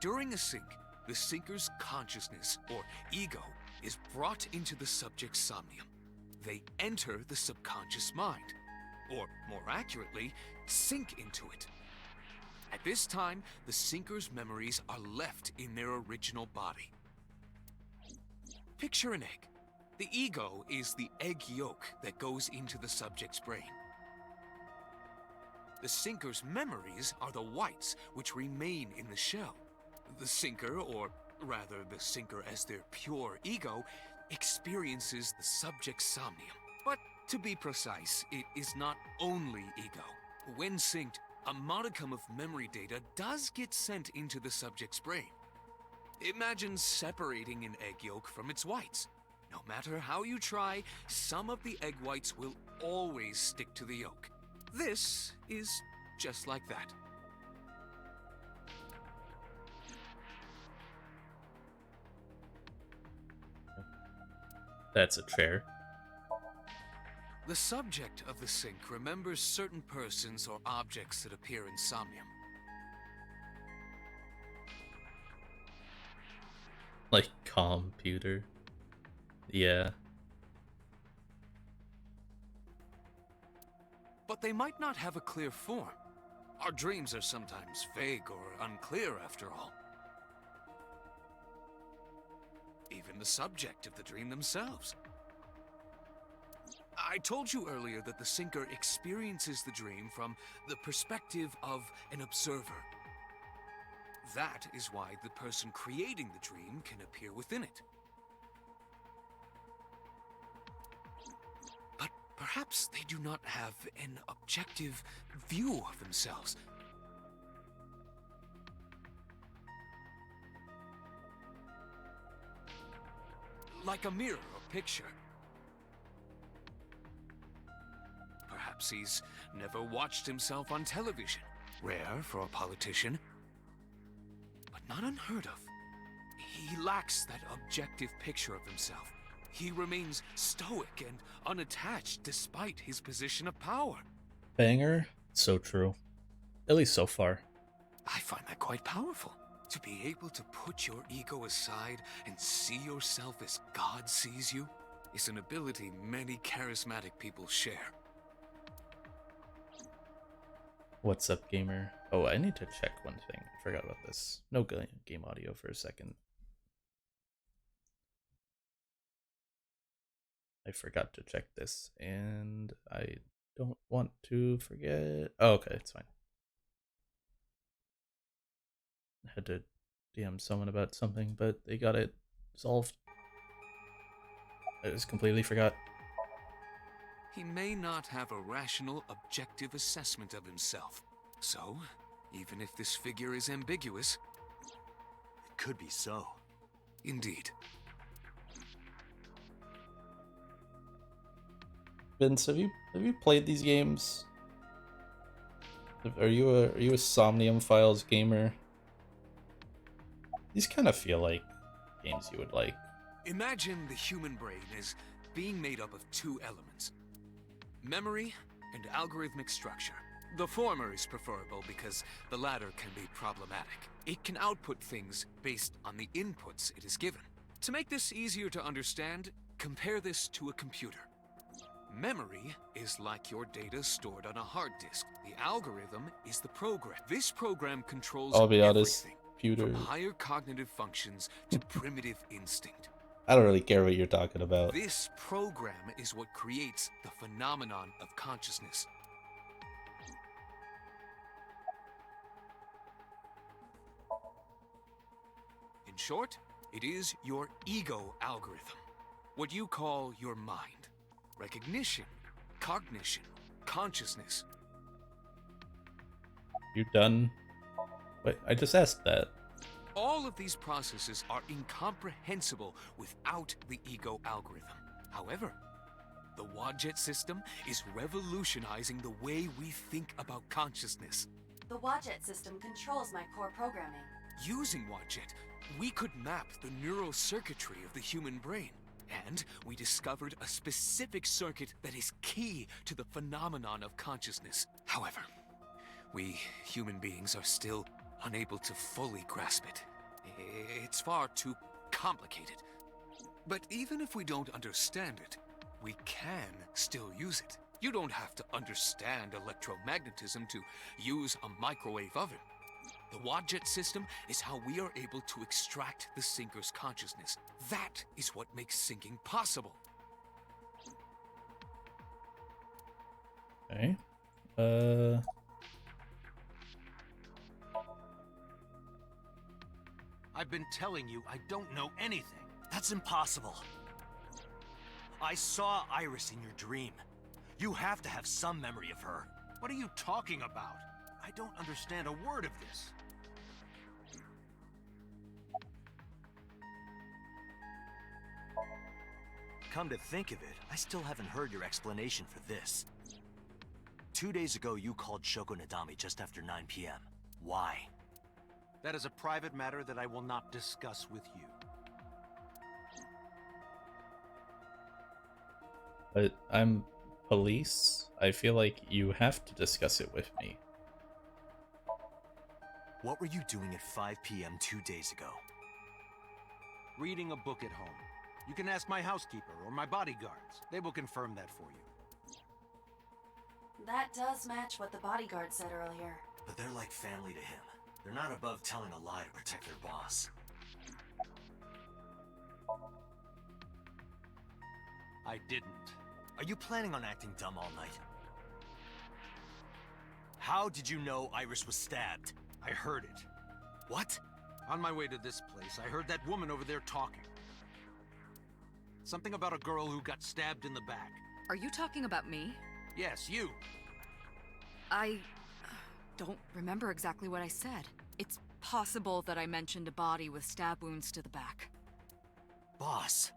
During a sync, the sinker's consciousness, or ego, is brought into the subject's somnium. They enter the subconscious mind, or more accurately, sink into it. At this time, the sinker's memories are left in their original body. Picture an egg. The ego is the egg yolk that goes into the subject's brain. The sinker's memories are the whites, which remain in the shell. The sinker, or rather the sinker as their pure ego, experiences the subject's somnium. But to be precise, it is not only ego. When synced, a modicum of memory data does get sent into the subject's brain. Imagine separating an egg yolk from its whites. No matter how you try, some of the egg whites will always stick to the yolk. This is just like that. That's a chair. The subject of the sync remembers certain persons or objects that appear in Somnium. Like computer. Yeah. But they might not have a clear form. Our dreams are sometimes vague or unclear, after all. Even the subject of the dream themselves. I told you earlier that the sinker experiences the dream from the perspective of an observer. That is why the person creating the dream can appear within it. But perhaps they do not have an objective view of themselves. Like a mirror or picture. Perhaps he's never watched himself on television. Rare for a politician, but not unheard of. He lacks that objective picture of himself. He remains stoic and unattached despite his position of power. Banger. So true. At least so far. I find that quite powerful. To be able to put your ego aside and see yourself as God sees you is an ability many charismatic people share. What's up, gamer? Oh, I need to check one thing. I forgot about this. No game audio for a second. I forgot to check this, and I don't want to forget. Oh, okay, it's fine. I had to DM someone about something, but they got it solved. I just completely forgot. He may not have a rational, objective assessment of himself. So, even if this figure is ambiguous, it could be so. Indeed. Vince, have you played these games? Are you a Somnium Files gamer? These kind of feel like games you would like. Imagine the human brain as being made up of two elements: memory and algorithmic structure. The former is preferable because the latter can be problematic. It can output things based on the inputs it is given. To make this easier to understand, compare this to a computer. Memory is like your data stored on a hard disk. The algorithm is the program. This program controls I'll be honest, everything, computer. from higher cognitive functions to primitive instinct. I don't really care what you're talking about. This program is what creates the phenomenon of consciousness. In short, it is your ego algorithm. What you call your mind. Recognition, cognition, consciousness. You done? Wait, I just asked that. All of these processes are incomprehensible without the ego algorithm. However, the Wadjet system is revolutionizing the way we think about consciousness. The Wadjet system controls my core programming. Using Wadjet, we could map the neural circuitry of the human brain. And we discovered a specific circuit that is key to the phenomenon of consciousness. However, we human beings are still unable to fully grasp it. It's far too complicated. But even if we don't understand it, we can still use it. You don't have to understand electromagnetism to use a microwave oven. The Wadjet system is how we are able to extract the sinker's consciousness. That is what makes sinking possible. Okay. I've been telling you I don't know anything. That's impossible. I saw Iris in your dream. You have to have some memory of her. What are you talking about? I don't understand a word of this. Come to think of it, I still haven't heard your explanation for this. 2 days ago, you called Shoko Nadami just after 9 p.m. Why? That is a private matter that I will not discuss with you. But I'm police. I feel like you have to discuss it with me. What were you doing at 5 p.m. 2 days ago? Reading a book at home. You can ask my housekeeper or my bodyguards. They will confirm that for you. That does match what the bodyguard said earlier. But they're like family to him. They're not above telling a lie to protect their boss. I didn't. Are you planning on acting dumb all night? How did you know Iris was stabbed? I heard it. What? On my way to this place, I heard that woman over there talking. Something about a girl who got stabbed in the back. Are you talking about me? Yes, you. I don't remember exactly what I said. It's possible that I mentioned a body with stab wounds to the back. Boss.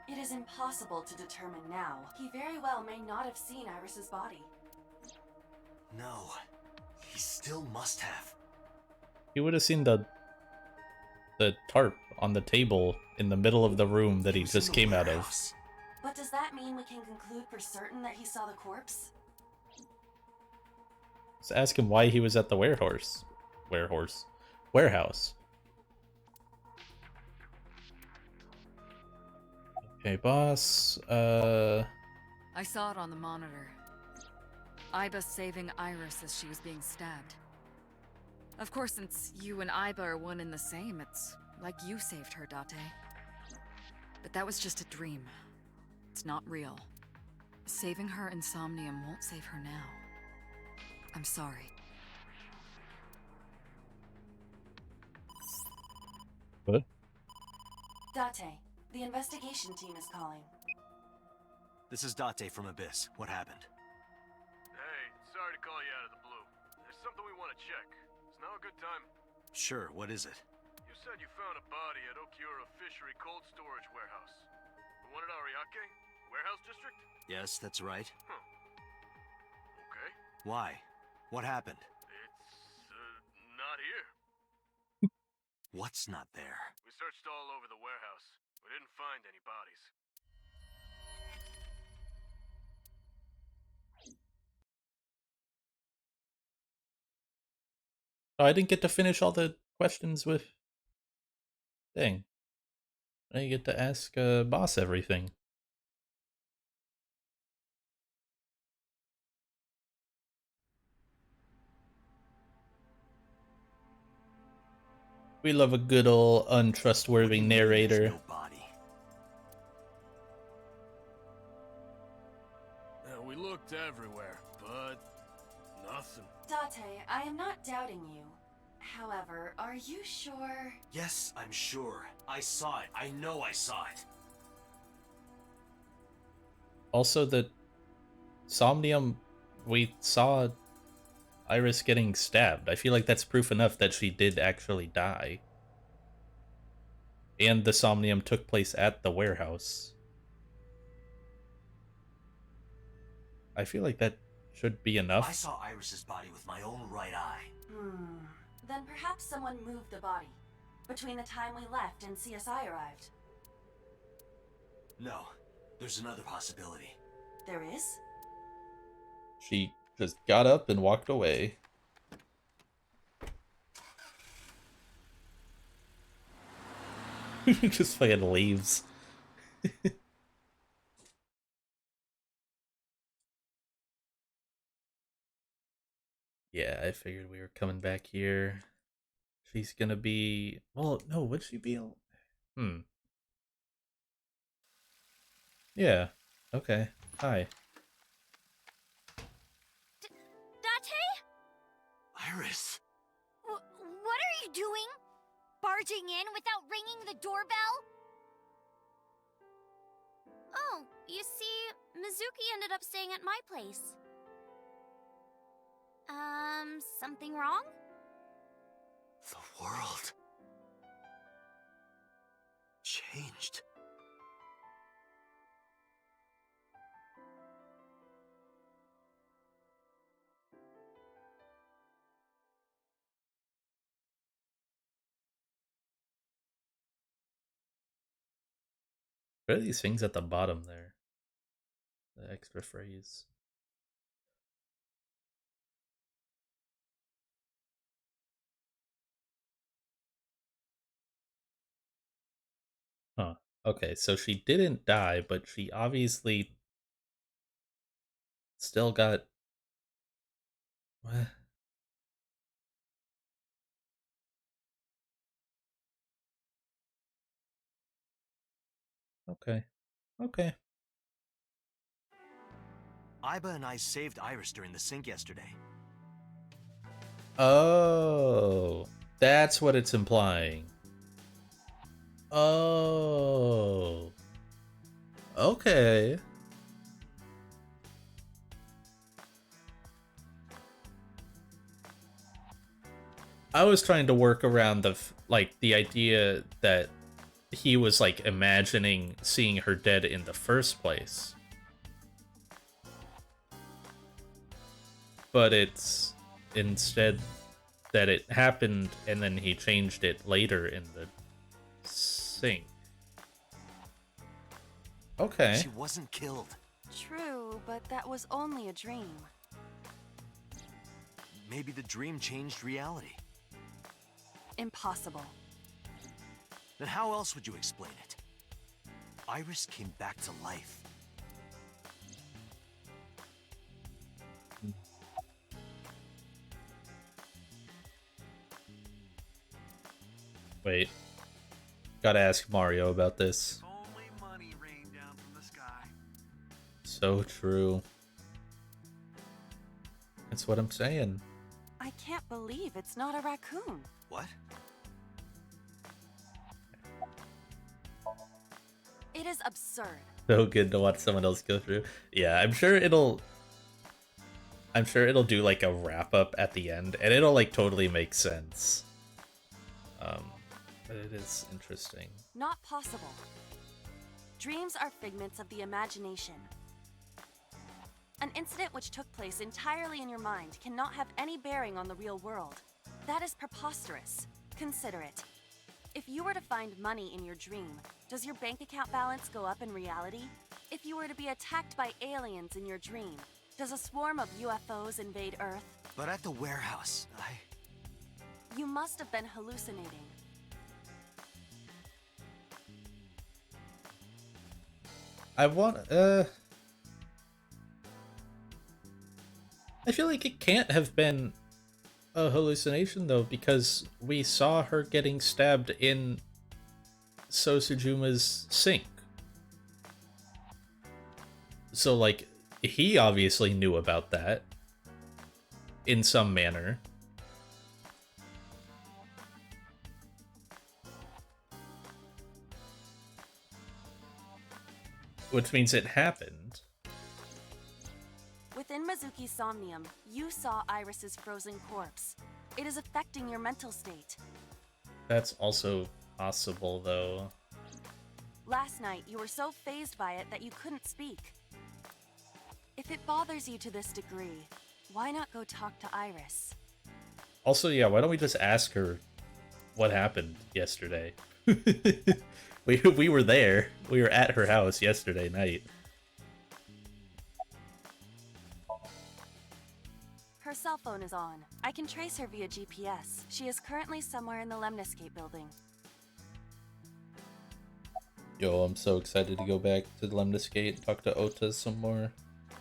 It is impossible to determine now. He very well may not have seen Iris's body. No. He still must have. He would have seen the tarp on the table in the middle of the room that he just came out of. But does that mean we can conclude for certain that he saw the corpse? Let's ask him why he was at the warehouse. Okay, boss. I saw it on the monitor. Iba saving Iris as she was being stabbed. Of course, since you and Iba are one and the same, it's like you saved her, Date. But that was just a dream. It's not real. Saving her in Somnium won't save her now. I'm sorry. What? Date, the investigation team is calling. This is Date from Abyss. What happened? Hey, sorry to call you out of the blue. There's something we want to check. Is now a good time? Sure, what is it? You said you found a body at Okiura Fishery Cold Storage Warehouse. The one at Ariake? Warehouse District? Yes, that's right. Huh. Okay. Why? What happened? It's, not here. What's not there? We searched all over the warehouse. We didn't find any bodies. Oh, I didn't get to finish all the questions with... Dang. I didn't get to ask boss everything. We love a good old untrustworthy narrator. No body. We looked everywhere, but nothing. Date, I am not doubting you. However, are you sure? Yes, I'm sure. I saw it. I know I saw it. Also, the Somnium we saw Iris getting stabbed. I feel like that's proof enough that she did actually die. And the Somnium took place at the warehouse. I feel like that should be enough. I saw Iris's body with my own right eye. Then perhaps someone moved the body between the time we left and CSI arrived. No, there's another possibility. There is? She just got up and walked away. Just fucking leaves. Yeah, I figured we were coming back here. She's gonna be... Well, no, would she be... Yeah. Okay. Hi. Date? Iris! What are you doing? Barging in without ringing the doorbell? Oh, you see, Mizuki ended up staying at my place. Something wrong? The world changed. What are these things at the bottom there? The extra phrase. Huh. Okay, so she didn't die, but she obviously still got... What? Okay. Okay. Iba and I saved Iris during the sink yesterday. Oh, that's what it's implying. Oh. Okay. I was trying to work around the idea that he was like imagining seeing her dead in the first place. But it's instead that it happened and then he changed it later in the sink. Okay. She wasn't killed. True, but that was only a dream. Maybe the dream changed reality. Impossible. Then how else would you explain it? Iris came back to life. Wait. Gotta ask Mario about this. Only money rained down from the sky. So true. That's what I'm saying. I can't believe it's not a raccoon. What? It is absurd. So good to watch someone else go through. Yeah, I'm sure it'll do like a wrap up at the end and it'll like totally make sense. But it is interesting. Not possible. Dreams are figments of the imagination. An incident which took place entirely in your mind cannot have any bearing on the real world. That is preposterous. Consider it. If you were to find money in your dream, does your bank account balance go up in reality? If you were to be attacked by aliens in your dream, does a swarm of UFOs invade Earth? But at the warehouse, You must have been hallucinating. I feel like it can't have been a hallucination though, because we saw her getting stabbed in Sosujuma's sink. So like, he obviously knew about that in some manner. Which means it happened. With Within Mizuki's Somnium, you saw Iris's frozen corpse. It is affecting your mental state. That's also possible, though. Last night, you were so fazed by it that you couldn't speak. If it bothers you to this degree, why not go talk to Iris? Also, yeah, why don't we just ask her what happened yesterday? We were there. We were at her house yesterday night. Her cell phone is on. I can trace her via GPS. She is currently somewhere in the Lemniscape building. Yo, I'm so excited to go back to Lemniscape and talk to Ota some more.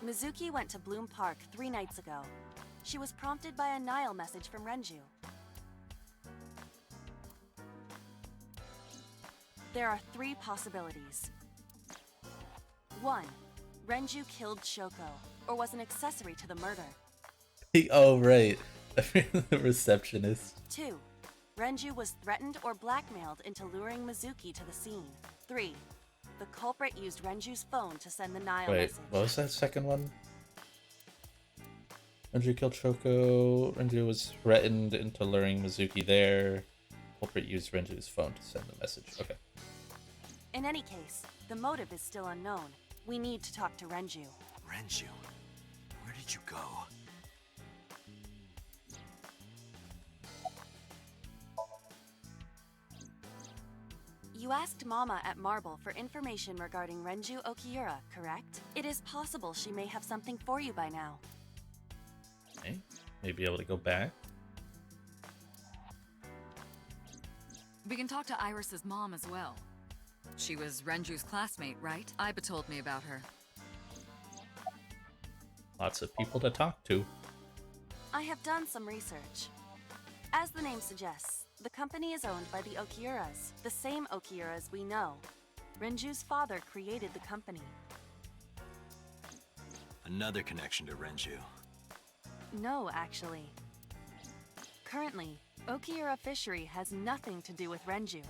Mizuki went to Bloom Park 3 nights ago. She was prompted by a Nile message from Renju. There are 3 possibilities. 1. Renju killed Shoko, or was an accessory to the murder. Oh, right. The receptionist. 2. Renju was threatened or blackmailed into luring Mizuki to the scene. 3. The culprit used Renju's phone to send the Nile Wait, message. what was that second one? Renju killed Shoko. Renju was threatened into luring Mizuki there. Culprit used Renju's phone to send the message. Okay. In any case, the motive is still unknown. We need to talk to Renju. Renju? Where did you go? You asked Mama at Marble for information regarding Renju Okiura, correct? It is possible she may have something for you by now. Okay. Maybe able to go back. We can talk to Iris's mom as well. She was Renju's classmate, right? Iba told me about her. Lots of people to talk to. I have done some research. As the name suggests, the company is owned by the Okiuras, the same Okiuras we know. Renju's father created the company. Another connection to Renju. No, actually. Currently, Okiura Fishery has nothing to do with Renju.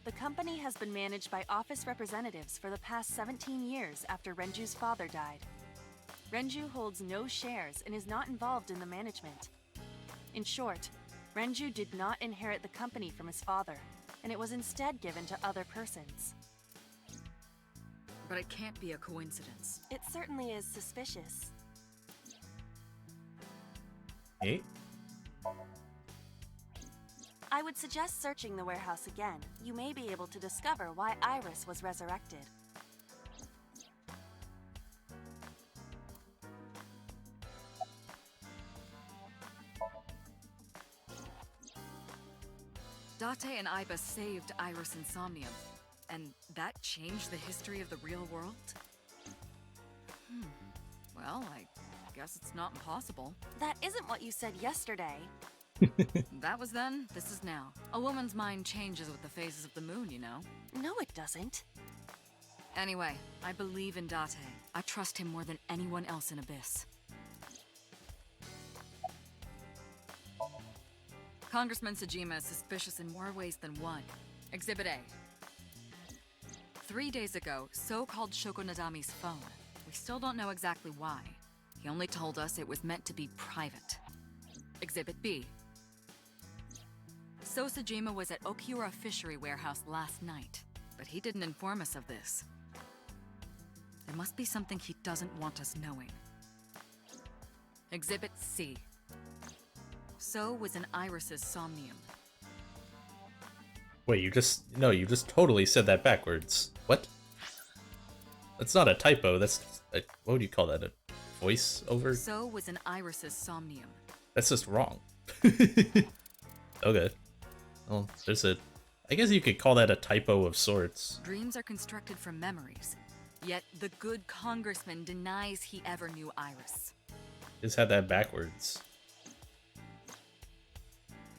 The company has been managed by office representatives for the past 17 years after Renju's father died. Renju holds no shares and is not involved in the management. In short, Renju did not inherit the company from his father, and it was instead given to other persons. But it can't be a coincidence. It certainly is suspicious. Hey? I would suggest searching the warehouse again. You may be able to discover why Iris was resurrected. Date and Iba saved Iris and Somnium, and that changed the history of the real world? Well, I guess it's not impossible. That isn't what you said yesterday. That was then, this is now. A woman's mind changes with the phases of the moon, you know? No, it doesn't. Anyway, I believe in Date. I trust him more than anyone else in Abyss. Congressman Sejima is suspicious in more ways than one. Exhibit A. 3 days ago, So called Shoko Nadami's phone. We still don't know exactly why. He only told us it was meant to be private. Exhibit B. So Sejima was at Okiura Fishery Warehouse last night, but he didn't inform us of this. There must be something he doesn't want us knowing. Exhibit C. So was in Iris's Somnium. Wait, you just totally said that backwards. What? That's not a typo. That's what would you call that? A voice over? So was in Iris's Somnium. That's just wrong. Okay. Well, I guess you could call that a typo of sorts. Dreams are constructed from memories, yet the good congressman denies he ever knew Iris. Just had that backwards.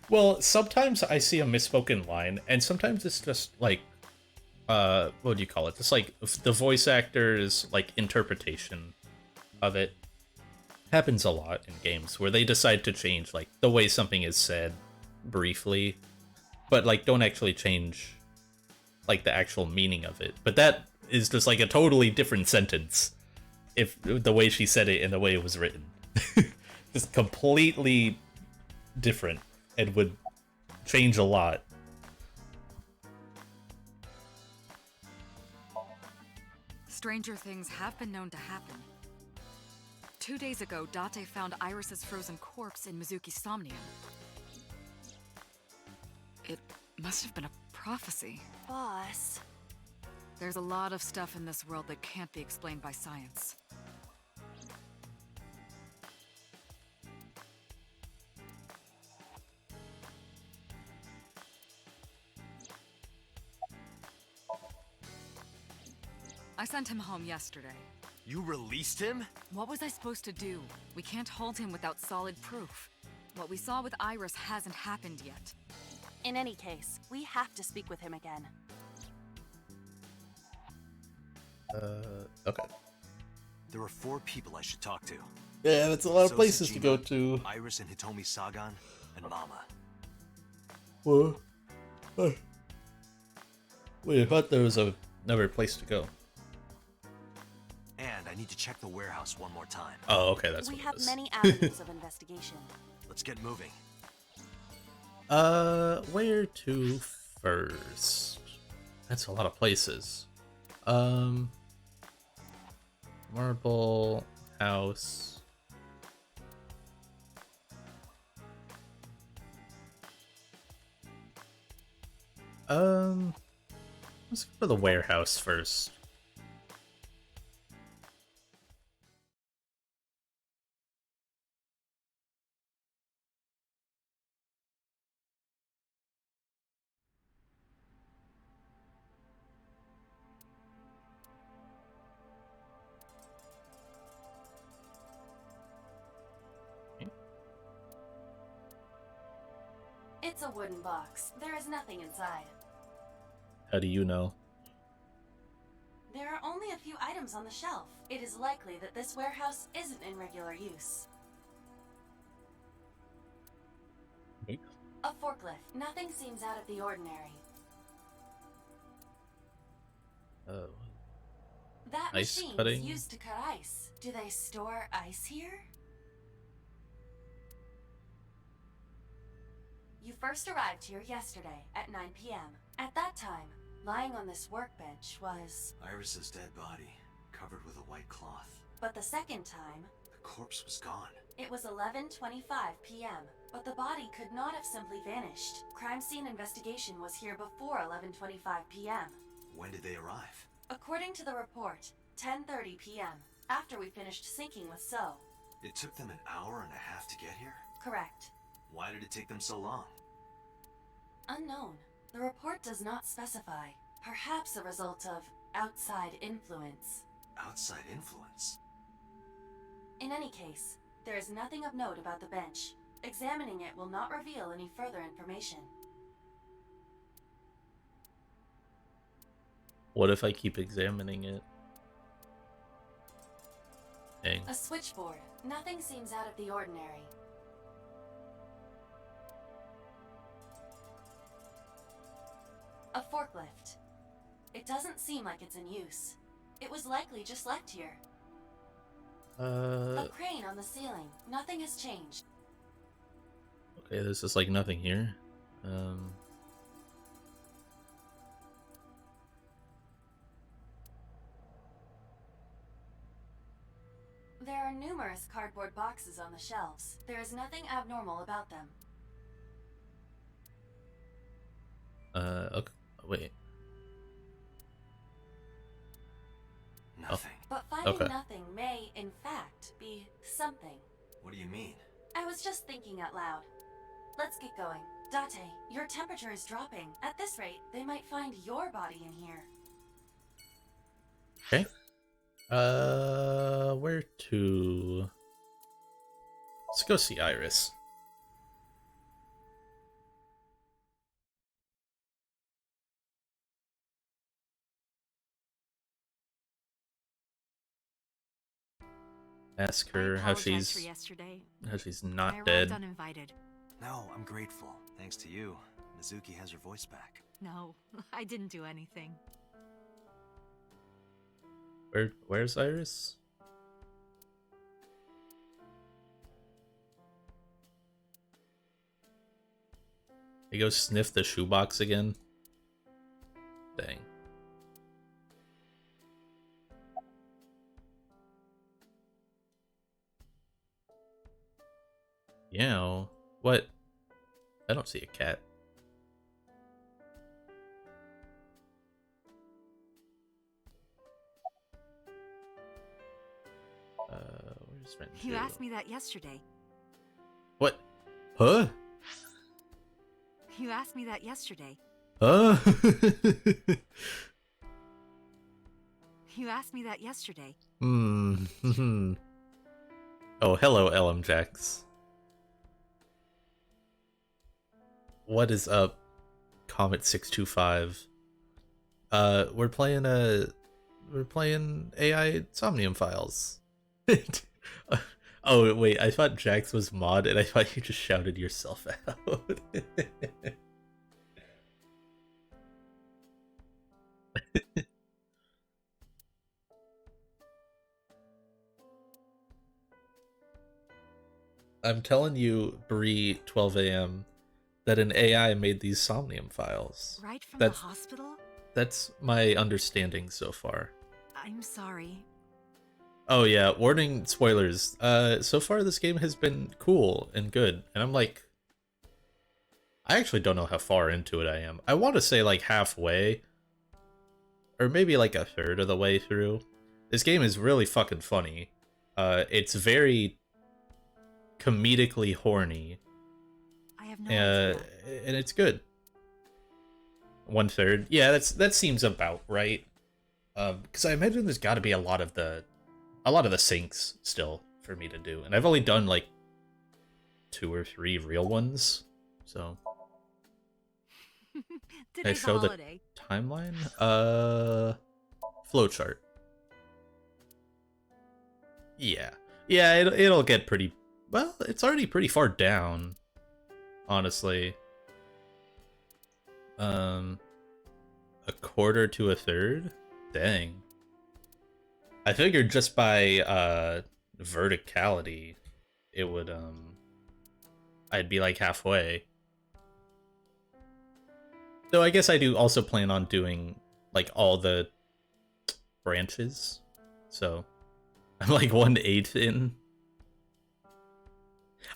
Well, sometimes I see a misspoken line, and sometimes it's just like, what would you call it? Just like the voice actor's like interpretation of it. Happens a lot in games where they decide to change like the way something is said briefly, but like don't actually change like the actual meaning of it. But that is just like a totally different sentence. if the way she said it and the way it was written. Just completely different and would change a lot. Stranger things have been known to happen. 2 days ago, Date found Iris's frozen corpse in Mizuki's Somnium. It must have been a prophecy. Boss. There's a lot of stuff in this world that can't be explained by science. I sent him home yesterday. You released him? What was I supposed to do? We can't hold him without solid proof. What we saw with Iris hasn't happened yet. In any case, we have to speak with him again. Okay. There are 4 people I should talk to. Yeah, that's a lot of Sosa places to go Jima, to. Iris and Hitomi Sagan, and Mama. What? Wait, I thought there was another place to go. And I need to check the warehouse one more time. Oh, okay, that's We what it have is. many avenues of investigation. Let's get moving. Where to first? That's a lot of places. Marble House. Let's go for the warehouse first. It's a wooden box. There is nothing inside. How do you know? There are only a few items on the shelf. It is likely that this warehouse isn't in regular use. Wait. A forklift. Nothing seems out of the ordinary. Oh. That Ice machine cutting? is used to cut ice. Do they store ice here? You first arrived here yesterday at 9 p.m. At that time, lying on this workbench was... Iris's dead body, covered with a white cloth. But the second time... The corpse was gone. It was 11:25 p.m., but the body could not have simply vanished. Crime scene investigation was here before 11:25 p.m. When did they arrive? According to the report, 10:30 p.m., after we finished sinking with So. It took them an hour and a half to get here? Correct. Why did it take them so long? Unknown. The report does not specify. Perhaps a result of outside influence. Outside influence? In any case, there is nothing of note about the bench. Examining it will not reveal any further information. What if I keep examining it? Dang. A switchboard. Nothing seems out of the ordinary. A forklift. It doesn't seem like it's in use. It was likely just left here. A crane on the ceiling. Nothing has changed. Okay, there's just like nothing here. There are numerous cardboard boxes on the shelves. There is nothing abnormal about them. Okay, wait. Nothing. But finding Okay. nothing may, in fact, be something. What do you mean? I was just thinking out loud. Let's get going. Date, your temperature is dropping. At this rate, they might find your body in here. Okay. Where to? Let's go see Iris. Ask her how apologize for she's yesterday. not I arrived dead. uninvited. No, I'm grateful. Thanks to you, Mizuki has her voice back. No, I didn't do anything. Where's Iris? He goes sniff the shoebox again. Dang. Yeah. What? I don't see a cat. Where's Renju? You asked me that yesterday. What? Huh? You asked me that yesterday. Huh? You asked me that yesterday. Hmm. Oh, hello, LMJax. What is up, Comet625? We're playing AI Somnium Files. Oh wait, I thought Jax was mod, and I thought you just shouted yourself out. I'm telling you, Bree, 12 a.m., that an AI made these Somnium Files. Right from the hospital? That's my understanding so far. I'm sorry. Oh yeah, warning spoilers. So far this game has been cool and good, and I'm like, I actually don't know how far into it I am. I want to say like halfway, or maybe like a third of the way through. This game is really fucking funny. It's very comedically horny. I have no idea. And it's good. 1/3. Yeah, that seems about right. Because I imagine there's got to be a lot of the syncs still for me to do, and I've only done like 2 or 3 real ones. So I show the timeline. Flowchart. Yeah, it'll get pretty. Well, it's already pretty far down, honestly. A quarter to a third? Dang. I figured just by verticality it would I'd be like halfway. Though I guess I do also plan on doing like all the branches. So I'm like 1/8 in.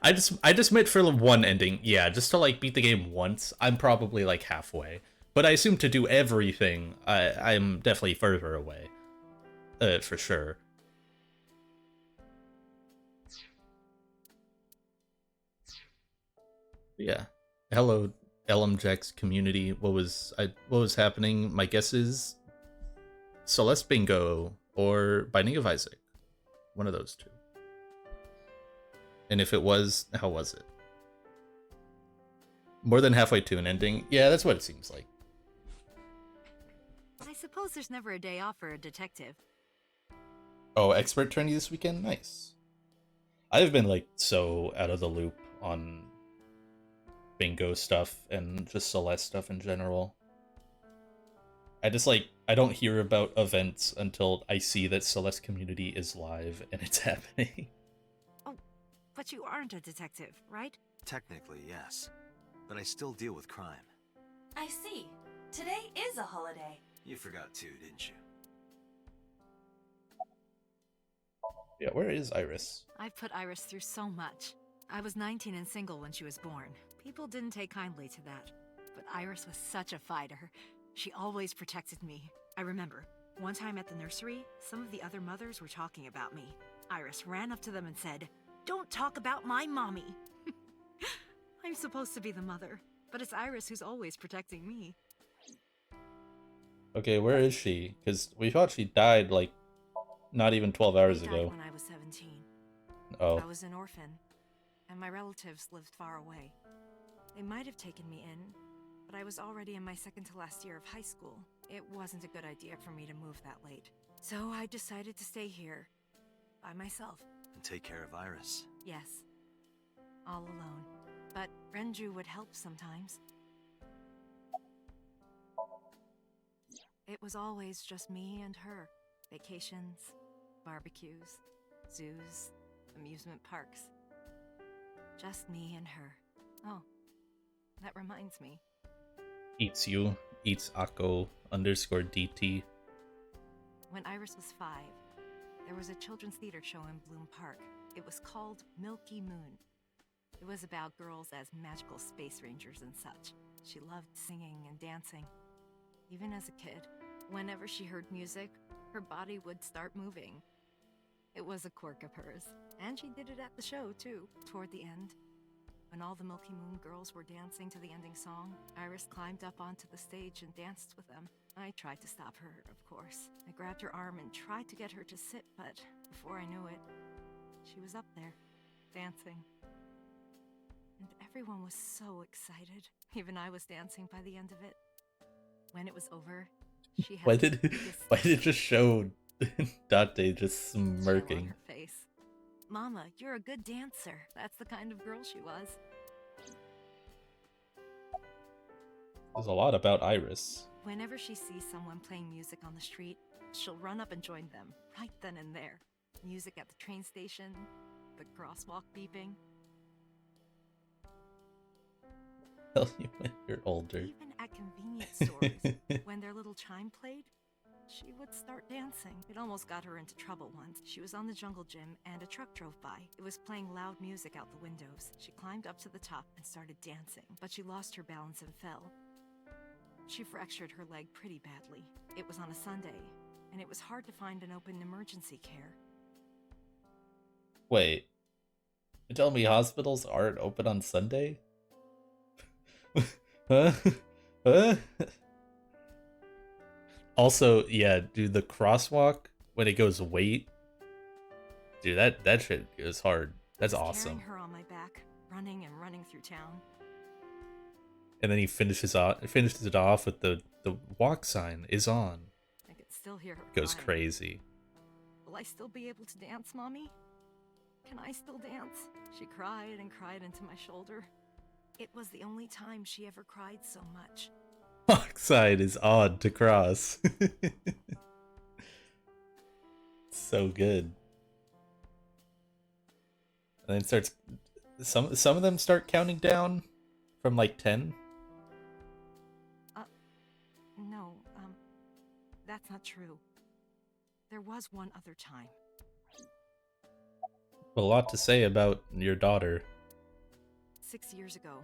I just meant for one ending. Yeah, just to like beat the game once. I'm probably like halfway. But I assume to do everything, I'm definitely further away. For sure. Yeah. Hello, LMJax community. What was happening? My guess is Celeste Bingo or Binding of Isaac. One of those two. And if it was, how was it? More than halfway to an ending? Yeah, that's what it seems like. I suppose there's never a day off for a detective. Oh, expert tourney this weekend? Nice. I've been like so out of the loop on Bingo stuff and just Celeste stuff in general. I don't hear about events until I see that Celeste community is live and it's happening. Oh, but you aren't a detective, right? Technically, yes. But I still deal with crime. I see. Today is a holiday. You forgot too, didn't you? Yeah, where is Iris? I've put Iris through so much. I was 19 and single when she was born. People didn't take kindly to that. But Iris was such a fighter. She always protected me. I remember, one time at the nursery, some of the other mothers were talking about me. Iris ran up to them and said, "Don't talk about my mommy." I'm supposed to be the mother, but it's Iris who's always protecting me. Okay, where is she? Because we thought she died like not even 12 hours She ago. died when I was 17. Oh. I was an orphan, and my relatives lived far away. They might have taken me in, but I was already in my second to last year of high school. It wasn't a good idea for me to move that late. So I decided to stay here, by myself. And take care of Iris. Yes, all alone. But Renju would help sometimes. It was always just me and her. Vacations, barbecues, zoos, amusement parks. Just me and her. Oh, that reminds me. Eats you. Eats Akko_DT. When Iris was 5, there was a children's theater show in Bloom Park. It was called Milky Moon. It was about girls as magical space rangers and such. She loved singing and dancing. Even as a kid, whenever she heard music, her body would start moving. It was a quirk of hers, and she did it at the show, too, toward the end. When all the Milky Moon girls were dancing to the ending song, Iris climbed up onto the stage and danced with them. I tried to stop her, of course. I grabbed her arm and tried to get her to sit, but before I knew it, she was up there, dancing. And everyone was so excited. Even I was dancing by the end of it. When it was over, she had Why did it just show Date just smirking? on her face. Mama, you're a good dancer. That's the kind of girl she was. There's a lot about Iris. Whenever she sees someone playing music on the street, she'll run up and join them, right then and there. Music at the train station, the crosswalk beeping. Tell you when you're older. Even at convenience stores, when their little chime played, she would start dancing. It almost got her into trouble once. She was on the jungle gym and a truck drove by. It was playing loud music out the windows. She climbed up to the top and started dancing, but she lost her balance and fell. She fractured her leg pretty badly. It was on a Sunday, and it was hard to find an open emergency care. Wait. You telling me hospitals aren't open on Sunday? Huh? Huh? Also, yeah, dude, the crosswalk when it goes wait, dude, that shit is hard. That's awesome. Carrying her on my back, running and running through town. And then he finishes it off with the walk sign is on. I could still hear her Goes crying. crazy. Will I still be able to dance, Mommy? Can I still dance? She cried and cried into my shoulder. It was the only time she ever cried so much. Walk sign is on to cross. So good. And then starts some of them start counting down from like 10. No, that's not true. There was one other time. A lot to say about your daughter. 6 years ago,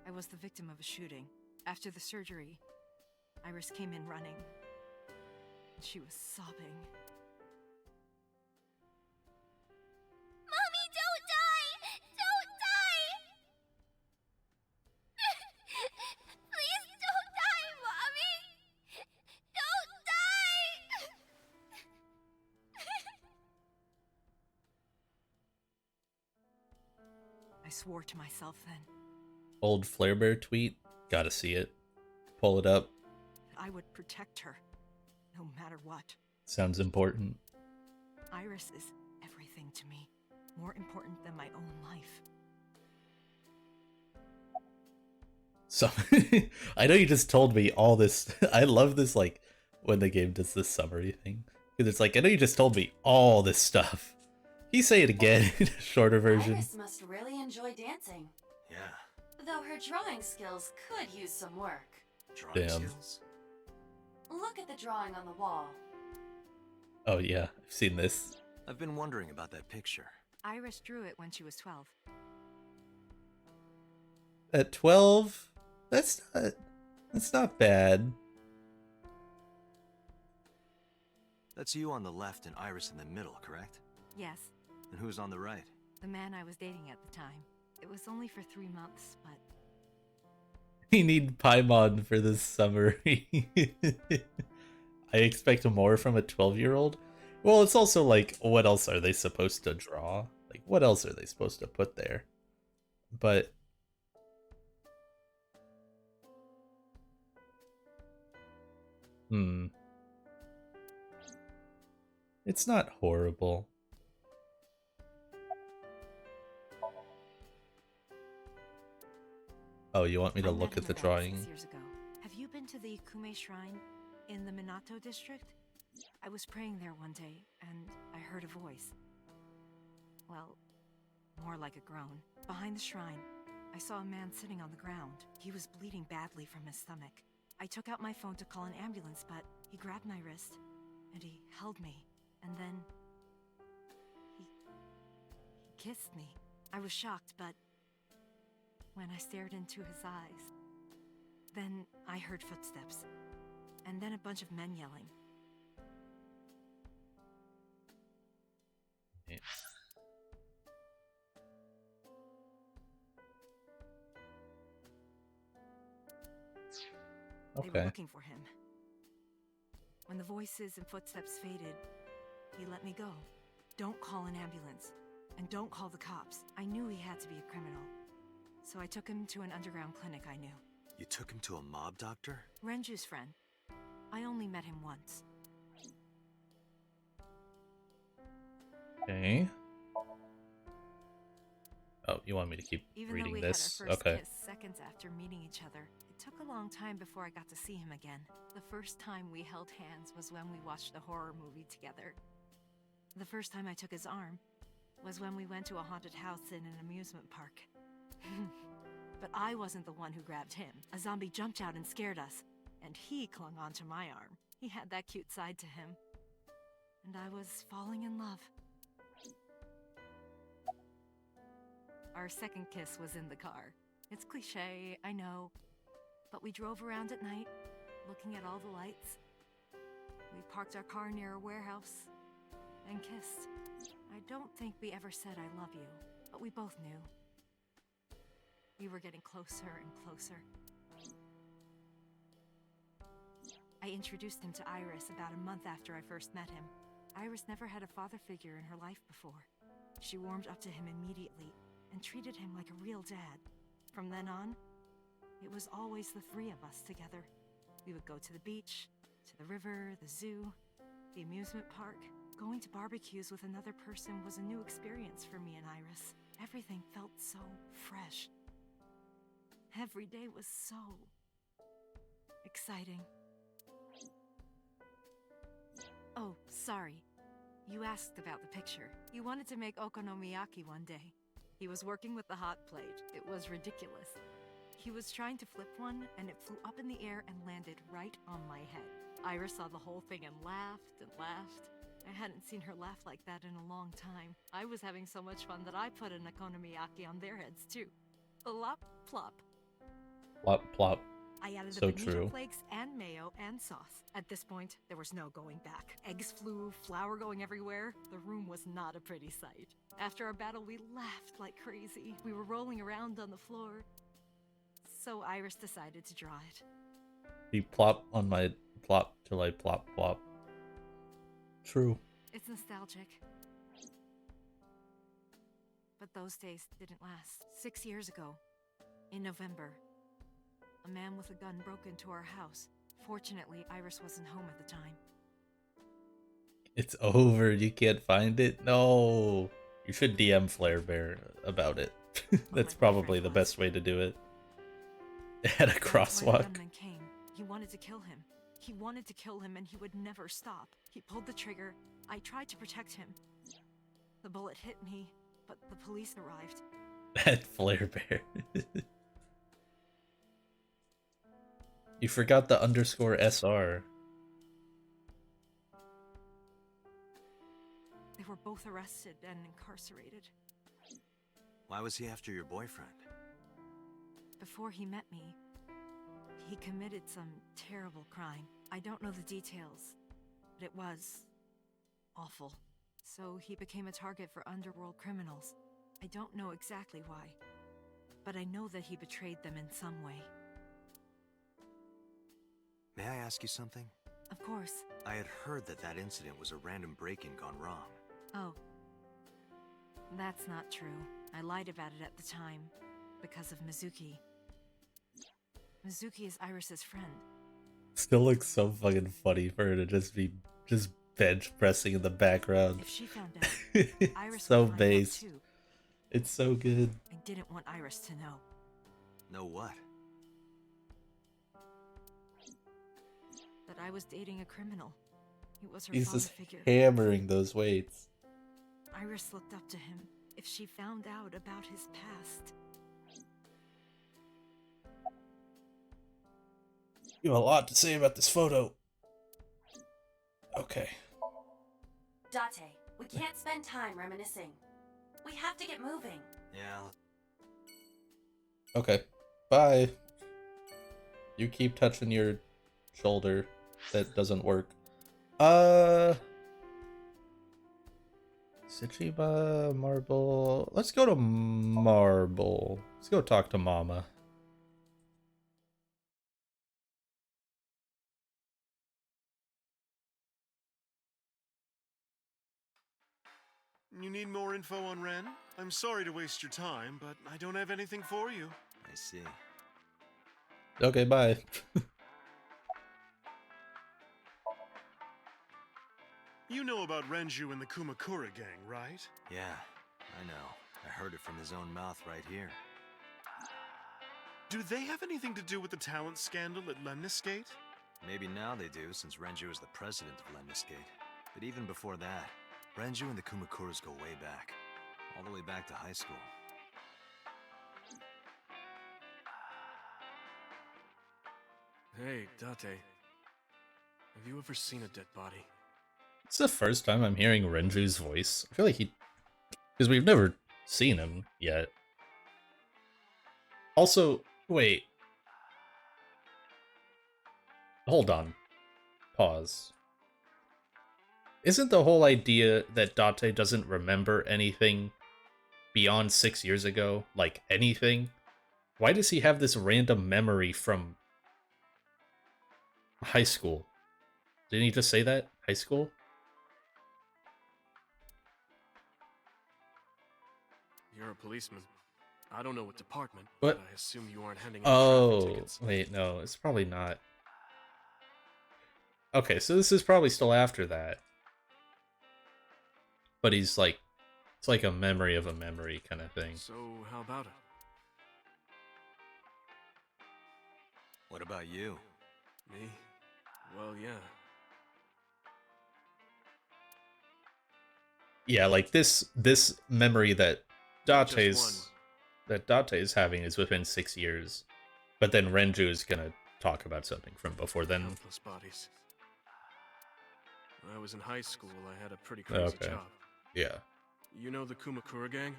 I was the victim of a shooting. After the surgery, Iris came in running. She was sobbing. Mommy, don't die! Don't die! Please don't die, Mommy! Don't die! I swore to myself then Old Flare Bear tweet. Gotta see it. Pull it up. that I would protect her, no matter what. Sounds important. Iris is everything to me, more important than my own life. So I know you just told me all this. I love this, like when the game does this summary thing, because it's like, I know you just told me all this stuff. Can you say it again in a shorter version? Iris must really enjoy dancing. Yeah. Though her drawing skills could use some work. Drawing Damn. skills? Look at the drawing on the wall. Oh yeah, I've seen this. I've been wondering about that picture. Iris drew it when she was 12. At 12, that's not bad. That's you on the left and Iris in the middle, correct? Yes, And who's on the right? the man I was dating at the time. It was only for 3 months, but We need Paimon for this summary. I expect more from a 12-year-old. Well, it's also like, what else are they supposed to draw? Like, what else are they supposed to put there? But it's not horrible. Oh, you want me to I met look him at the about drawing? 6 years ago. Have you been to the Ikume Shrine in the Minato district? I was praying there one day, and I heard a voice. Well, more like a groan. Behind the shrine, I saw a man sitting on the ground. He was bleeding badly from his stomach. I took out my phone to call an ambulance, but he grabbed my wrist, and he held me, and then he kissed me. I was shocked, but when I stared into his eyes, then I heard footsteps, and then a bunch of men yelling. Yeah. They were Okay. looking for him. When the voices and footsteps faded, he let me go. Don't call an ambulance, and don't call the cops. I knew he had to be a criminal, so I took him to an underground clinic I knew. You took him to a mob doctor? Renju's friend. I only met him once. Okay. Oh, you want me to keep Even reading though we this? had our first Okay. kiss seconds after meeting each other, it took a long time before I got to see him again. The first time we held hands was when we watched a horror movie together. The first time I took his arm was when we went to a haunted house in an amusement park. But I wasn't the one who grabbed him. A zombie jumped out and scared us, and he clung onto my arm. He had that cute side to him. And I was falling in love. Our second kiss was in the car. It's cliche, I know, but we drove around at night, looking at all the lights. We parked our car near a warehouse and kissed. I don't think we ever said I love you, but we both knew. We were getting closer and closer. I introduced him to Iris about a month after I first met him. Iris never had a father figure in her life before. She warmed up to him immediately and treated him like a real dad. From then on, it was always the three of us together. We would go to the beach, to the river, the zoo, the amusement park. Going to barbecues with another person was a new experience for me and Iris. Everything felt so fresh. Every day was so exciting. Oh, sorry. You asked about the picture. He wanted to make okonomiyaki one day. He was working with the hot plate. It was ridiculous. He was trying to flip one, and it flew up in the air and landed right on my head. Iris saw the whole thing and laughed and laughed. I hadn't seen her laugh like that in a long time. I was having so much fun that I put an okonomiyaki on their heads too. Plop, plop. Plop, plop. I added So the bonito true. flakes and mayo and sauce. At this point, there was no going back. Eggs flew, flour going everywhere. The room was not a pretty sight. After our battle, we laughed like crazy. We were rolling around on the floor. So Iris decided to draw it. He plop on my plop till I plop plop. True. It's nostalgic. But those days didn't last. 6 years ago, in November, a man with a gun broke into our house. Fortunately, Iris wasn't home at the time. It's over. You can't find it? No. You should DM Flare Bear about it. That's probably the best way to do it. At a That's why the crosswalk. gunman came. He wanted to kill him. He wanted to kill him, and he would never stop. He pulled the trigger. I tried to protect him. The bullet hit me, but the police arrived. That Flare Bear. You forgot the underscore SR. They were both arrested and incarcerated. Why was he after your boyfriend? Before he met me, he committed some terrible crime. I don't know the details, but it was awful. So he became a target for underworld criminals. I don't know exactly why, but I know that he betrayed them in some way. May I ask you something? Of course. I had heard that that incident was a random break-in gone wrong. Oh. That's not true. I lied about it at the time, because of Mizuki. Mizuki is Iris's friend. Still looks so fucking funny for her to just be bench pressing in the background. If she found out, Iris So would find out based. too. It's so good. I didn't want Iris to know. Know what? That I was dating a criminal. He was her He's father just figure. hammering those weights. Iris looked up to him. If she found out about his past, You have a lot to say about this photo. Okay. Date, we can't spend time reminiscing. We have to get moving. Yeah. Okay. Bye. You keep touching your shoulder. That doesn't work. Tsuchiba, Marble. Let's go to Marble. Let's go talk to Mama. You need more info on Ren? I'm sorry to waste your time, but I don't have anything for you. I see. Okay, bye. You know about Renju and the Kumakura gang, right? Yeah, I know. I heard it from his own mouth right here. Do they have anything to do with the talent scandal at Lemniscate? Maybe now they do, since Renju is the president of Lemniscate. But even before that, Renju and the Kumakuras go way back. All the way back to high school. Hey, Date. Have you ever seen a dead body? It's the first time I'm hearing Renju's voice. I feel like because we've never seen him yet. Also, wait. Hold on. Pause. Isn't the whole idea that Date doesn't remember anything beyond 6 years ago? Like, anything? Why does he have this random memory from high school? Didn't he just say that? High school? You're a policeman. I don't know what department, What? but I assume you aren't handing out traffic tickets. Wait, no, it's probably not. Okay, so this is probably still after that. But he's like, it's like a memory of a memory kind of thing. So, how about it? What about you? Me? Well, yeah. Yeah, like this memory that Date's having is within 6 years. But then Renju is gonna talk about something from before then. Helpless bodies. When I was in high school, I had a pretty crazy job. Yeah. You know the Kumakura gang?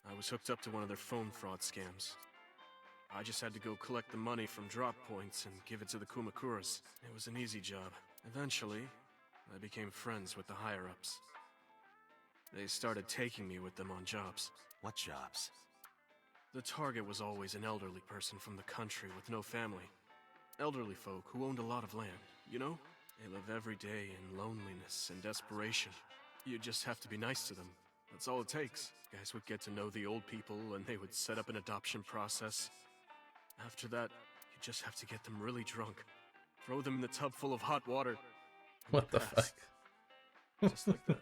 I was hooked up to one of their phone fraud scams. I just had to go collect the money from drop points and give it to the Kumakuras. It was an easy job. Eventually, I became friends with the higher-ups. They started taking me with them on jobs. What jobs? The target was always an elderly person from the country with no family. Elderly folk who owned a lot of land, you know? They live every day in loneliness and desperation. You just have to be nice to them. That's all it takes. Guys would get to know the old people and they would set up an adoption process. After that, you just have to get them really drunk. Throw them in the tub full of hot water. What the fuck? Just like that.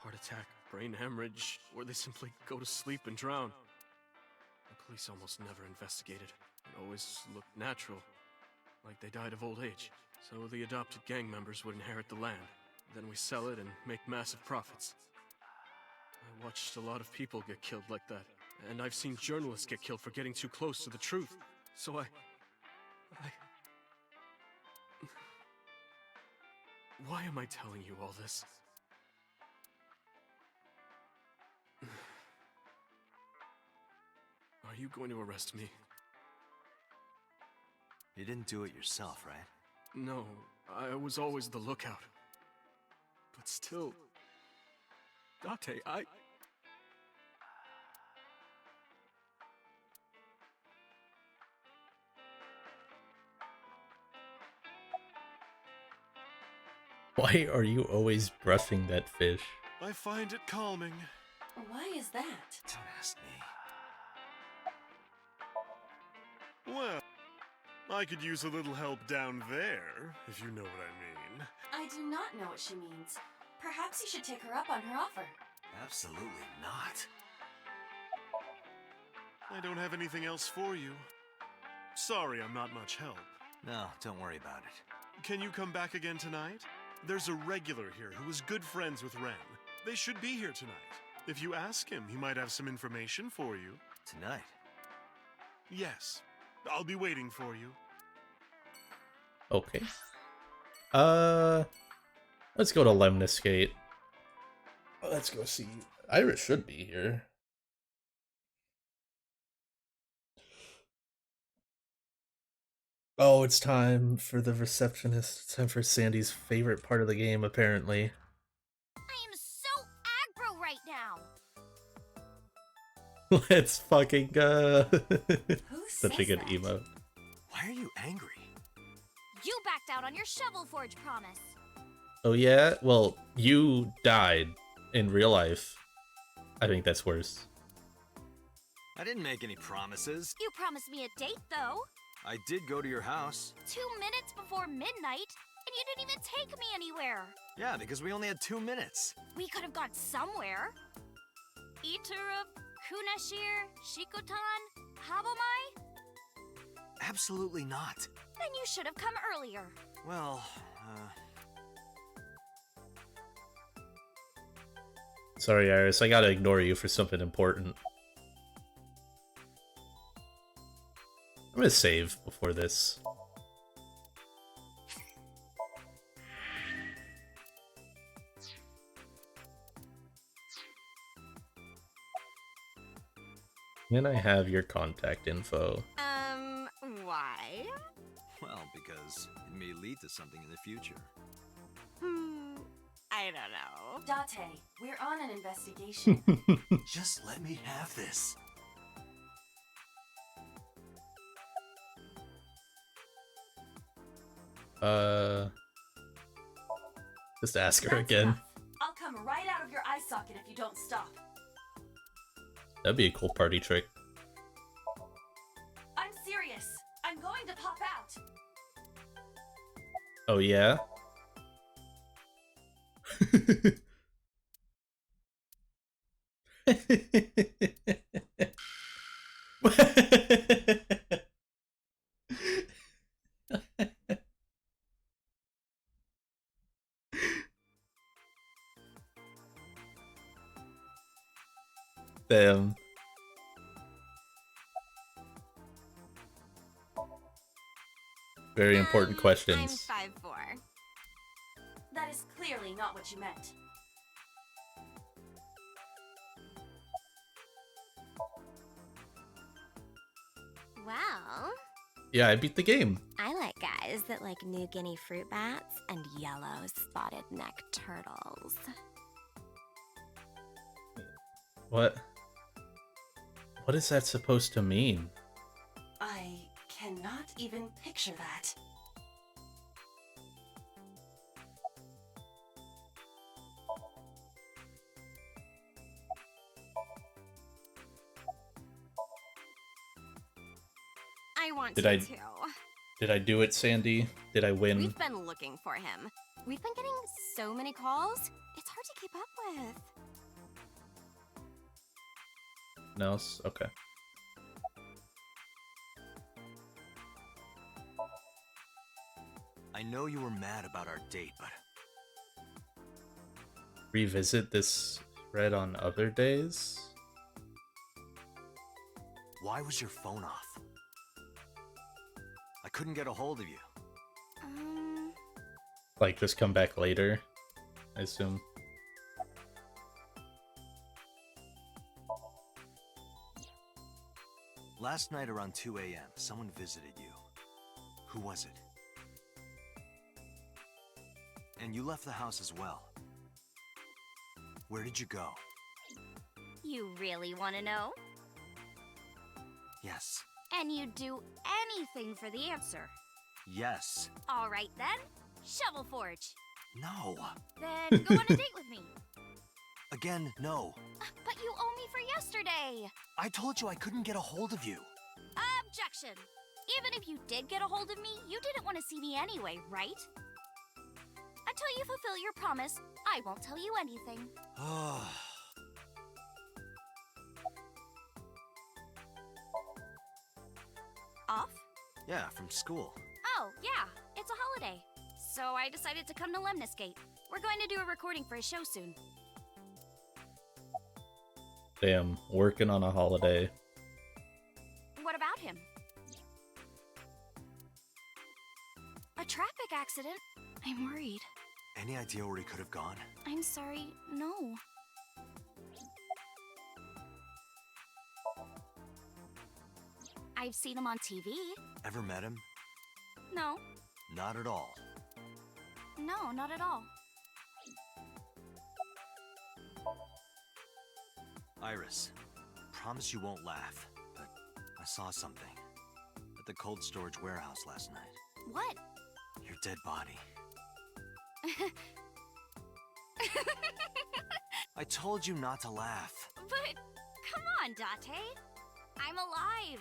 Heart attack, brain hemorrhage, or they simply go to sleep and drown. The police almost never investigated. It always looked natural, like they died of old age. So the adopted gang members would inherit the land. Then we sell it and make massive profits. I watched a lot of people get killed like that. And I've seen journalists get killed for getting too close to the truth. So Why am I telling you all this? Are you going to arrest me? You didn't do it yourself, right? No, I was always the lookout. But still... Date, Why are you always brushing that fish? I find it calming. Why is that? Don't ask me. Well, I could use a little help down there, if you know what I mean. I do not know what she means. Perhaps you should take her up on her offer. Absolutely not. I don't have anything else for you. Sorry, I'm not much help. No, don't worry about it. Can you come back again tonight? There's a regular here who is good friends with Ren. They should be here tonight. If you ask him, he might have some information for you. Tonight? Yes. I'll be waiting for you. Okay. Let's go to Lemniscate. Let's go see. Iris should be here. Oh, it's time for the receptionist. It's time for Sandy's favorite part of the game, apparently. I am so aggro right now. Let's fucking go. Such a says good that? emote. Why are you angry? You backed out on your Shovel Forge promise. Oh yeah? Well, you died in real life. I think that's worse. I didn't make any promises. You promised me a date, though. I did go to your house. 2 minutes before midnight, and you didn't even take me anywhere. Yeah, because we only had 2 minutes. We could have gone somewhere. Iturup, Kunashir, Shikotan, Habomai? Absolutely not. Then you should have come earlier. Well, Sorry, Iris. I gotta ignore you for something important. I'm gonna save before this. Then I have your contact info. Why? well, because it may lead to something in the future. I don't know. Date, we're on an investigation. Just let me have this. Just ask her That's again. enough. I'll come right out of your eye socket if you don't stop. That'd be a cool party trick. I'm serious. I'm going to pop out. Oh yeah? Damn. Very important questions. I'm 5'4". That is clearly not what you meant. Well, Yeah, I beat the game. I like guys that like New Guinea fruit bats and yellow spotted neck turtles. What? What is that supposed to mean? I cannot even picture that. I want Did to I- too. Did I do it, Sandy? Did I win? We've been looking for him. We've been getting so many calls, it's hard to keep up with. No? Okay. I know you were mad about our date, but Revisit this thread on other days? why was your phone off? I couldn't get a hold of you. Like, just come back later, I assume. Last night around 2 a.m., someone visited you. Who was it? And you left the house as well. Where did you go? You really want to know? Yes. And you'd do anything for the answer. Yes. All right then, Shovel Forge. No. Then go on a date with me. Again, no. But you owe me for yesterday. I told you I couldn't get a hold of you. Objection. Even if you did get a hold of me, you didn't want to see me anyway, right? Until you fulfill your promise, I won't tell you anything. Off? Yeah, from school. Oh, yeah, it's a holiday. So I decided to come to Lemniscate. We're going to do a recording for a show soon. Damn, working on a holiday. What about him? A idea where he could have gone? I'm sorry, no. I've seen him on TV. Ever met him? No. Not at all. No, not at all. Iris, promise you won't laugh, but I saw something at the cold storage warehouse last night. What? Your dead body. I told you not to laugh. But, come on, Date. I'm alive.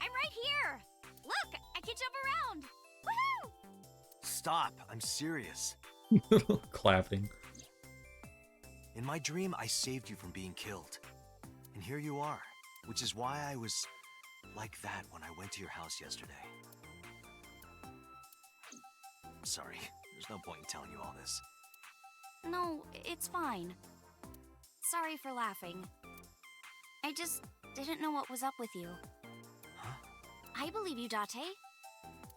I'm right here. Look, I can jump around. Woohoo! Stop, I'm serious. Clapping. In my dream, I saved you from being killed. And here you are, which is why I was like that when I went to your house yesterday. Sorry, there's no point in telling you all this. No, it's fine. Sorry for laughing. I just didn't know what was up with you. Huh? I believe you, Date.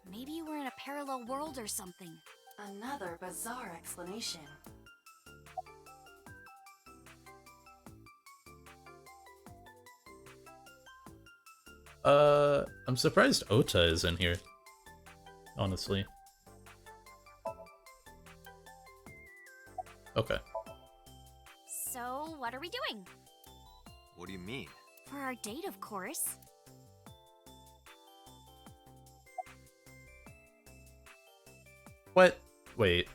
Maybe you were in a parallel world or something. Another bizarre explanation. I'm surprised Ota is in here. Honestly. Okay. So, what are we doing? What do you mean? For our date, of course. What? Wait.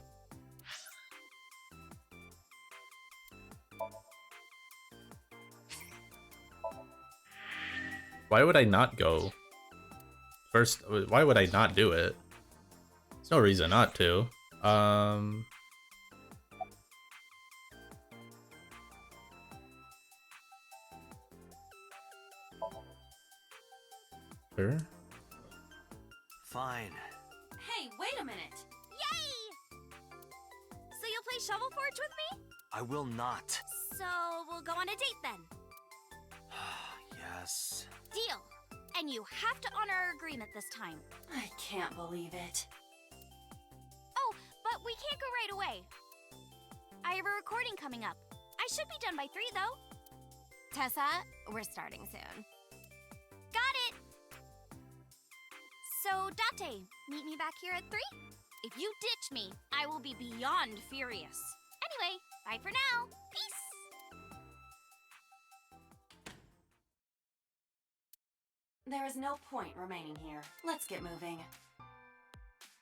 Why would I not go? First, why would I not do it? There's no reason not to. Sure. Fine. Hey, wait a minute! Yay! So you'll play Shovel Forge with me? I will not. So, we'll go on a date then. Yes. Deal. And you have to honor our agreement this time. I can't believe it. Oh, but we can't go right away. I have a recording coming up. I should be done by 3, though. Tessa, we're starting soon. Got it! So, Date, meet me back here at 3? If you ditch me, I will be beyond furious. Anyway, bye for now. Peace! There is no point remaining here. Let's get moving.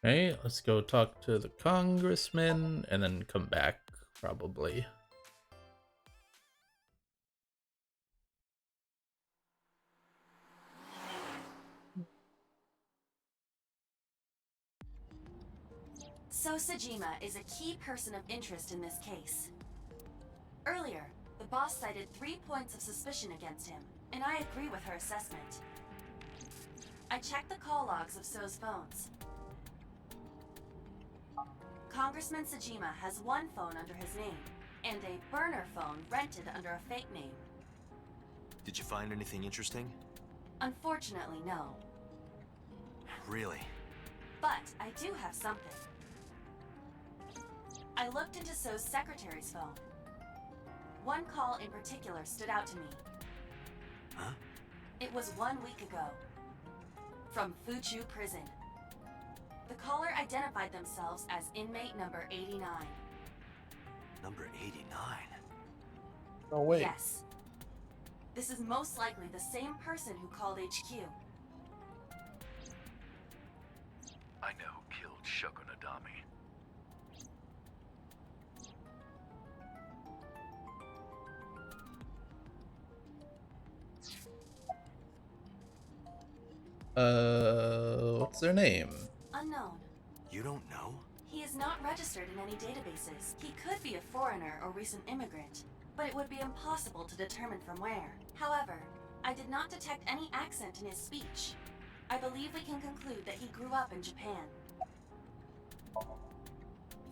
Okay, let's go talk to the congressman and then come back, probably. So Sajima is a key person of interest in this case. Earlier, the boss cited 3 points of suspicion against him, and I agree with her assessment. I checked the call logs of So's phones. Congressman Sajima has one phone under his name, and a burner phone rented under a fake name. Did you find anything interesting? Unfortunately, no. Really? But I do have something. I looked into So's secretary's phone. One call in particular stood out to me. Huh? It was 1 week ago. From Fuchu Prison. The caller identified themselves as inmate number 89. Number 89? Oh, wait. Yes. This is most likely the same person who called HQ. I know who killed Shoko Nadami. What's their name? Unknown. You don't know? He is not registered in any databases. He could be a foreigner or recent immigrant, but it would be impossible to determine from where. However, I did not detect any accent in his speech. I believe we can conclude that he grew up in Japan.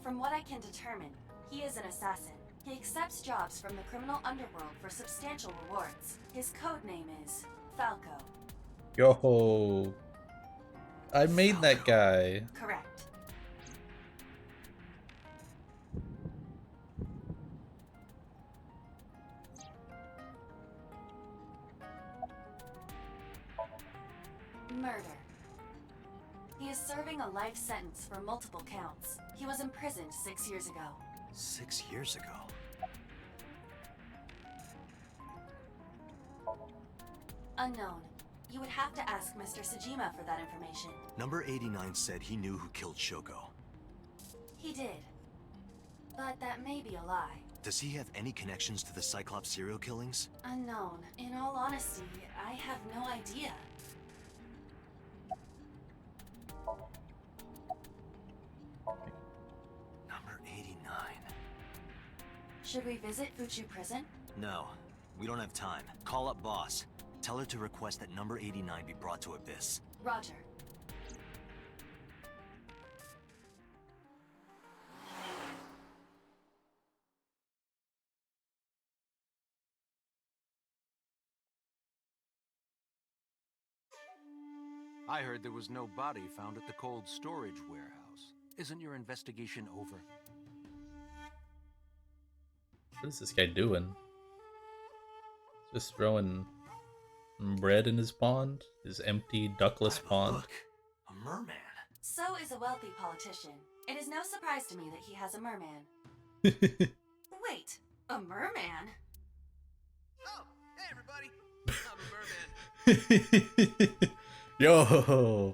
From what I can determine, he is an assassin. He accepts jobs from the criminal underworld for substantial rewards. His code name is Falco. Yo, I made that guy. Correct. Murder. He is serving a life sentence for multiple counts. He was imprisoned 6 years ago. 6 years ago? Unknown. You would have to ask Mr. Sajima for that information. Number 89 said he knew who killed Shoko. He did. But that may be a lie. Does he have any connections to the Cyclops serial killings? Unknown. In all honesty, I have no idea. Number 89. Should we visit Fuchu Prison? No, we don't have time. Call up boss. Tell her to request that number 89 be brought to Abyss. Roger. I heard there was no body found at the cold storage warehouse. Isn't your investigation over? What is this guy doing? Just throwing bread in his pond? His empty, duckless pond? Look, a merman. So is a wealthy politician. It is no surprise to me that he has a merman. Wait, a merman? Oh, hey everybody! I'm a merman. Yo!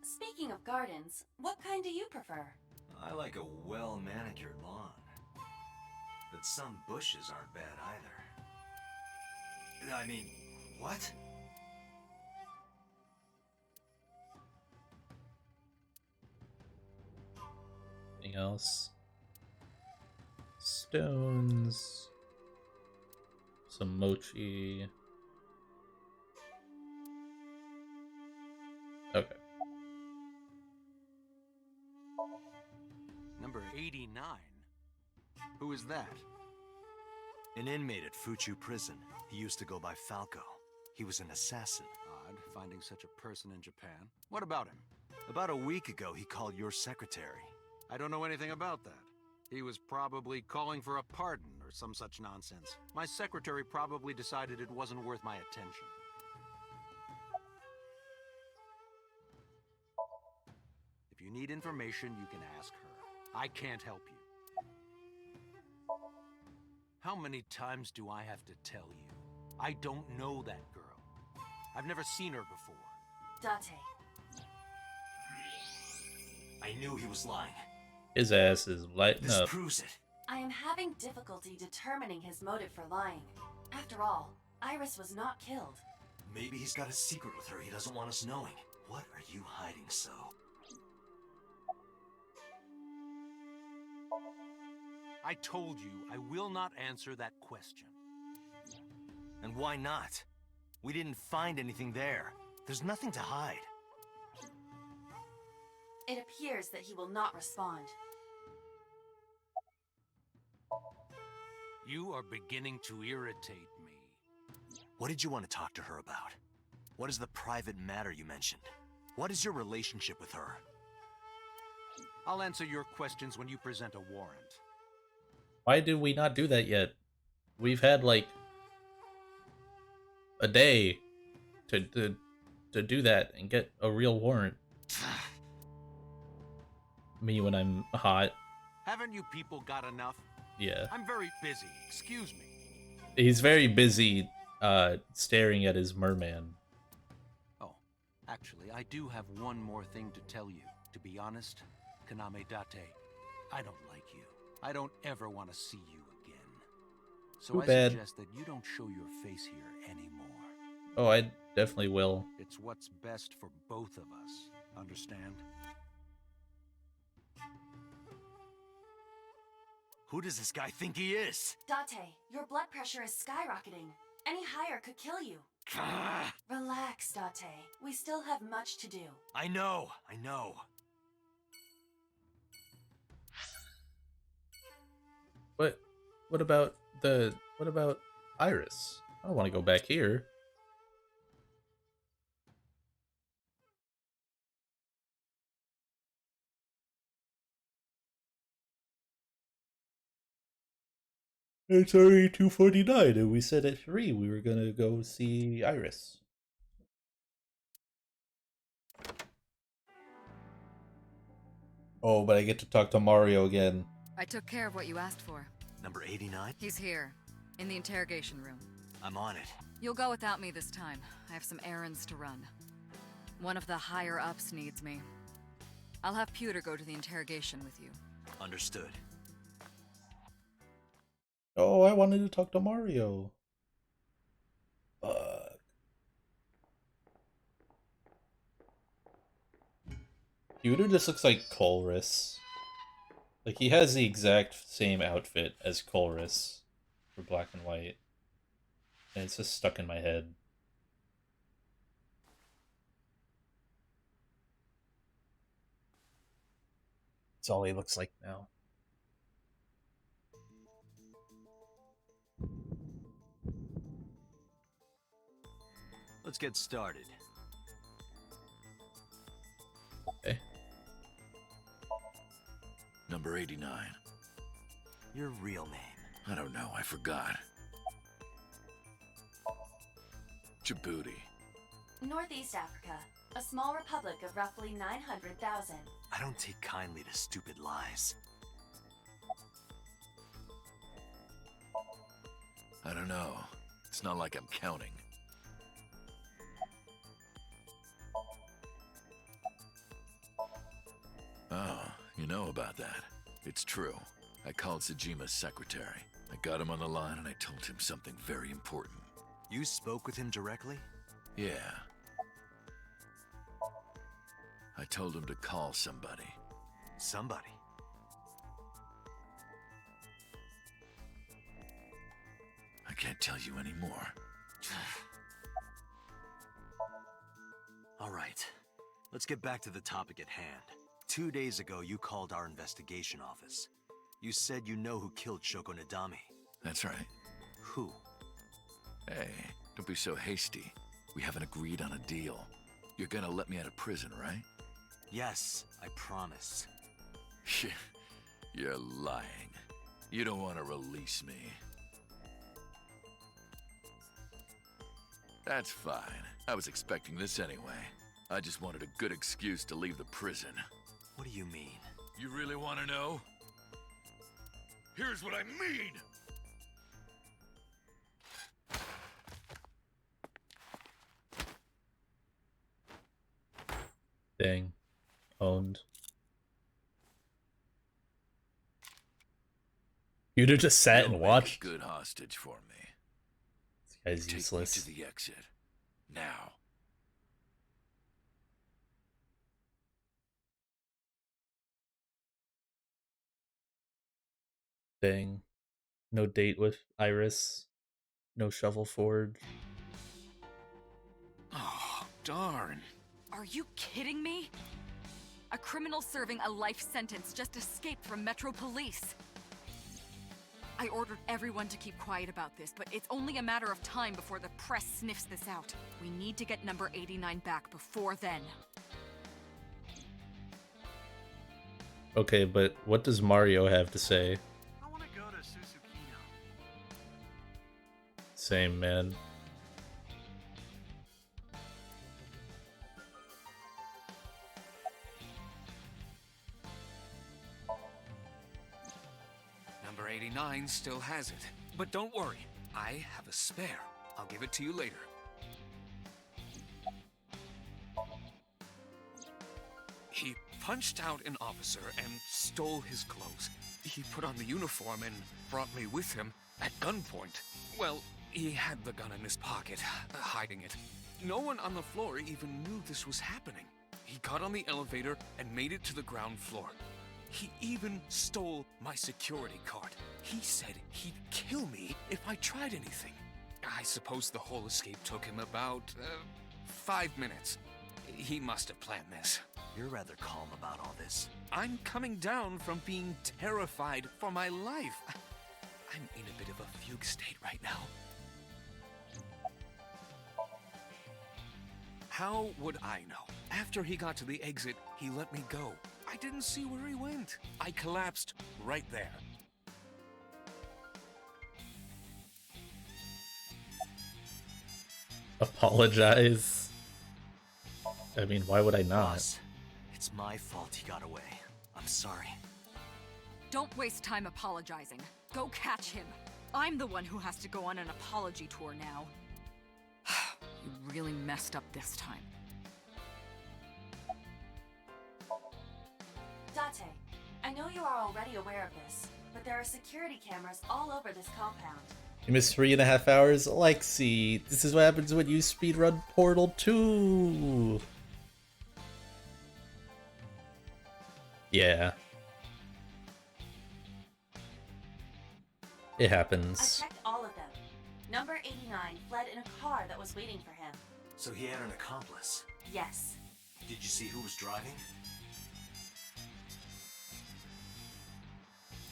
Speaking of gardens, what kind do you prefer? I like a well-manicured lawn. But some bushes aren't bad either. I mean, what? Anything else? Stones. Some mochi. Okay. Number 89? Who is that? An inmate at Fuchu Prison. He used to go by Falco. He was an assassin. Odd, finding such a person in Japan. What about him? About a week ago, he called your secretary. I don't know anything about that. He was probably calling for a pardon or some such nonsense. My secretary probably decided it wasn't worth my attention. If you need information, you can ask her. I can't help you. How many times do I have to tell you? I don't know that girl. I've never seen her before. Date. I knew he was lying. His ass is lighting This up. proves it. I am having difficulty determining his motive for lying. After all, Iris was not killed. Maybe he's got a secret with her he doesn't want us knowing. What are you hiding so? I told you I will not answer that question. And why not? We didn't find anything there. There's nothing to hide. It appears that he will not respond. You are beginning to irritate me. What did you want to talk to her about? What is the private matter you mentioned? What is your relationship with her? I'll answer your questions when you present a warrant. Why did we not do that yet? We've had like a day to do that and get a real warrant. Me when I'm hot. Haven't you people got enough? Yeah. I'm very busy, excuse me. He's very busy staring at his merman. Oh, actually, I do have one more thing to tell you. To be honest, Kaname Date, I don't like you. I don't ever want to see you again. So Too I bad. suggest that you don't show your face here anymore. Oh, I definitely will. It's what's best for both of us. Understand? Who does this guy think he is? Date, your blood pressure is skyrocketing. Any higher could kill you. Relax, Date. We still have much to do. I know. What about Iris? I don't want to go back here. It's already 2:49, and we said at 3 we were gonna go see Iris. Oh, but I get to talk to Mario again. I took care of what you asked for. Number 89? He's here, in the interrogation room. I'm on it. You'll go without me this time. I have some errands to run. One of the higher-ups needs me. I'll have Pewter go to the interrogation with you. Understood. Oh, I wanted to talk to Mario. Pewter just looks like Colress. Like, he has the exact same outfit as Colress for black and white. And it's just stuck in my head. That's all he looks like now. Let's get started. Okay. Number 89. Your real name? I don't know, I forgot. Djibouti. Northeast Africa, a small republic of roughly 900,000. I don't take kindly to stupid lies. I don't know. It's not like I'm counting. Oh, you know about that. It's true. I called Sejima's secretary. I got him on the line and I told him something very important. You spoke with him directly? Yeah. I told him to call somebody. Somebody? I can't tell you anymore. All right. Let's get back to the topic at hand. 2 days ago, you called our investigation office. You said you know who killed Shoko Nadami. That's right. Who? Hey, don't be so hasty. We haven't agreed on a deal. You're gonna let me out of prison, right? Yes, I promise. You're lying. You don't want to release me. That's fine. I was expecting this anyway. I just wanted a good excuse to leave the prison. What do you mean? You really want to know? Here's what I mean! Dang. Owned. You'd have just sat You'll and make watched. a good hostage for me. This guy's Take useless. me to the exit. Now. Dang. No date with Iris. No shovel forge. Oh, darn. Are you kidding me? A criminal serving a life sentence just escaped from Metro Police. I ordered everyone to keep quiet about this, but it's only a matter of time before the press sniffs this out. We need to get number 89 back before then. Okay, but what does Mario have to say? I want to go to Susukino. Same, man. Number 89 still has it. But don't worry, I have a spare. I'll give it to you later. He punched out an officer and stole his clothes. He put on the uniform and brought me with him at gunpoint. Well, he had the gun in his pocket, hiding it. No one on the floor even knew this was happening. He got on the elevator and made it to the ground floor. He even stole my security card. He said he'd kill me if I tried anything. I suppose the whole escape took him about 5 minutes. He must have planned this. You're rather calm about all this. I'm coming down from being terrified for my life. I'm in a bit of a fugue state right now. How would I know? After he got to the exit, he let me go. I didn't see where he went. I collapsed right there. Apologize. I mean, why would I not? Boss, it's my fault he got away. I'm sorry. Don't waste time apologizing. Go catch him. I'm the one who has to go on an apology tour now. You really messed up this time. Date, I know you are already aware of this, but there are security cameras all over this compound. You missed 3.5 hours? Lexi, this is what happens when you speedrun Portal 2! Yeah. It I happens. checked all of them. Number 89 fled in a car that was waiting for him. So he had an accomplice. Yes. Did you see who was driving?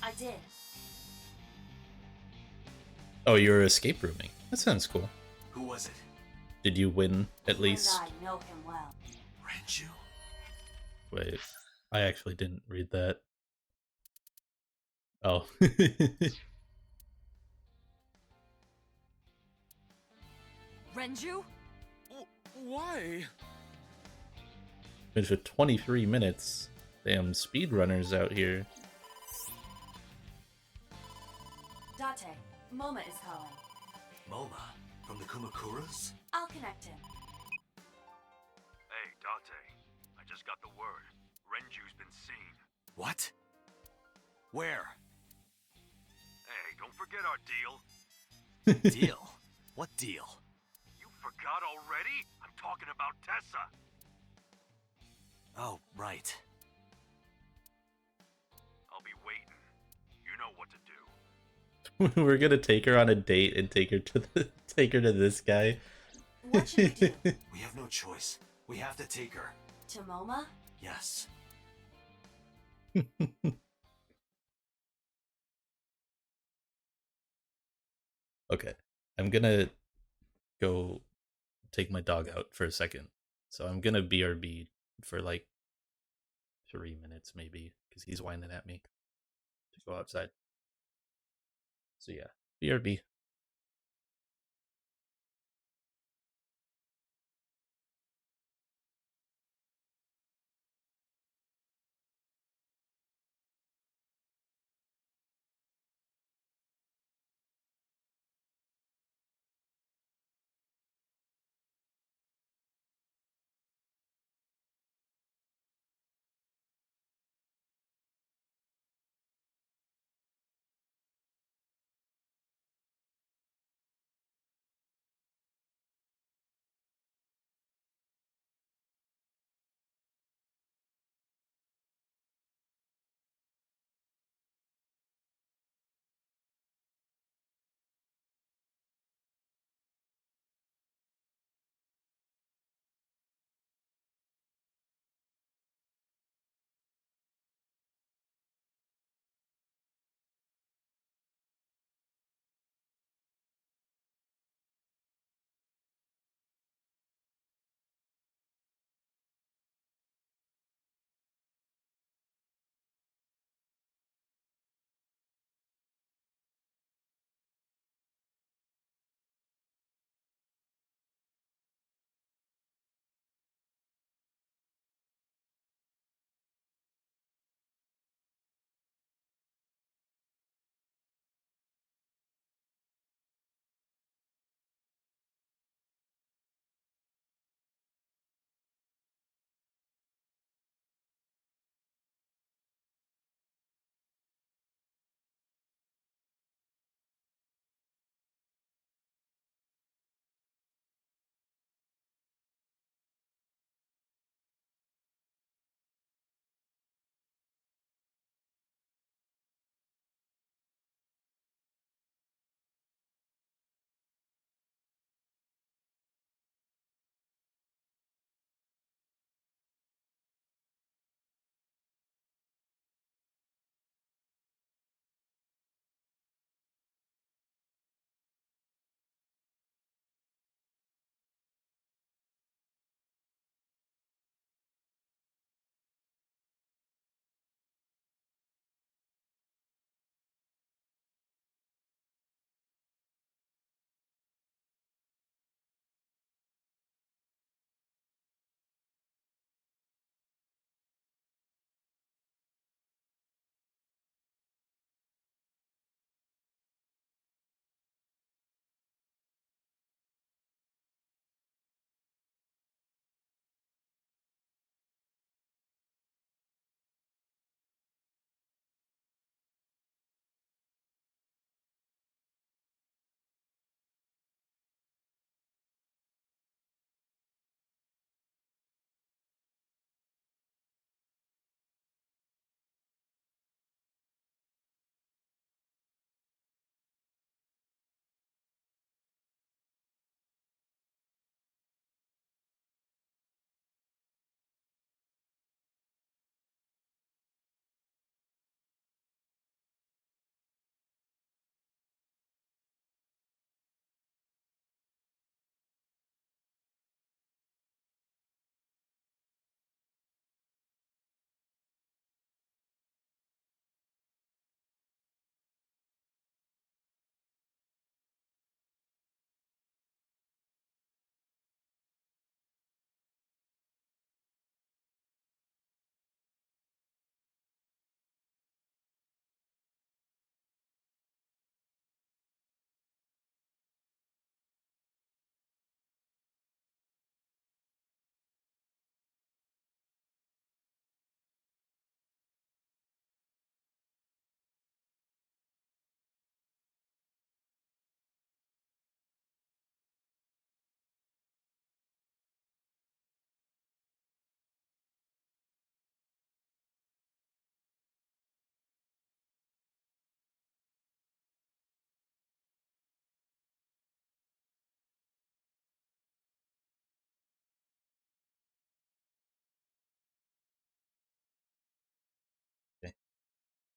I did. Oh, you were escape rooming. That sounds cool. Who was it? Did you win, at You least? and I know him well. Renju? Wait, I actually didn't read that. Oh. Renju? Why? Been for 23 minutes. Damn speedrunners out here. Date, Moma is calling. Moma? From the Kumakuras? I'll connect him. Hey, Date. I just got the word. Renju's been seen. What? Where? Hey, don't forget our deal. Deal? What deal? You forgot already? I'm talking about Tessa. Oh, right. I'll be waiting. You know what to do. We're gonna take her on a date and take her to this guy. What should we do? We have no choice. We have to take her. To Moma? Yes. Okay, I'm gonna go take my dog out for a second. So I'm gonna BRB for like 3 minutes maybe, because he's whining at me to go outside. So yeah, BRB.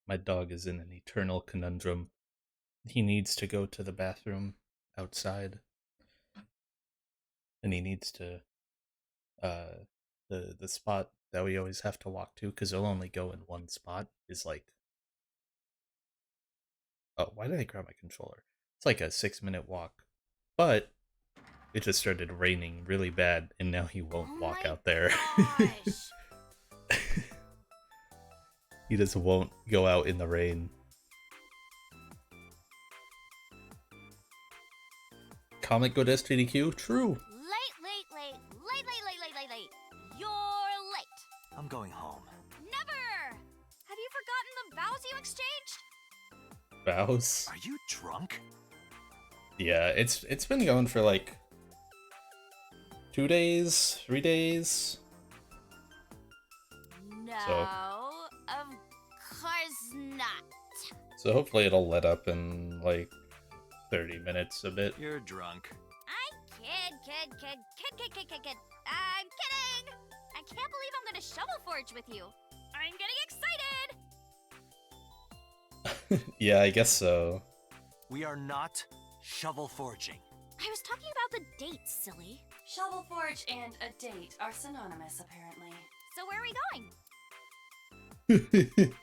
My dog is in an eternal conundrum. He needs to go to the bathroom outside. And he needs to the spot that we always have to walk to, because he'll only go in one spot, is like, oh, why did I grab my controller? It's like a 6-minute walk. But it just started raining really bad, and now he won't walk out there. He just won't go out in the rain. Comic Good STDQ? True. Late. You're late. I'm going home. Never! Have you forgotten the vows you exchanged? Vows? Are you drunk? Yeah, it's been going for like 2 days, 3 days. No, So- of course not. So hopefully it'll let up in like 30 minutes a bit. You're drunk. Kid. I'm kidding! I can't believe I'm gonna shovel forge with you. I'm getting excited! Yeah, I guess so. We are not shovel forging. I was talking about the dates, silly. Shovel Forge and a date are synonymous, apparently. So where are we going?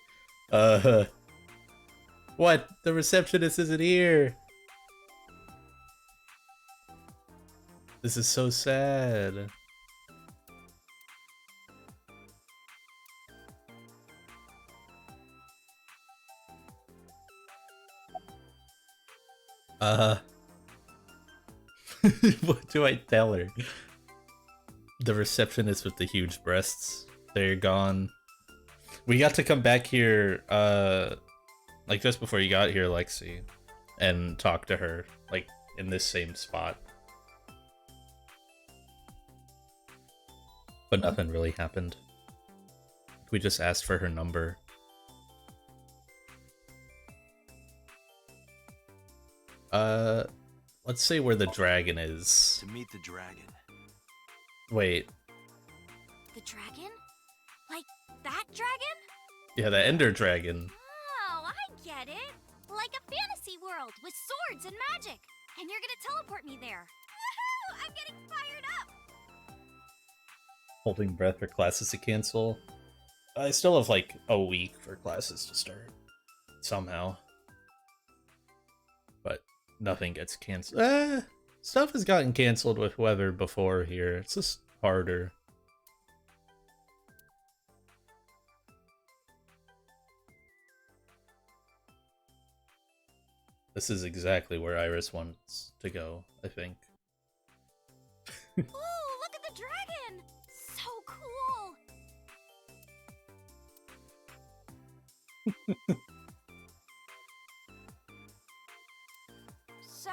What? The receptionist isn't here. This is so sad. What do I tell her? The receptionist with the huge breasts. They're gone. We got to come back here, like just before you got here, Lexi, and talk to her, like, in this same spot. But nothing really happened. We just asked for her number. Let's say where the dragon is. To meet the dragon. Wait. The dragon? Like that dragon? Yeah, the Ender Dragon. Oh, I get it. Like a fantasy world with swords and magic. And you're gonna teleport me there. Woohoo! I'm getting fired up! Holding breath for classes to cancel. I still have like a week for classes to start. Somehow. But nothing gets canceled. Stuff has gotten canceled with weather before here. It's just harder. This is exactly where Iris wants to go, I think. Ooh, look at the dragon! So cool! So,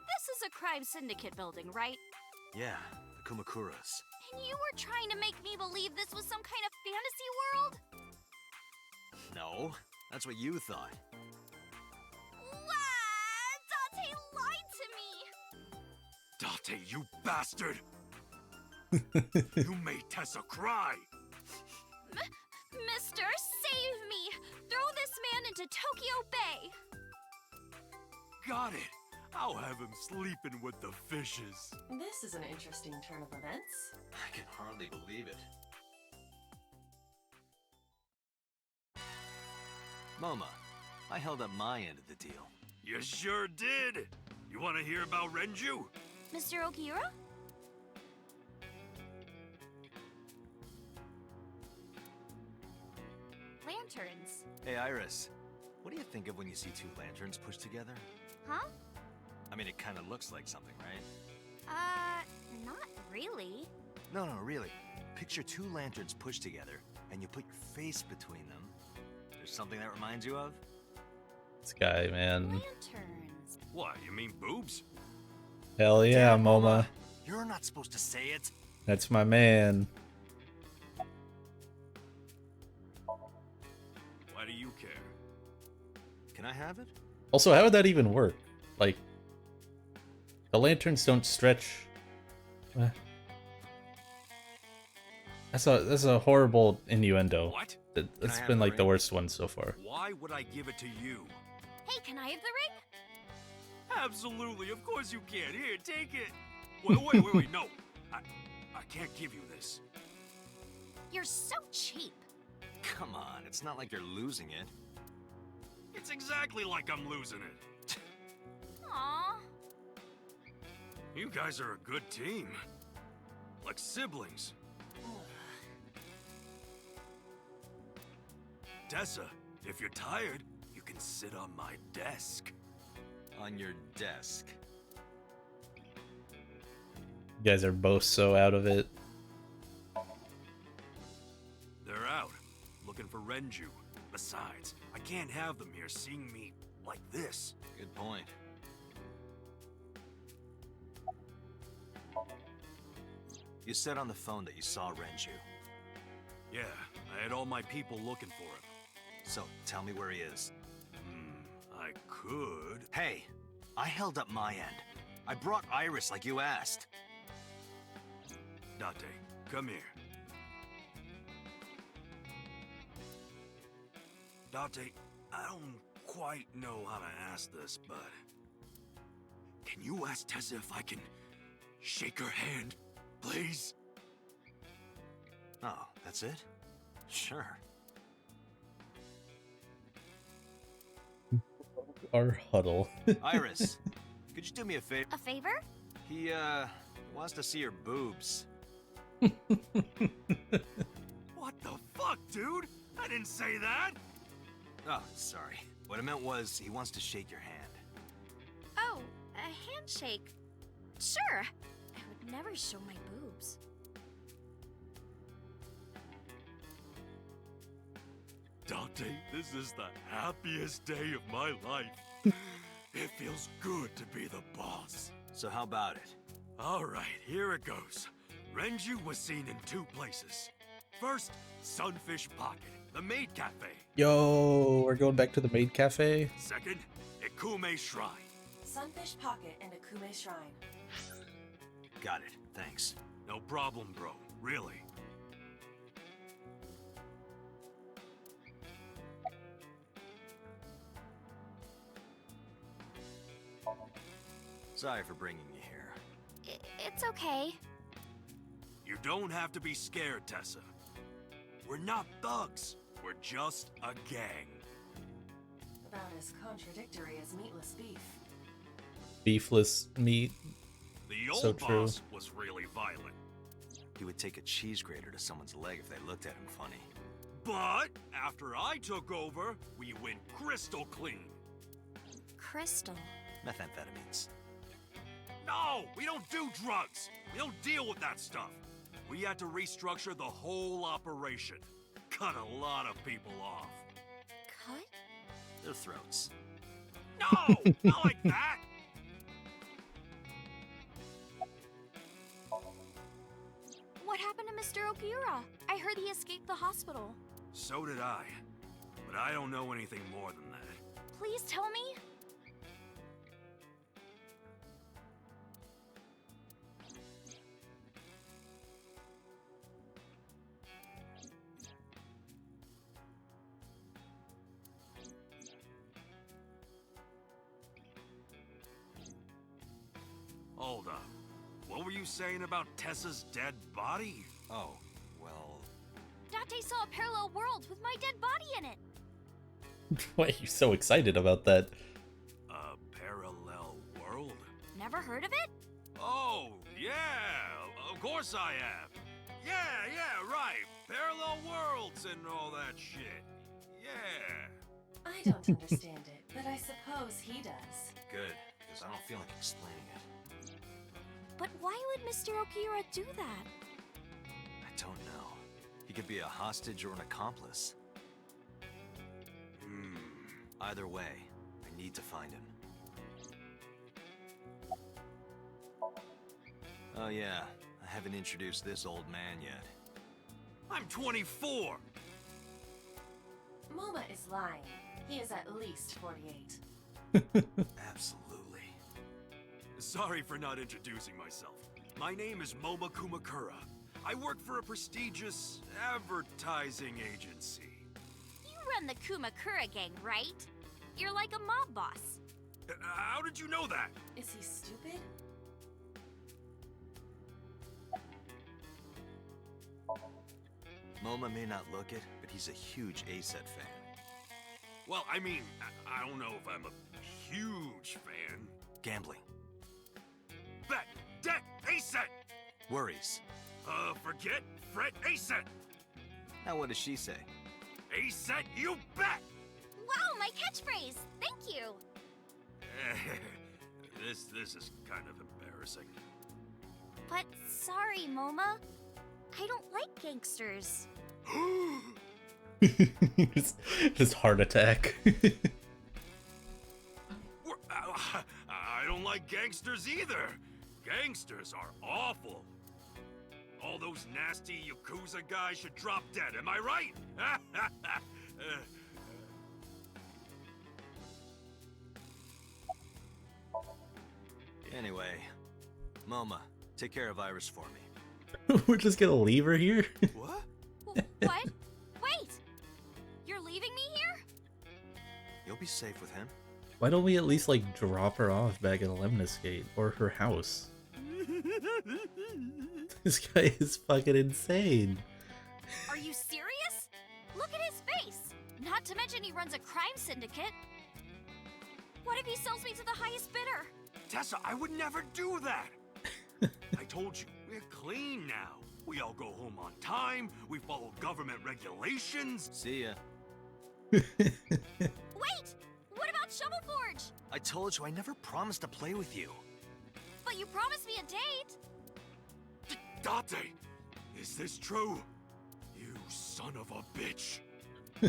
this is a crime syndicate building, right? Yeah, the Kumakuras. And you were trying to make me believe this was some kind of fantasy world? No, that's what you thought. Date lied to me! Date, you bastard! You made Tessa cry! Mister, save me! Throw this man into Tokyo Bay! Got it! I'll have him sleeping with the fishes. This is an interesting turn of events. I can hardly believe it. Moma, I held up my end of the deal. You sure did! You want to hear about Renju? Mr. Okiura? Lanterns. Hey, Iris. What do you think of when you see two lanterns pushed together? Huh? I mean, it kind of looks like something, right? Not really. No, really. Picture two lanterns pushed together, and you put your face between them. There's something that reminds you of? This guy, man. Lanterns. What, you mean boobs? Hell yeah, Moma. You're not supposed to say it. That's my man. Why do you care? Can I have it? Also, how would that even work? Like, the lanterns don't stretch. That's a horrible innuendo. What? It's been like the worst one so far. Why would I give it to you? Hey, can I have the ring? Absolutely, of course you can. Here, take it. Wait, no. I can't give you this. You're so cheap. Come on, it's not like you're losing it. It's exactly like I'm losing it. Aww. You guys are a good team. Like siblings. Tessa, if you're tired, you can sit on my desk. On your desk. You guys are both so out of it. They're out, looking for Renju. Besides, I can't have them here seeing me like this. Good point. You said on the phone that you saw Renju. Yeah, I had all my people looking for him. So, tell me where he is. I could... Hey, I held up my end. I brought Iris like you asked. Date, come here. Date, I don't quite know how to ask this, but... Can you ask Tessa if I can shake her hand, please? Oh, that's it? Sure. Our huddle. Iris, could you do me a favor? A favor? He wants to see your boobs. What the fuck, dude? I didn't say that! Oh, sorry. What I meant was, he wants to shake your hand. Oh, a handshake. Sure. I would never show my boobs. Dante, this is the happiest day of my life. It feels good to be the boss. So how about it? All right, here it goes. Renju was seen in 2 places. First, Sunfish Pocket, the maid cafe. Yo, we're going back to the maid cafe. Second, Ikume Shrine. Sunfish Pocket and Akume Shrine. Got it, thanks. No problem, bro. Really. Sorry for bringing you here. It's okay. You don't have to be scared, Tessa. We're not thugs. We're just a gang. About as contradictory as meatless beef. Beefless meat. The So old true. boss was really violent. He would take a cheese grater to someone's leg if they looked at him funny. But after I took over, we went crystal clean. Crystal. Methamphetamines. No, we don't do drugs. We don't deal with that stuff. We had to restructure the whole operation. Cut a lot of people off. Cut? Their throats. No, not like that. What happened to Mr. Okiura? I heard he escaped the hospital. So did I. But I don't know anything more than that. Please tell me? Hold up. What were you saying about Tessa's dead body? Oh, well... Date saw a parallel world with my dead body in it. Why are you so excited about that? A parallel world? Never heard of it? Oh, yeah, of course I have. Yeah, right. Parallel worlds and all that shit. Yeah. I don't understand it, but I suppose he does. Good, because I don't feel like explaining it. But why would Mr. Okiura do that? I don't know. He could be a hostage or an accomplice. Either way, I need to find him. Oh yeah, I haven't introduced this old man yet. I'm 24! Moma is lying. He is at least 48. Absolutely. Sorry for not introducing myself. My name is Moma Kumakura. I work for a prestigious advertising agency. run the Kumakura gang, right? You're like a mob boss. How did you know that? Is he stupid? MoMA may not look it, but he's a huge A-Set fan. Well, I mean, I don't know if I'm a huge fan. Gambling. Bet, debt, A-Set! Worries. Forget, fret, A-Set! Now what does she say? A-Set, you bet! Wow, my catchphrase! Thank you! This is kind of embarrassing. But sorry, MoMA. I don't like gangsters. Just heart attack. I don't like gangsters either. Gangsters are awful. All those nasty Yakuza guys should drop dead, am I right? Anyway, MoMA, take care of Iris for me. We're just gonna leave her here? What? What? Wait! You're leaving me here? You'll be safe with him. Why don't we at least, like, drop her off back at Lemniscate or her house? This guy is fucking insane. Are you serious? Look at his face! Not to mention he runs a crime syndicate. What if he sells me to the highest bidder? Tessa, I would never do that! I told you, we're clean now. We all go home on time, we follow government regulations. See ya. Wait! What about Shovel Forge? I told you I never promised to play with you. But you promised me a date! Date! Is this true? You son of a bitch! I'm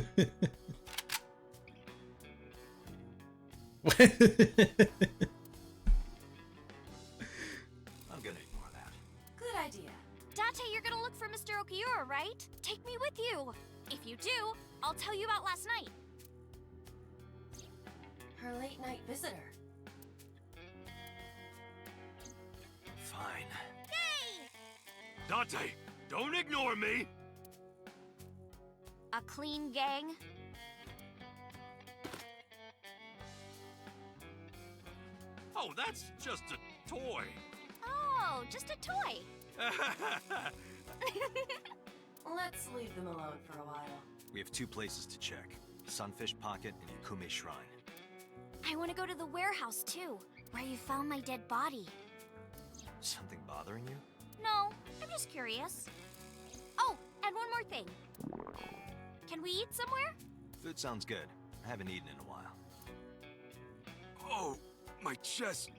gonna ignore that. Good idea. Date, you're gonna look for Mr. Okiura, right? Take me with you. If you do, I'll tell you about last night. Her late night visitor. Fine. Yay! Date, don't ignore me! A clean gang? Oh, that's just a toy. Oh, just a toy. Let's leave them alone for a while. We have 2 places to check. Sunfish Pocket and Ikume Shrine. I want to go to the warehouse too, where you found my dead body. Something bothering you? No, I'm just curious. Oh, and one more thing. Can we eat somewhere? Food sounds good. I haven't eaten in a while. Oh, my chest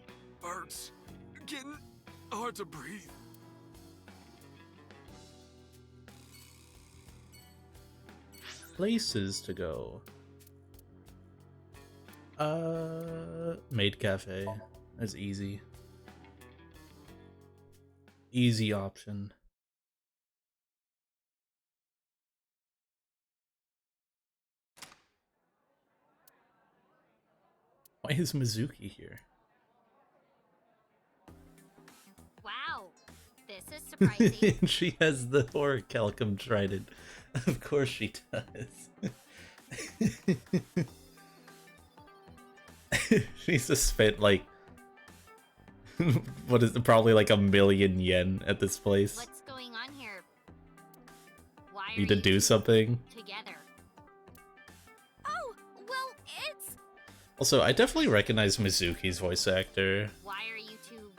hurts. Getting hard to breathe. Places to go. Maid Cafe. That's easy. Easy option. Why is Mizuki here? Wow, this is surprising. She has the Orichalcum trident. Of course she does. She's just spent like what is it, probably like 1,000,000 yen at this place. What's going on here? Why are Need to do something. together? Oh, well, it's... Also, I definitely recognize Mizuki's voice actor. Why are you two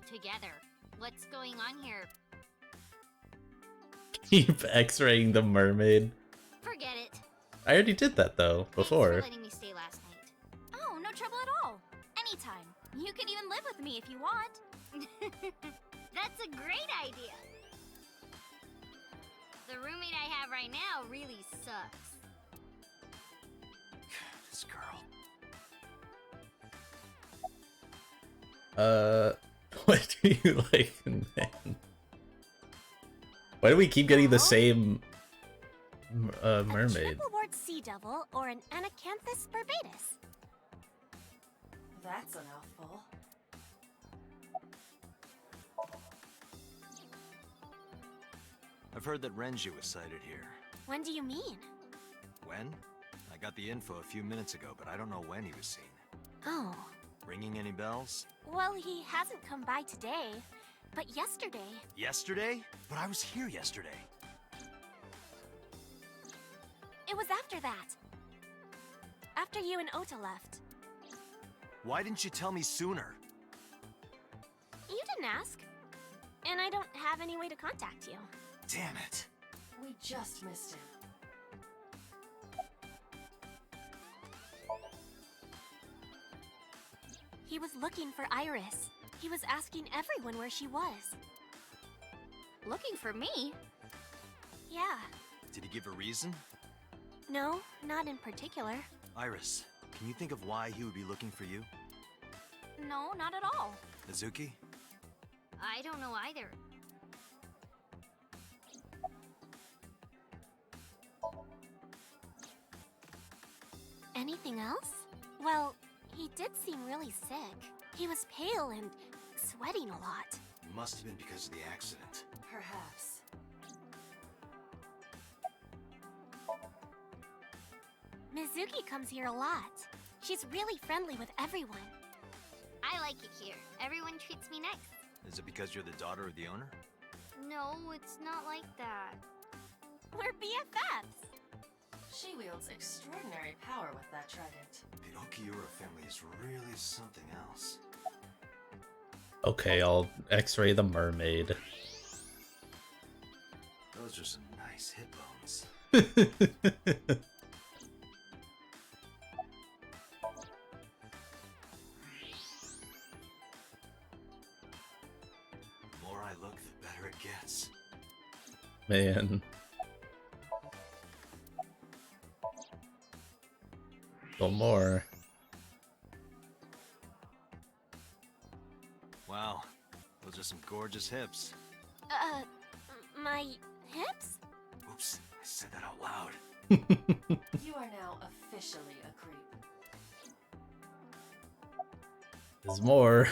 together? What's going on here? Keep x-raying the mermaid. Forget it. I already did that though, before. Thanks for letting me stay last night. Oh, no trouble at all. Anytime. You can even live with me if you want. That's a great idea. The roommate I have right now really sucks. This girl. What do you like, man? Why do we keep getting the same mermaid? Triple wart sea devil or an Anacanthus barbatus. That's a mouthful. I've heard that Renju was sighted here. When do you mean? When? I I got the info a few minutes ago, but I don't know when he was seen. Oh. Ringing any bells? Well, he hasn't come by today, but yesterday. Yesterday? But I was here yesterday. It was after that. After you and Ota left. Why didn't you tell me sooner? You didn't ask. And I don't have any way to contact you. Damn it. We just missed him. He was looking for Iris. He was asking everyone where she was. Looking for me? Yeah. Did he give a reason? No, not in particular. Iris, can you think of why he would be looking for you? No, not at all. Mizuki? I don't know either. Anything else? Well, he did seem really sick. He was pale and sweating a lot. It must have been because of the accident. Perhaps. Mizuki comes here a lot. She's really friendly with everyone. I like it here. Everyone treats me nice. Is it because you're the daughter of the owner? No, it's not like that. We're BFFs. She wields extraordinary power with that trident. The Okiura family is really something else. Okay, I'll X-ray the mermaid. Those are some nice hip bones. The more I look, the better it gets. Man. One more. Wow, those are some gorgeous hips. My hips? Oops, I said that out loud. You are now officially a creep. There's more.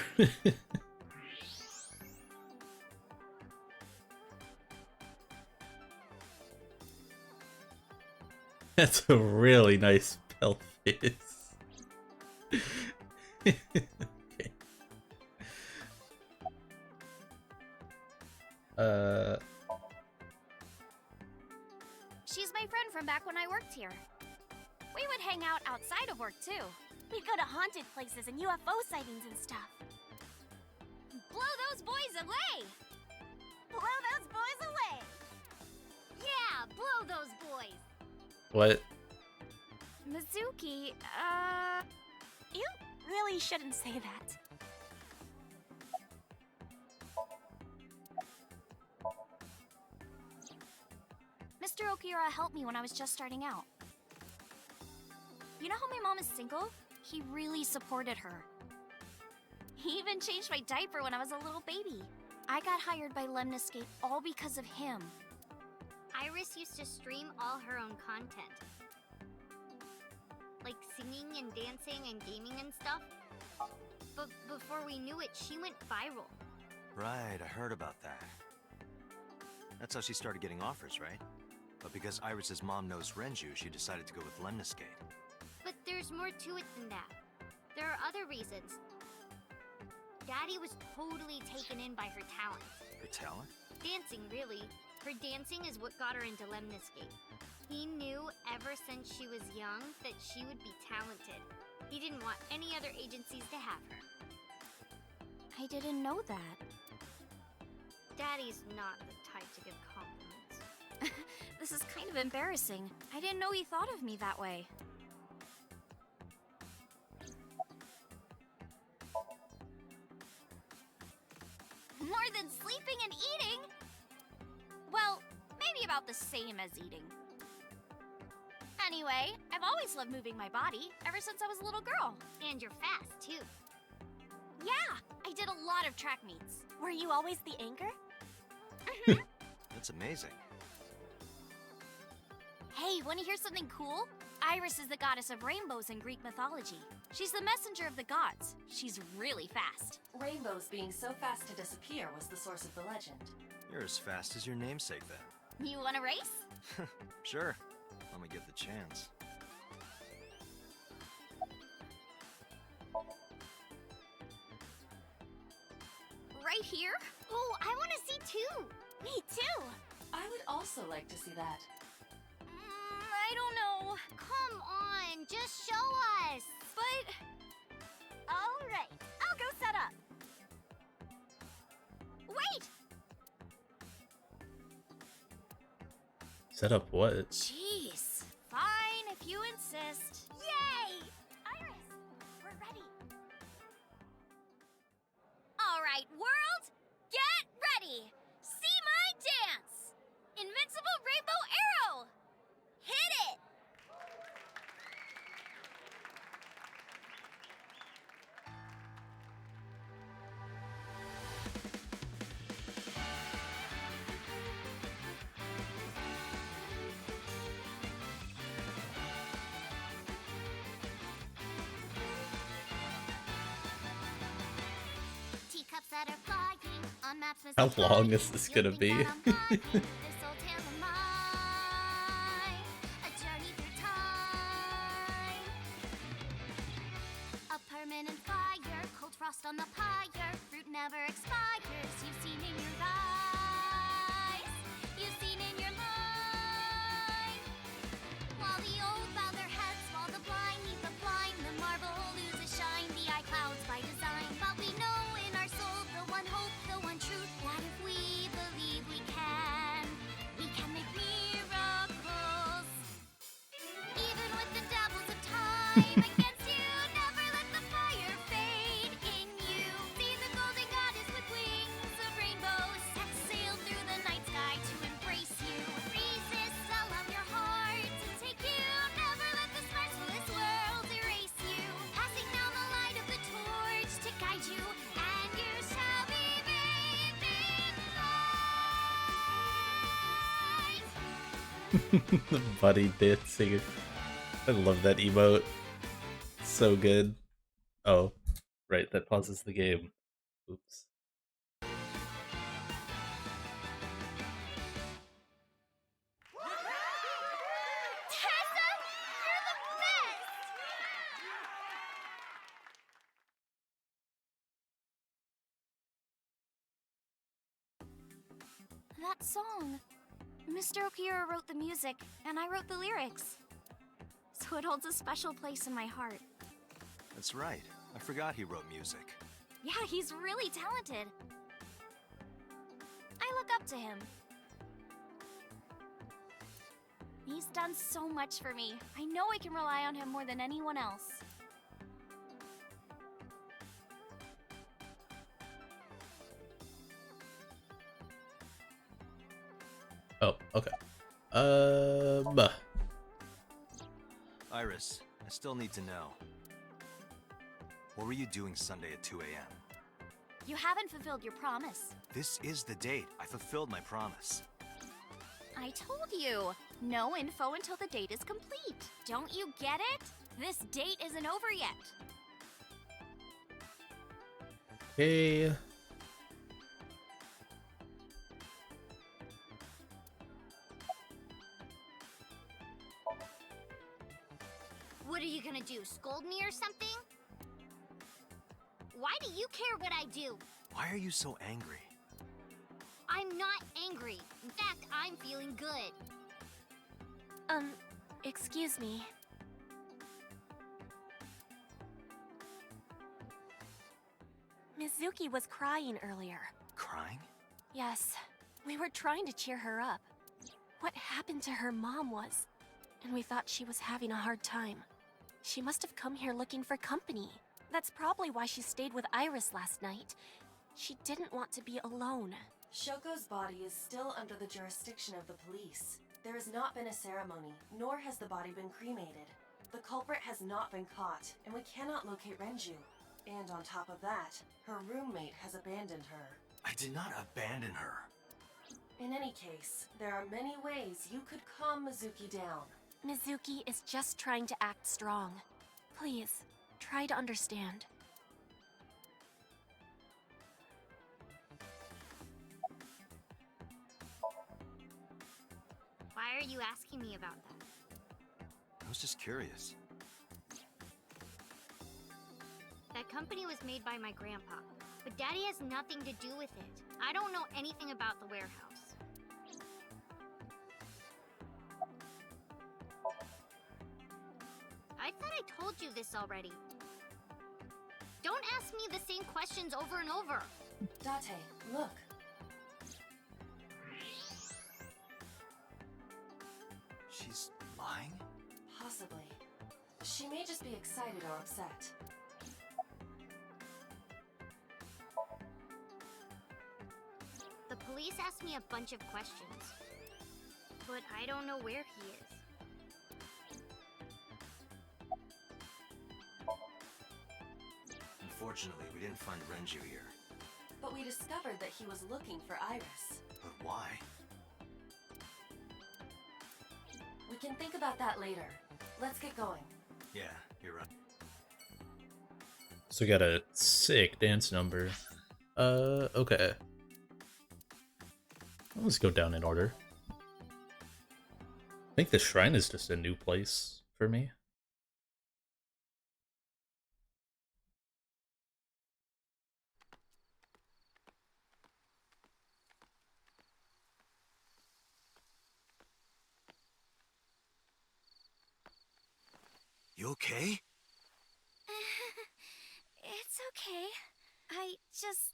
That's a really nice pelvis. Okay. She's my friend from back when I worked here. We would hang out outside of work too. We'd go to haunted places and UFO sightings and stuff. Blow those boys away! Blow those boys away! Yeah, blow those boys! What? Mizuki, you really shouldn't say that. Mr. Okiura helped me when I was just starting out. You know how my mom is single? He really supported her. He even changed my diaper when I was a little baby. I got hired by Lemniscape all because of him. Iris used to stream all her own content. Like singing and dancing and gaming and stuff. But before we knew it, she went viral. Right, I heard about that. That's how she started getting offers, right? But because Iris's mom knows Renju, she decided to go with Lemniscate. But there's more to it than that. There are other reasons. Daddy was totally taken in by her talent. Her talent? Dancing, really. Her dancing is what got her into Lemniscape. He knew ever since she was young that she would be talented. He didn't want any other agencies to have her. I didn't know that. Daddy's not the type to give compliments. This is kind of embarrassing. I didn't know he thought of me that way. More than sleeping and eating? Well, maybe about the same as eating. Anyway, I've always loved moving my body, ever since I was a little girl. And you're fast, too. Yeah, I did a lot of track meets. Were you always the anchor? That's amazing. Hey, want to hear something cool? Iris is the goddess of rainbows in Greek mythology. She's the messenger of the gods. She's really fast. Rainbows being so fast to disappear was the source of the legend. You're as fast as your namesake, then. You want to race? Sure. Let me get the chance. right here? Oh, I want to see too. Me too. I would also like to see that. I don't know. Come on, just show us. But... Alright, I'll go set up. Wait! Set up what? Jeez. Fine, if you insist. Yay! Iris, we're ready. Alright, world, get ready! See my dance! Invincible Rainbow Arrow! Hit it! Teacups that are flying on maps. How long is this gonna be? A journey through time. A permanent fire, cold frost on the pyre. Fruit never expires. You've seen in your eyes. You've seen in your mind. While the old bow their heads, while the blind meet the blind, the marble loses shine. The eye clouds by design, but we know in our soul the one hope, the one truth, that if we believe we can make miracles. Even with the devils of time against you, never let the fire fade in you. See the golden goddess with wings of rainbows set sail through the night sky to embrace you. Resist, allow your heart to take you. Never let this merciless world erase you. Passing down the light of the torch to guide you, and you shall be bathed in light. The buddy dancing. I love that emote. So good. Oh, right, that pauses the game. Oops. Tessa, you're the best! That song. Mr. Okira wrote the music, and I wrote the lyrics. So it holds a special place in my heart. That's right. I forgot he wrote music. Yeah, he's really talented. I look up to him. He's done so much for me. I know I can rely on him more than anyone else. Oh, okay. Iris, I still need to know. What were you doing Sunday at 2 a.m.? You haven't fulfilled your promise. This is the date. I fulfilled my promise. I told you. No info until the date is complete. Don't you get it? This date isn't over yet. Okay. What are you gonna do? Scold me or something? Why do you care what I do? Why are you so angry? I'm not angry. In fact, I'm feeling good. Excuse me. Mizuki was crying earlier. Crying? Yes, we were trying to cheer her up. What happened to her mom was, and we thought she was having a hard time. She must have come here looking for company. That's probably why she stayed with Iris last night. She didn't want to be alone. Shoko's body is still under the jurisdiction of the police. There has not been a ceremony, nor has the body been cremated. The culprit has not been caught, and we cannot locate Renju. And on top of that, her roommate has abandoned her. I did not abandon her. In any case, there are many ways you could calm Mizuki down. Mizuki is just trying to act strong. Please, try to understand. Why are you asking me about that? I was just curious. That company was made by my grandpa. but Daddy has nothing to do with it. I don't know anything about the warehouse. I thought I told you this already. Don't ask me the same questions over and over. Date, look. She's lying? Possibly. She may just be excited or upset. The police asked me a bunch of questions, but I don't know where he is. Unfortunately, we didn't find Renju here. But we discovered that he was looking for Iris. But why? We can think about that later. Let's get going. Yeah, you're right. So we got a sick dance number. Okay. Let's go down in order. I think the shrine is just a new place for me. You okay? It's okay. I just,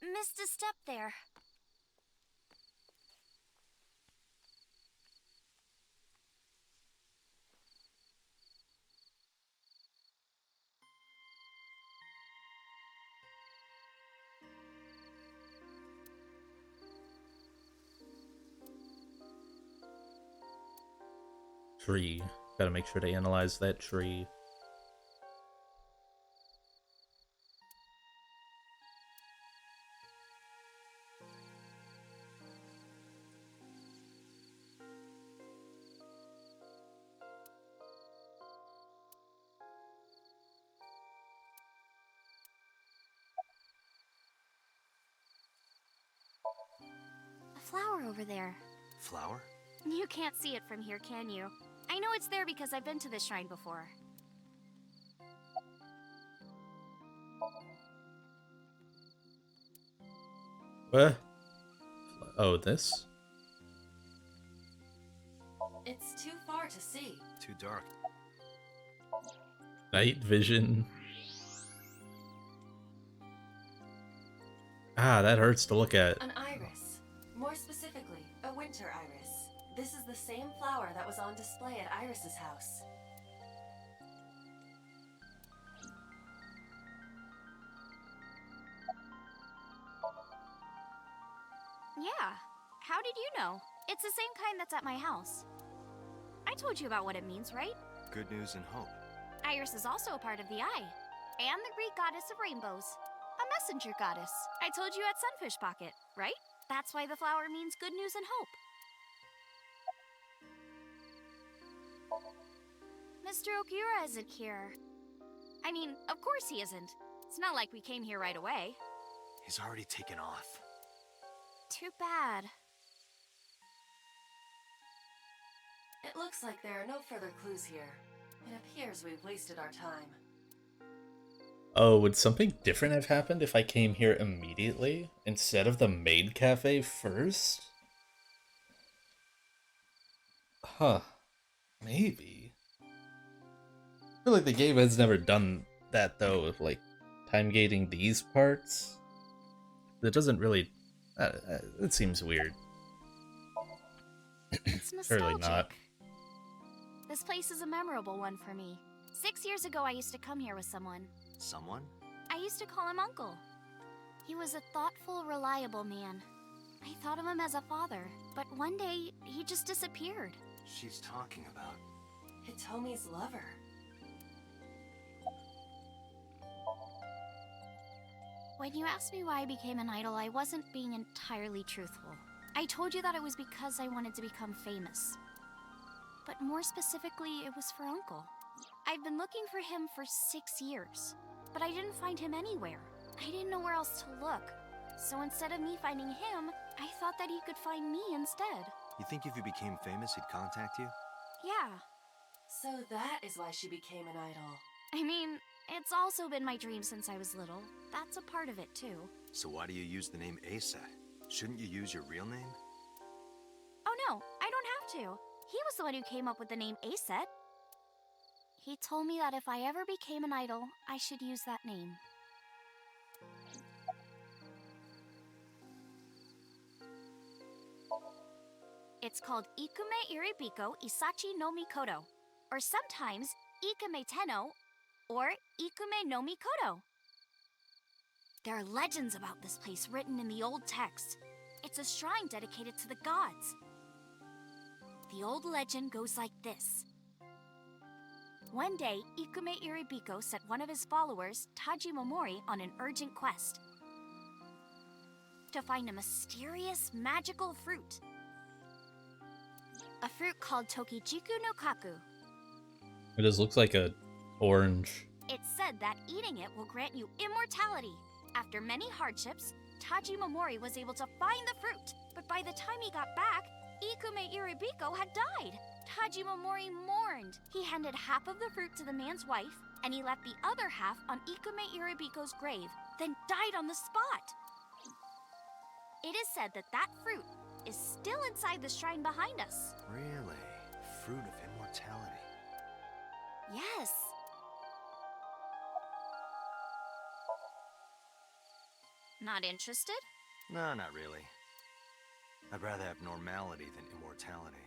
missed a step there. Tree. Gotta make sure to analyze that tree. A flower over there. Flower? You can't see it from here, can you? I know it's there because I've been to this shrine before. What? Oh, this? It's too far to see. Too dark. Night vision. Ah, that hurts to look at. An iris. More specifically, a winter iris. This is the same flower that was on display at Iris's house. Yeah. How did you know? It's the same kind that's at my house. I told you about what it means, right? Good news and hope. Iris is also a part of the eye. And the Greek goddess of rainbows. A messenger goddess. I told you at Sunfish Pocket, right? That's why the flower means good news and hope. Mr. Okura isn't here. I mean, of course he isn't. It's not like we came here right away. He's already taken off. Too bad. It looks like there are no further clues here. It appears we've wasted our time. Oh, would something different have happened if I came here immediately instead of the maid cafe first? Huh. Maybe. I feel like the game has never done that though, with like time gating these parts. It doesn't really. It seems weird. It's Surely nostalgic. not. This place is a memorable one for me. 6 years ago, I used to come here with someone. Someone? I used to call him Uncle. He was a thoughtful, reliable man. I thought of him as a father, but one day, he just disappeared. She's talking about Hitomi's lover. When you asked me why I became an idol, I wasn't being entirely truthful. I told you that it was because I wanted to become famous. But more specifically, it was for Uncle. I've been looking for him for 6 years, but I didn't find him anywhere. I didn't know where else to look. So instead of me finding him, I thought that he could find me instead. You think if you became famous, he'd contact you? Yeah. So that is why she became an idol. I mean, It's also been my dream since I was little. That's a part of it, too. So why do you use the name Asa? Shouldn't you use your real name? Oh no, I don't have to. He was the one who came up with the name Aset. He told me that if I ever became an idol, I should use that name. It's called Ikume Iribiko Isachi no Mikoto, or sometimes Ikume Tenno, or Ikume no Mikoto. There are legends about this place written in the old text. It's a shrine dedicated to the gods. The old legend goes like this. One day, Ikume Iribiko sent one of his followers, Taji Momori, on an urgent quest to find a mysterious magical fruit. A fruit called Tokijiku no Kaku. It just looks like a orange. It's said that eating it will grant you immortality. After many hardships, Taji Momori was able to find the fruit, but by the time he got back, Ikume Iribiko had died. Taji Momori mourned. He handed half of the fruit to the man's wife, and he left the other half on Ikume Iribiko's grave, then died on the spot. It is said that that fruit is still inside the shrine behind us. Really? Fruit of immortality. Yes. Not interested? No, not really. I'd rather have normality than immortality.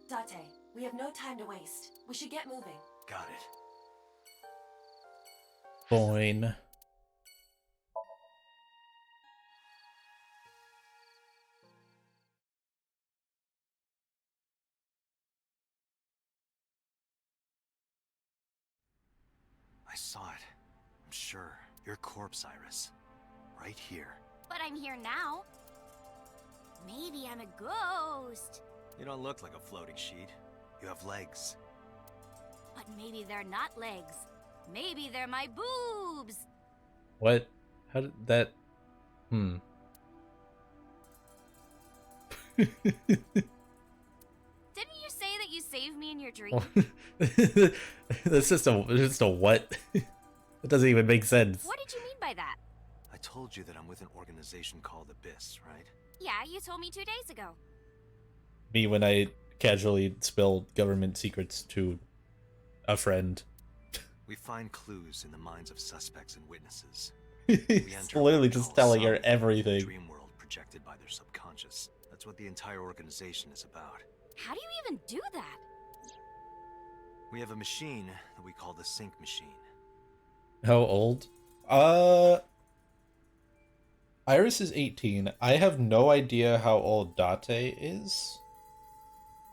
Date, we have no time to waste. We should get moving. Got it. Boing. I saw it. I'm sure. Your corpse, Iris. Right here. But I'm here now. Maybe I'm a ghost. You don't look like a floating sheet. You have legs. But maybe they're not legs. Maybe they're my boobs. What? How did that... Didn't you say that you saved me in your dream? That's just a what? That doesn't even make sense. What did you mean by that? I told you that I'm with an organization called Abyss, right? Yeah, you told me 2 days ago. Me when I casually spilled government secrets to a friend. We find clues in the minds of suspects and witnesses. He's literally just telling her everything. Dream world projected by their subconscious. That's what the entire organization is about. How do you even do that? We have a machine that we call the sync machine. How old? Iris is 18. I have no idea how old Date is.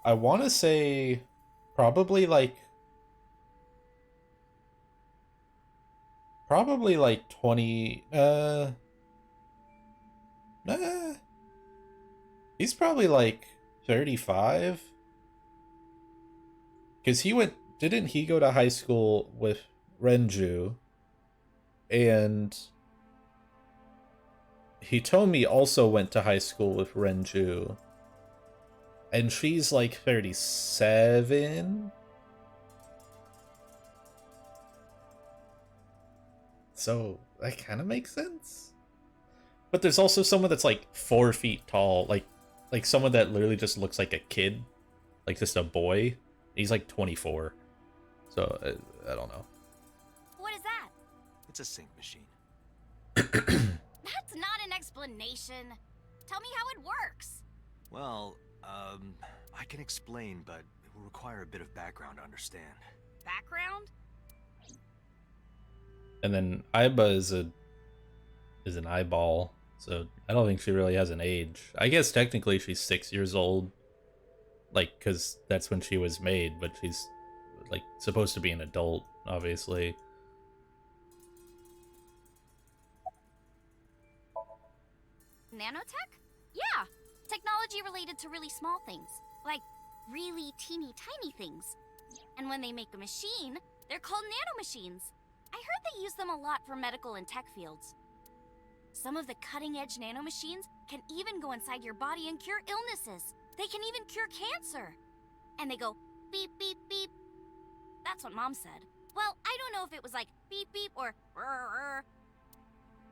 I want to say probably like 20. He's probably like 35. Because didn't he go to high school with Renju? And Hitomi also went to high school with Renju. And she's like 37. So that kind of makes sense. But there's also someone that's like 4 feet tall, like someone that literally just looks like a kid, like just a boy. He's like 24. So I don't know. What is that? It's a sync machine. That's not an explanation. Tell me how it works. Well, I can explain, but it will require a bit of background to understand. Background? And then Aiba is an eyeball, so I don't think she really has an age. I guess technically she's 6 years old, like, because that's when she was made, but she's like supposed to be an adult, obviously. Nanotech? Yeah, technology related to really small things, like really teeny tiny things. And when they make a machine, they're called nanomachines. I heard they use them a lot for medical and tech fields. Some of the cutting-edge nanomachines can even go inside your body and cure illnesses. They can even cure cancer. And they go beep, beep, beep. That's what Mom said. Well, I don't know if it was like beep beep or rrr.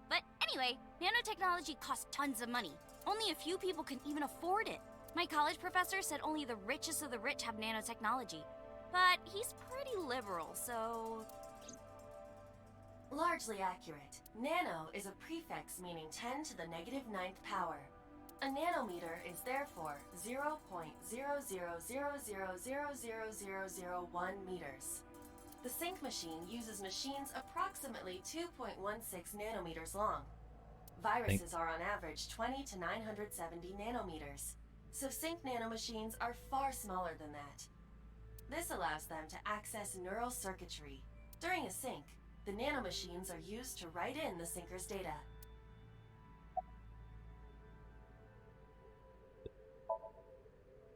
But anyway, nanotechnology costs tons of money. Only a few people can even afford it. My college professor said only the richest of the rich have nanotechnology. But he's pretty liberal, so... Largely accurate. Nano is a prefix meaning 10 to the negative 9th power. A nanometer is therefore 0.0000000001 meters. The sync machine uses machines approximately 2.16 nanometers long. Viruses are on average 20 to 970 nanometers, so sync nanomachines are far smaller than that. This allows them to access neural circuitry. During a sync, the nanomachines are used to write in the syncer's data.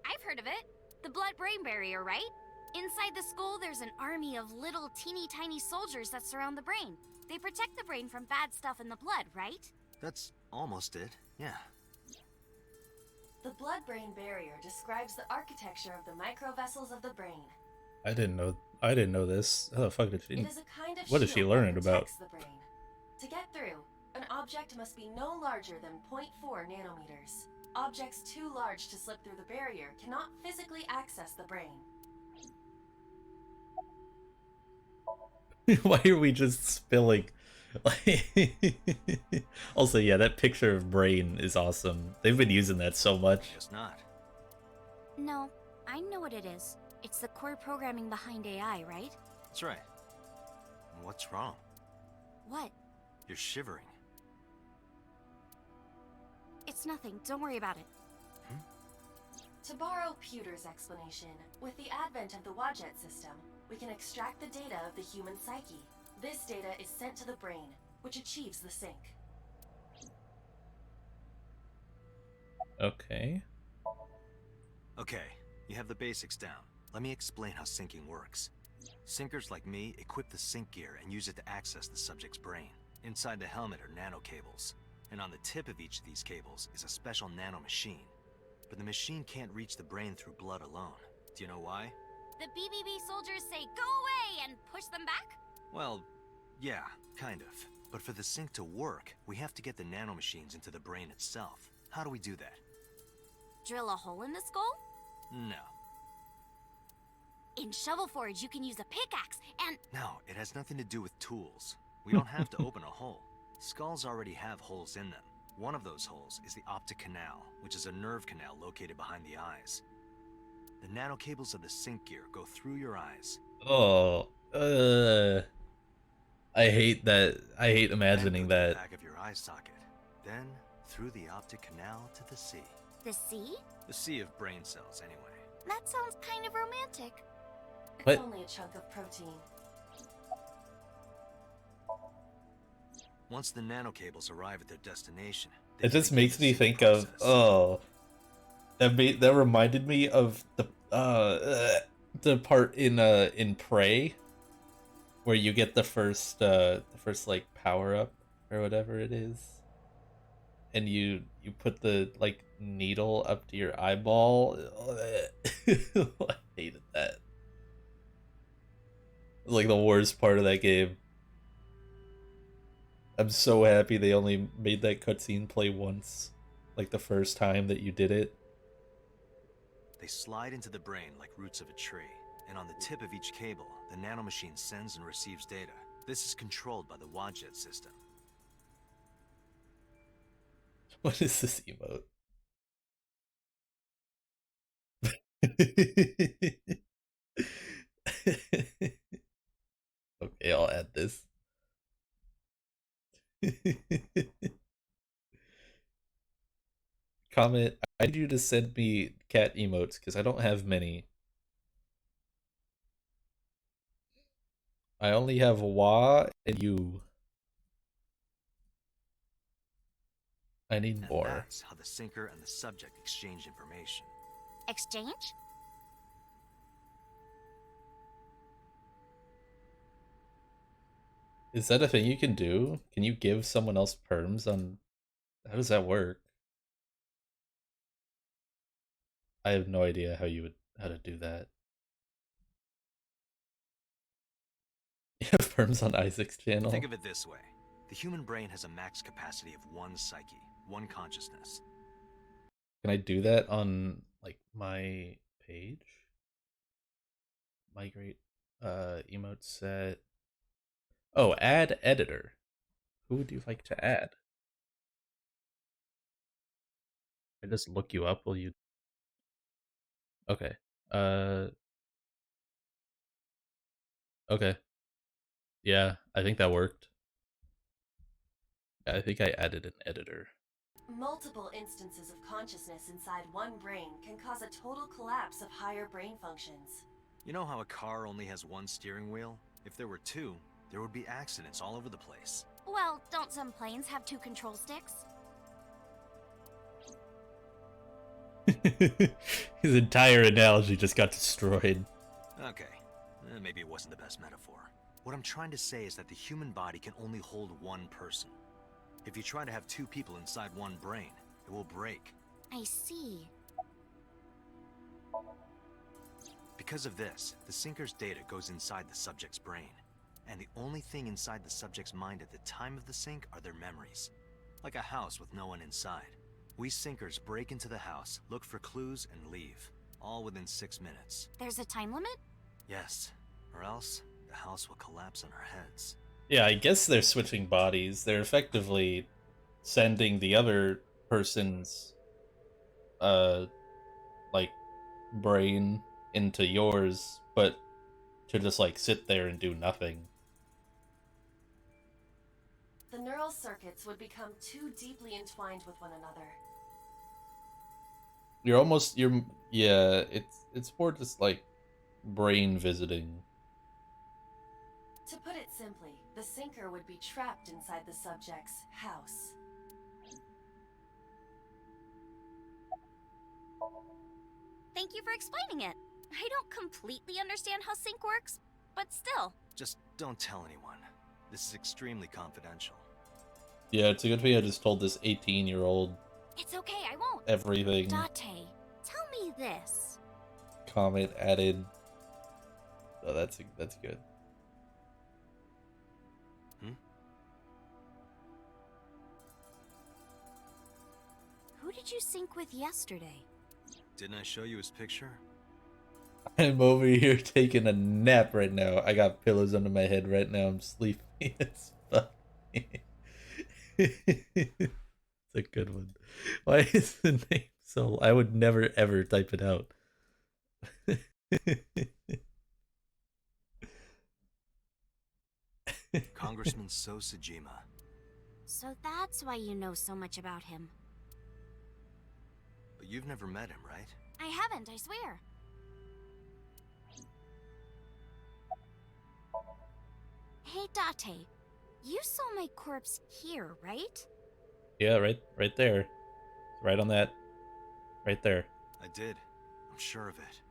I've heard of it. The blood-brain barrier, right? Inside the skull, there's an army of little teeny tiny soldiers that surround the brain. They protect the brain from bad stuff in the blood, right? That's almost it, yeah. The blood-brain barrier describes the architecture of the microvessels of the brain. I didn't know this. How the fuck did she? It is a kind of What is she shield learning that about? protects the brain. To get through, an object must be no larger than 0.4 nanometers. Objects too large to slip through the barrier cannot physically access the brain. Why are we just spilling? Also, yeah, that picture of brain is awesome. They've been using that so much. Guess not. No, I know what it is. It's the core programming behind AI, right? That's right. What's wrong? What? You're shivering. It's nothing. Don't worry about it. To borrow Pewter's explanation, with the advent of the Wadjet system, we can extract the data of the human psyche. This data is sent to the brain, which achieves the sync. Okay. Okay, you have the basics down. Let me explain how syncing works. Syncers like me equip the sync gear and use it to access the subject's brain. Inside the helmet are nano cables, and on the tip of each of these cables is a special nano machine. But the machine can't reach the brain through blood alone. Do you know why? The BBB soldiers say go away and push them back? Well, yeah, kind of. But for the sync to work, we have to get the nanomachines into the brain itself. How do we do that? Drill a hole in the skull? No. In Shovel Forge, you can use a pickaxe and... No, it has nothing to do with tools. We don't have to open a hole. Skulls already have holes in them. One of those holes is the optic canal, which is a nerve canal located behind the eyes. The nanocables of the sync gear go through your eyes. Oh, I hate that. I hate imagining Then go to that. the back of your eye socket. Then through the optic canal to the sea. The sea? The sea of brain cells, anyway. That sounds kind of romantic. What? It's only a chunk of protein. Once the nanocables arrive at their destination, they It just begin makes the me sync think process. of that reminded me of the part in Prey where you get the first like power up or whatever it is, and you put the like needle up to your eyeball. I hated that. It was like the worst part of that game. I'm so happy they only made that cutscene play once, like the first time that you did it. They slide into the brain like roots of a tree, and on the tip of each cable, the nanomachine sends and receives data. This is controlled by the Wadjet system. What is this emote? Okay, I'll add this. Comment, I need you to send me cat emotes because I don't have many. I only have Wah and you. I need And more. that's how the syncer and the subject exchange information. Exchange? Is that a thing you can do? Can you give someone else perms on... How does that work? I have no idea how to do that. Firms on Isaac's channel. Think of it this way. The human brain has a max capacity of one psyche, one consciousness. Can I do that on like my page? Migrate emote set. Oh, add editor. Who would you like to add? I just look you up, will you? Okay. Okay. Yeah, I think that worked. I think I added an editor. Multiple instances of consciousness inside one brain can cause a total collapse of higher brain functions. You know how a car only has one steering wheel? If there were two, there would be accidents all over the place. Well, don't some planes have 2 control sticks? His entire analogy just got destroyed. Okay, maybe it wasn't the best metaphor. What I'm trying to say is that the human body can only hold one person. If you try to have 2 people inside one brain, it will break. I see. Because of this, the sinker's data goes inside the subject's brain. And the only thing inside the subject's mind at the time of the sync are their memories. Like a house with no one inside. We sinkers break into the house, look for clues, and leave. All within 6 minutes. There's a time limit? Yes, or else the house will collapse on our heads. Yeah, I guess they're switching bodies. They're effectively sending the other person's like brain into yours, but to just like sit there and do nothing. The neural circuits would become too deeply entwined with one another. Yeah, it's more just like brain visiting. To put it simply, the sinker would be trapped inside the subject's house. Thank you for explaining it. I don't completely understand how sync works, but still. Just don't tell anyone. This is extremely confidential. Yeah, it's a good thing I just told this 18-year-old It's okay, I won't. everything. Date, tell me this. Comment added. Oh, that's good. Who did you sync with yesterday? Didn't I show you his picture? I'm over here taking a nap right now. I got pillows under my head right now. I'm sleepy as fuck. It's a good one. Why is the name so... I would never ever type it out. Congressman So Sajima. So that's why you know so much about him. But you've never met him, right? I haven't, I swear. Hey, Date, you saw my corpse here, right? Yeah, right there. Right on that. Right there. I did. I'm sure of it.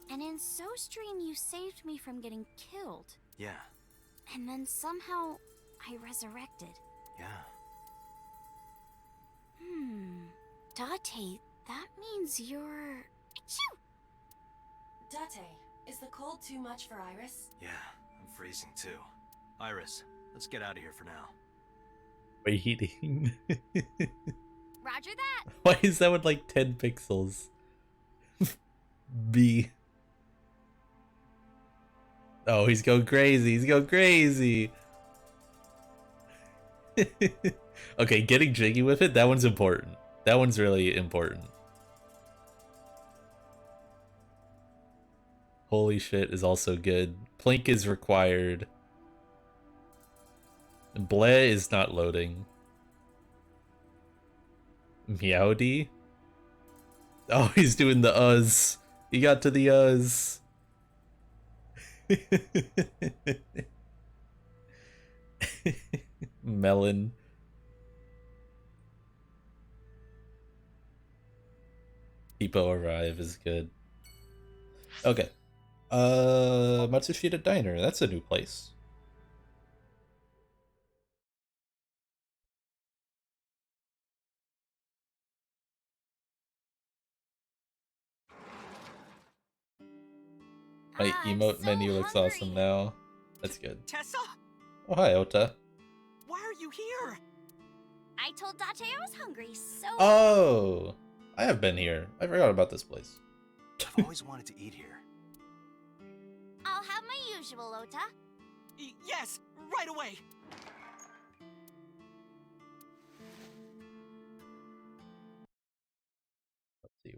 And in SoStream, you saved me from getting killed. Yeah, And then somehow, I resurrected. yeah. Date, that means you're... Achoo! Date, is the cold too much for Iris? Yeah, I'm freezing too. Iris, let's get out of here for now. Waiting. Roger that! Why is that with like 10 pixels? B. Oh, he's going crazy. He's going crazy. Okay, getting jiggy with it, that one's important. That one's really important. Holy shit is also good. Plink is required. Bleh is not loading. Meowdy? Oh, he's doing the uzz. He got to the uzz. Melon. Hippo Arrive is good. Okay. Matsushita Diner. That's a new place. My emote menu looks awesome now. That's good. Tessa? Oh, hi, Ota. Why are you here? I told Date I was hungry, so... Oh, I have been here. I forgot about this place. I've always wanted to eat here. I'll have my usual, Ota. Yes, right away. Let's see,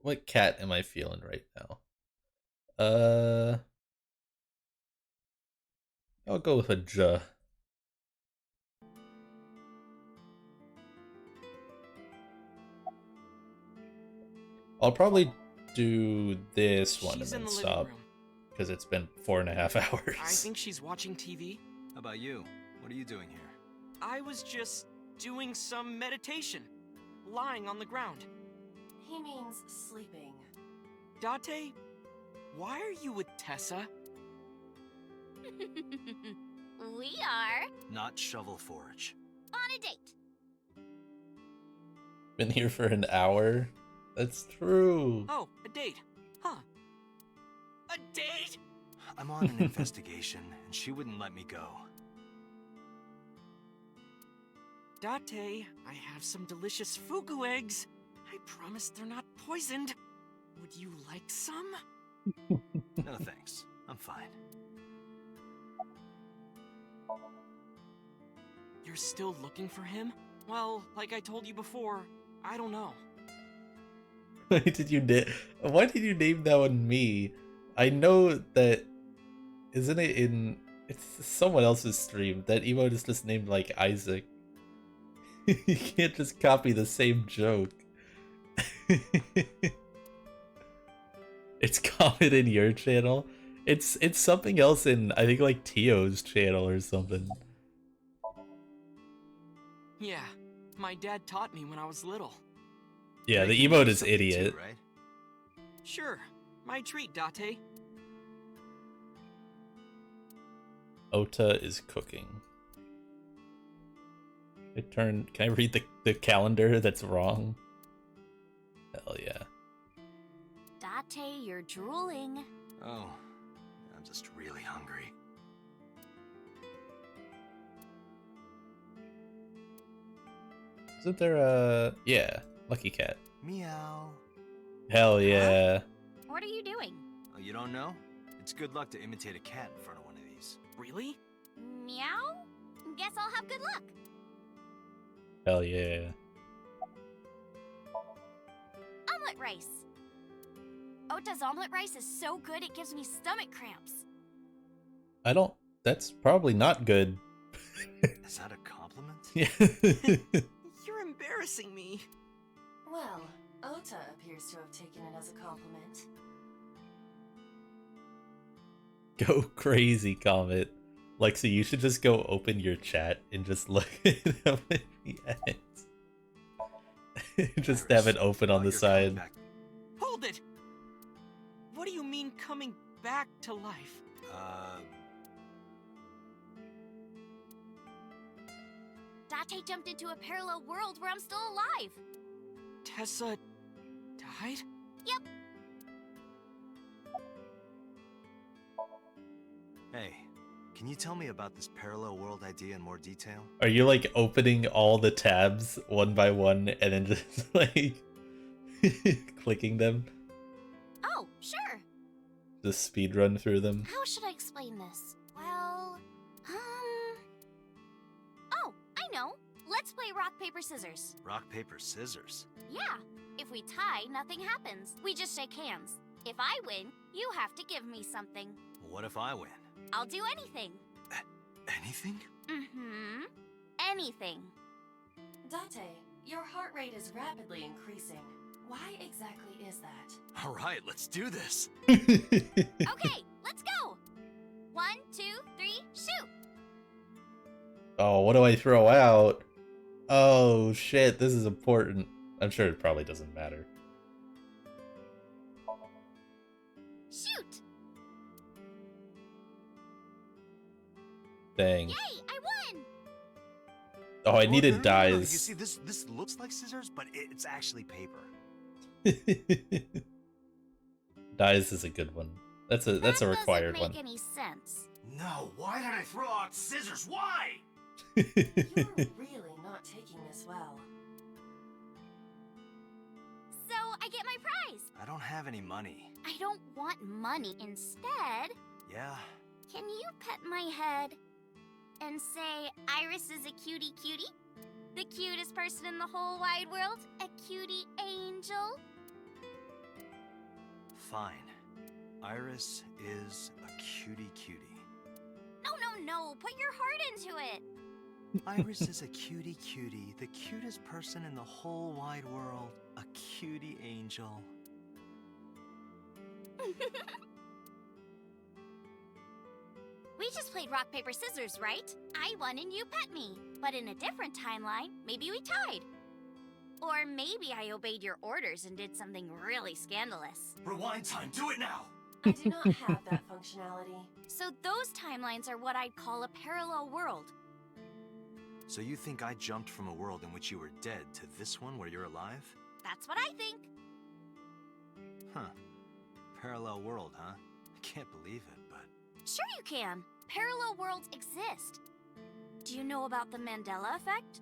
what cat am I feeling right now? I'll go with a J. I'll probably do this one She's and in then the living stop room. because it's been 4.5 hours. I think she's watching TV. How about you? What are you doing here? I was just doing some meditation, lying on the ground. He means sleeping. Date, why are you with Tessa? We are Not Shovel Forge. on a date. Been here for an hour? That's true. Oh, a date. Huh. A date? I'm on an investigation, and she wouldn't let me go. Date, I have some delicious fugu eggs. I promise they're not poisoned. Would you like some? No thanks. I'm fine. You're still looking for him? Well, like I told you before, I don't know. Why did you name that one me? I know that, isn't it in, it's someone else's stream, that emote is just named like Isaac. You can't just copy the same joke. It's common in your channel. It's something else in, I think, like Tio's channel or something. Yeah, my dad taught me when I was little. Yeah, the emote is idiot. Too, right? Sure, my treat, Date. Ota is cooking. Can I read the calendar that's wrong? Hell yeah. Date, you're drooling. Oh, I'm just really hungry. Isn't there a... Yeah, Lucky Cat. Meow. Hell yeah. What are you doing? Oh, you don't know? It's good luck to imitate a cat in front of one of these. Really? Meow? Guess I'll have good luck. Hell yeah. Omelet rice. Ota's omelet rice is so good it gives me stomach cramps. That's probably not good. Is that a compliment? Yeah. You're embarrassing me. Well, Ota appears to have taken it as a compliment. Go crazy, Comet. Lexi, you should just go open your chat and just look at how many ads. Just have it open on the side. Hold it! What do you mean coming back to life? Date jumped into a parallel world where I'm still alive. Tessa died? Yep. Hey, can you tell me about this parallel world idea in more detail? Are you like opening all the tabs one by one and then just like clicking them? Oh, sure. Just speed run through them? How should I explain this? Well, Oh, I know. Let's play rock, paper, scissors. Rock, paper, scissors. Yeah. If we tie, nothing happens. We just shake hands. If I win, you have to give me something. What if I win? I'll do anything. Anything? Mm-hmm. Anything. Date, your heart rate is rapidly increasing. Why exactly is that? All right, let's do this. Okay, let's go. 1, 2, 3, shoot. Oh, what do I throw out? Oh shit, this is important. I'm sure it probably doesn't matter. Shoot. Dang. Yay, I won. Oh, I needed No. You dies. see, this looks like scissors, but it's actually paper. Dies is a good one. That's a required Doesn't one. make any sense. No, why did I throw out scissors? Why? You're really not taking this well. So I get my prize. I don't have any money. I don't want money. Instead, Yeah? can you pet my head and say Iris is a cutie cutie? The cutest person in the whole wide world? A cutie angel? Fine. Iris is a cutie cutie. No, put your heart into it. Iris is a cutie cutie, the cutest person in the whole wide world. A cutie angel. We just played rock, paper, scissors, right? I won and you pet me. But in a different timeline, maybe we tied. Or maybe I obeyed your orders and did something really scandalous. Rewind time, do it now! I do not have that functionality. So those timelines are what I'd call a parallel world. So you think I jumped from a world in which you were dead to this one where you're alive? That's what I think. Huh. Parallel world, huh? I can't believe it, but... Sure you can. Parallel worlds exist. Do you know about the Mandela effect?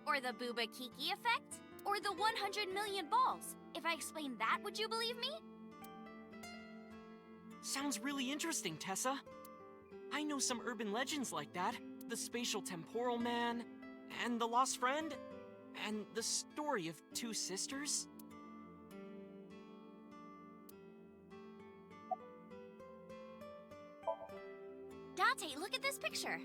Or the Booba Kiki effect? Or the 100 million balls? If I explain that, would you believe me? Sounds really interesting, Tessa. I know some urban legends like that. The spatial temporal man, and the lost friend, and the story of two sisters. Dante, look at this picture.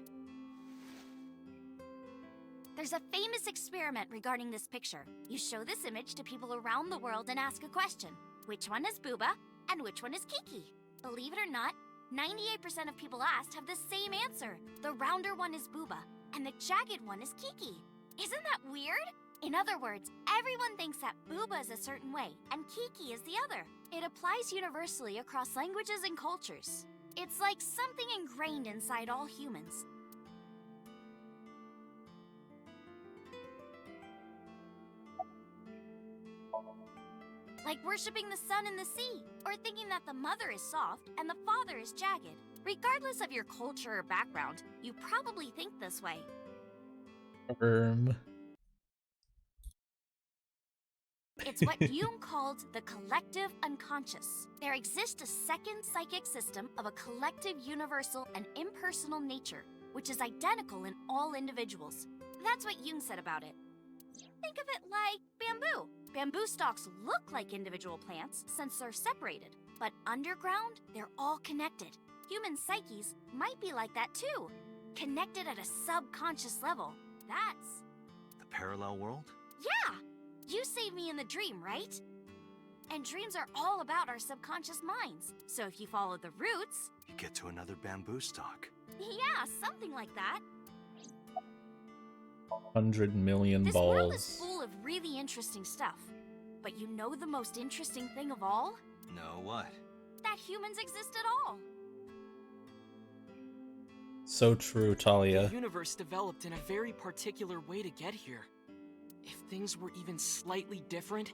There's a famous experiment regarding this picture. You show this image to people around the world and ask a question. Which one is Booba, and which one is Kiki? Believe it or not, 98% of people asked have the same answer. The rounder one is Booba, and the jagged one is Kiki. Isn't that weird? In other words, everyone thinks that Booba is a certain way, and Kiki is the other. It applies universally across languages and cultures. It's like something ingrained inside all humans. Like worshipping the sun and the sea, or thinking that the mother is soft and the father is jagged. Regardless of your culture or background, you probably think this way. It's what Jung called the collective unconscious. There exists a second psychic system of a collective, universal, and impersonal nature, which is identical in all individuals. That's what Jung said about it. Think of it like bamboo. Bamboo stalks look like individual plants since they're separated, but underground, they're all connected. Human psyches might be like that too, connected at a subconscious level. That's... The parallel world? Yeah! You saved me in the dream, right? And dreams are all about our subconscious minds. So if you follow the roots... You get to another bamboo stalk. Yeah, something like that. 100 million This balls. world is full of really interesting stuff. But you know the most interesting thing of all? No, what? That humans exist at all. So true, Talia. The universe developed in a very particular way to get here. If things were even slightly different,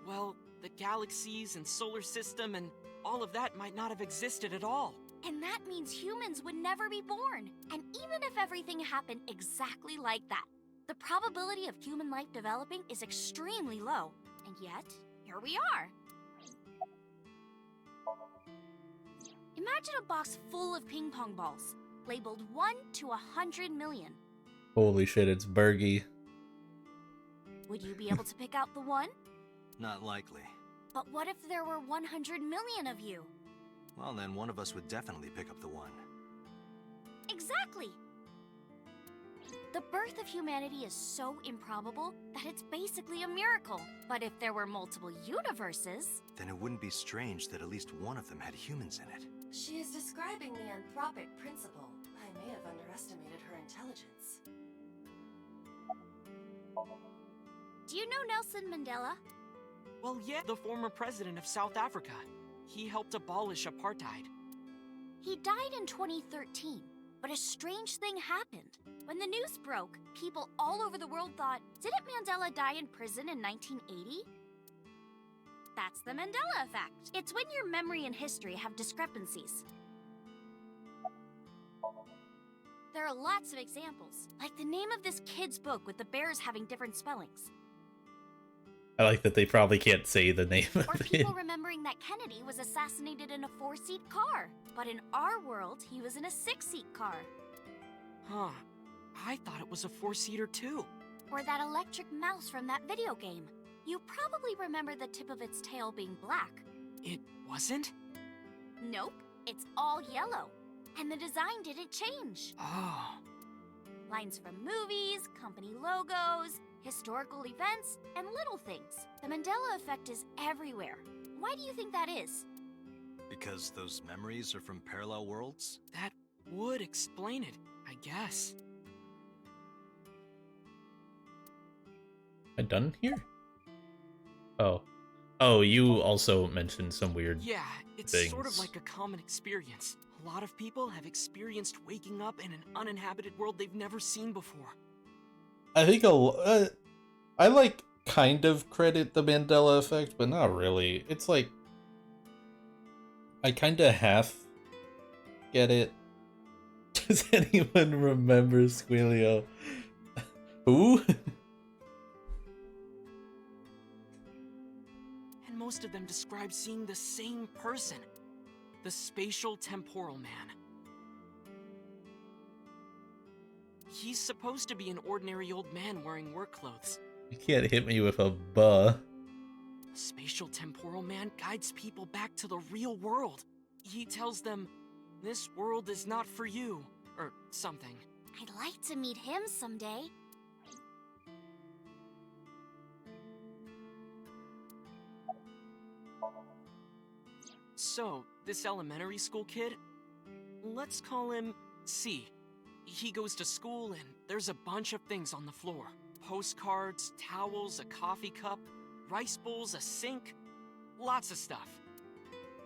well, the galaxies and solar system and all of that might not have existed at all. And that means humans would never be born. And even if everything happened exactly like that, the probability of human life developing is extremely low. And yet, here we are. Imagine a box full of ping pong balls, labeled 1 to 100 million. Holy shit, it's Bergie. Would you be able to pick out the one? Not likely. But what if there were 100 million of you? Well, then one of us would definitely pick up the one. Exactly! The birth of humanity is so improbable that it's basically a miracle. But if there were multiple universes... Then it wouldn't be strange that at least one of them had humans in it. She is describing the anthropic principle. I may have underestimated her intelligence. Do you know Nelson Mandela? Well, yeah, the former president of South Africa. He helped abolish apartheid. He died in 2013, but a strange thing happened. When the news broke, people all over the world thought, didn't Mandela die in prison in 1980? That's the Mandela effect. It's when your memory and history have discrepancies. There are lots of examples, like the name of this kid's book with the bears having different spellings. I like that they probably can't say the name Or of it. people remembering that Kennedy was assassinated in a 4-seat car, but in our world, he was in a 6-seat car. Huh. I thought it was a 4-seater too. Or that electric mouse from that video game. You probably remember the tip of its tail being black. It wasn't? Nope, it's all yellow. And the design didn't change. Oh. Lines from movies, company logos, historical events, and little things. The Mandela effect is everywhere. Why do you think that is? Because those memories are from parallel worlds? That would explain it, I guess. Am I done here? Oh. Oh, you also mentioned some weird Yeah, it's things. sort of like a common experience. A lot of people have experienced waking up in an uninhabited world they've never seen before. I think I like kind of credit the Mandela effect, but not really. It's like I kind of half get it. Does anyone remember Squilio? Who? And most of them describe seeing the same person. The spatial temporal man. He's supposed to be an ordinary old man wearing work clothes. You can't hit me with a buh. The spatial temporal man guides people back to the real world. He tells them, this world is not for you, or something. I'd like to meet him someday. So, this elementary school kid, let's call him C. He goes to school and there's a bunch of things on the floor. Postcards, towels, a coffee cup, rice bowls, a sink, lots of stuff.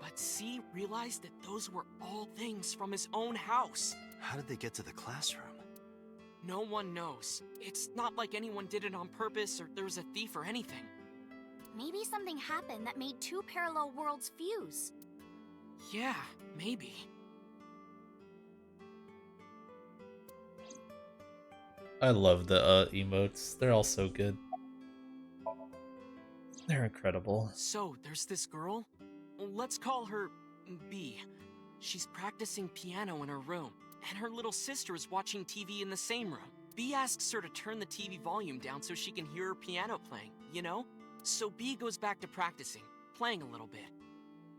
But C realized that those were all things from his own house. How did they get to the classroom? No one knows. It's not like anyone did it on purpose or there was a thief or anything. Maybe something happened that made two parallel worlds fuse. Yeah, maybe. I love the emotes. They're all so good. They're incredible. So, there's this girl. Let's call her B. She's practicing piano in her room, and her little sister is watching TV in the same room. B asks her to turn the TV volume down so she can hear her piano playing, you know? So B goes back to practicing, playing a little bit.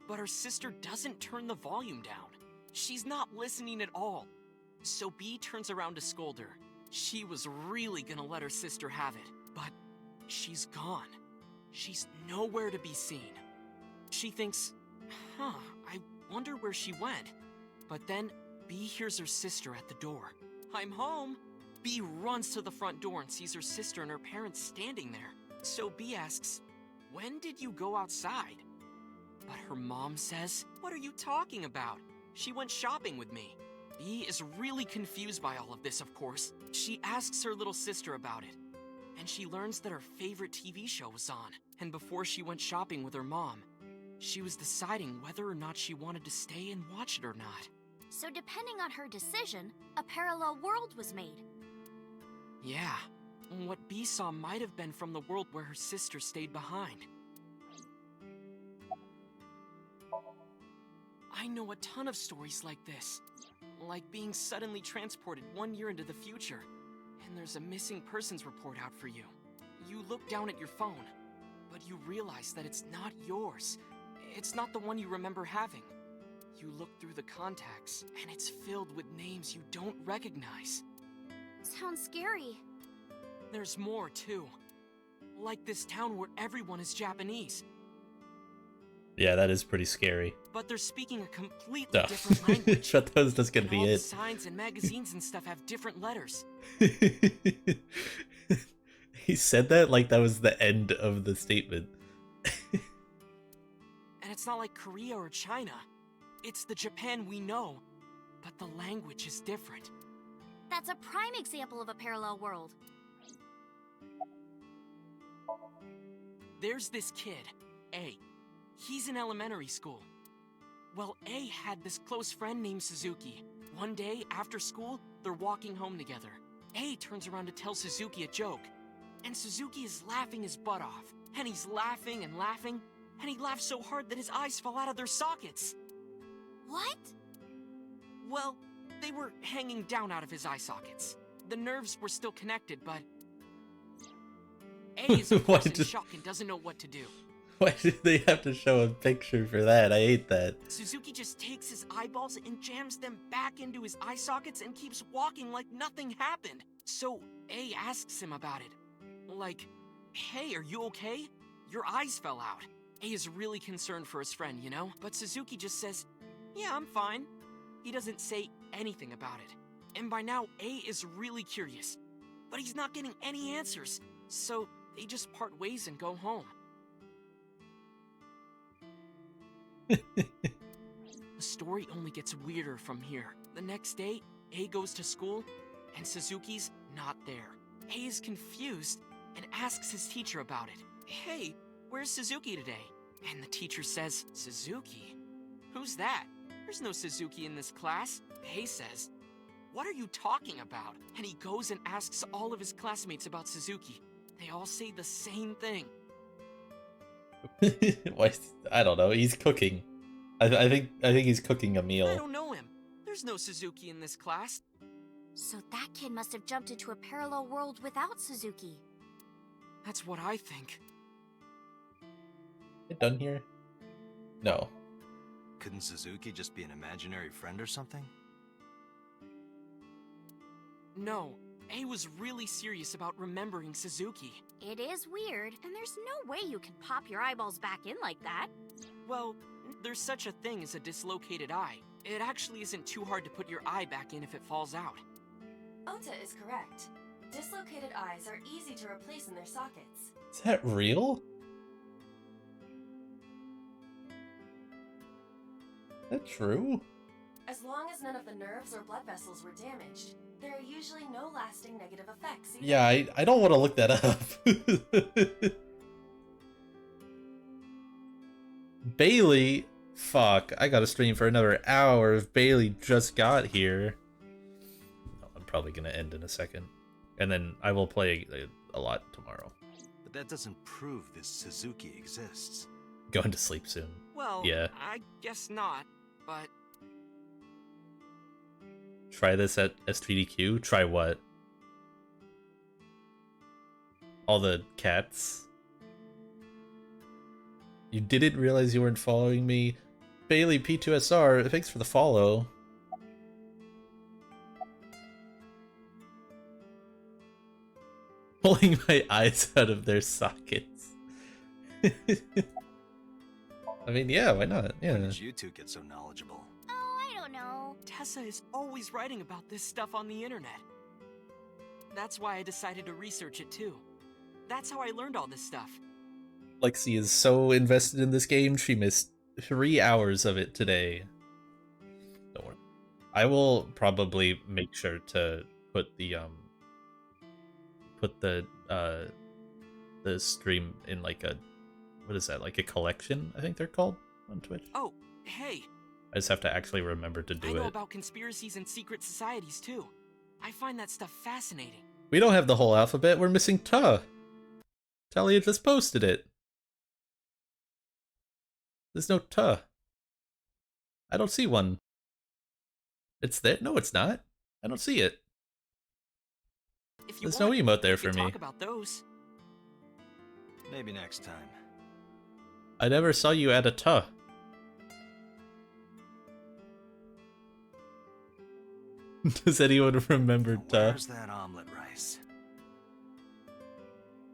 But her sister doesn't turn the volume down. She's not listening at all. So B turns around to scold her. She was really gonna let her sister have it, but she's gone. She's nowhere to be seen. She thinks, I wonder where she went. But then B hears her sister at the door. I'm home. B runs to the front door and sees her sister and her parents standing there. So B asks, when did you go outside? But her mom says, what are you talking about? She went shopping with me. B is really confused by all of this, of course. She asks her little sister about it. And she learns that her favorite TV show was on. And before she went shopping with her mom, she was deciding whether or not she wanted to stay and watch it or not. So depending on her decision, a parallel world was made. Yeah. What B saw might have been from the world where her sister stayed behind. I know a ton of stories like this. Like being suddenly transported 1 year into the future, and there's a missing persons report out for you. You look down at your phone, but you realize that it's not yours. It's not the one you remember having. You look through the contacts, and it's filled with names you don't recognize. Sounds scary. There's more, too. Like this town where everyone is Japanese. Yeah, that is pretty scary. But they're speaking a completely Oh. different language. But that was just gonna And be all the it. signs and magazines and stuff have different letters. He said that like that was the end of the statement. And it's not like Korea or China. It's the Japan we know, but the language is different. That's a prime example of a parallel world. There's this kid, A. He's in elementary school. Well, A had this close friend named Suzuki. One day, after school, They're walking home together. A turns around to tell Suzuki a joke, and Suzuki is laughing his butt off. And he's laughing and laughing, and he laughs so hard that his eyes fall out of their sockets. What? Well, they were hanging down out of his eye sockets. The nerves were still connected, but A is of course in shock and doesn't know what to do. Why do they have to show a picture for that? I hate that. Suzuki just takes his eyeballs and jams them back into his eye sockets and keeps walking like nothing happened. So A asks him about it. Like, hey, are you okay? Your eyes fell out. A is really concerned for his friend, you know? But Suzuki just says, yeah, I'm fine. He doesn't say anything about it. And by now, A is really curious. But he's not getting any answers. So they just part ways and go home. The story only gets weirder from here. The next day, A goes to school, and Suzuki's not there. A is confused and asks his teacher about it. Hey, where's Suzuki today? And the teacher says, Suzuki? Who's that? There's no Suzuki in this class. A says, what are you talking about? And he goes and asks all of his classmates about Suzuki. They all say the same thing. Why? I don't know. He's cooking. I think he's cooking a I meal. don't know him. There's no Suzuki in this class. So that kid must have jumped into a parallel world without Suzuki. That's what I think. It done here? No. Couldn't Suzuki just be an imaginary friend or something? No, A was really serious about remembering Suzuki. It is weird, and there's no way you can pop your eyeballs back in like that. Well, there's such a thing as a dislocated eye. It actually isn't too hard to put your eye back in if it falls out. Ota is correct. Dislocated eyes are easy to replace in their sockets. Is that real? Is that true? As long as none of the nerves or blood vessels were damaged, there are usually no lasting negative effects. Either. Yeah, I don't want to look that up. Bailey? Fuck, I gotta stream for another hour if Bailey just got here. Oh, I'm probably gonna end in a second. And then I will play a lot tomorrow. But that doesn't prove this Suzuki exists. Going to sleep soon. Well, yeah. I guess not, but... Try this at STDQ? Try what? All the cats? You didn't realize you weren't following me? Bailey P2SR, thanks for the follow. Pulling my eyes out of their sockets. I mean, yeah, why not? Yeah. When did you two get so knowledgeable? Oh, I don't know. Tessa is always writing about this stuff on the internet. That's why I decided to research it too. That's how I learned all this stuff. Lexi is so invested in this game, she missed 3 hours of it today. Don't worry. I will probably make sure to put the stream in like a, what is that, like a collection, I think they're called on Twitch. Oh, hey. I just have to actually remember to do I know it. about conspiracies and secret societies too. I find that stuff fascinating. We don't have the whole alphabet, we're missing ta. Talia just posted it. There's no ta. I don't see one. It's there? No, it's not. I don't see it. If you There's no emote there we for could me. Talk about those. Maybe next time. I never saw you add a ta. Does anyone remember ta? Where's that omelet rice?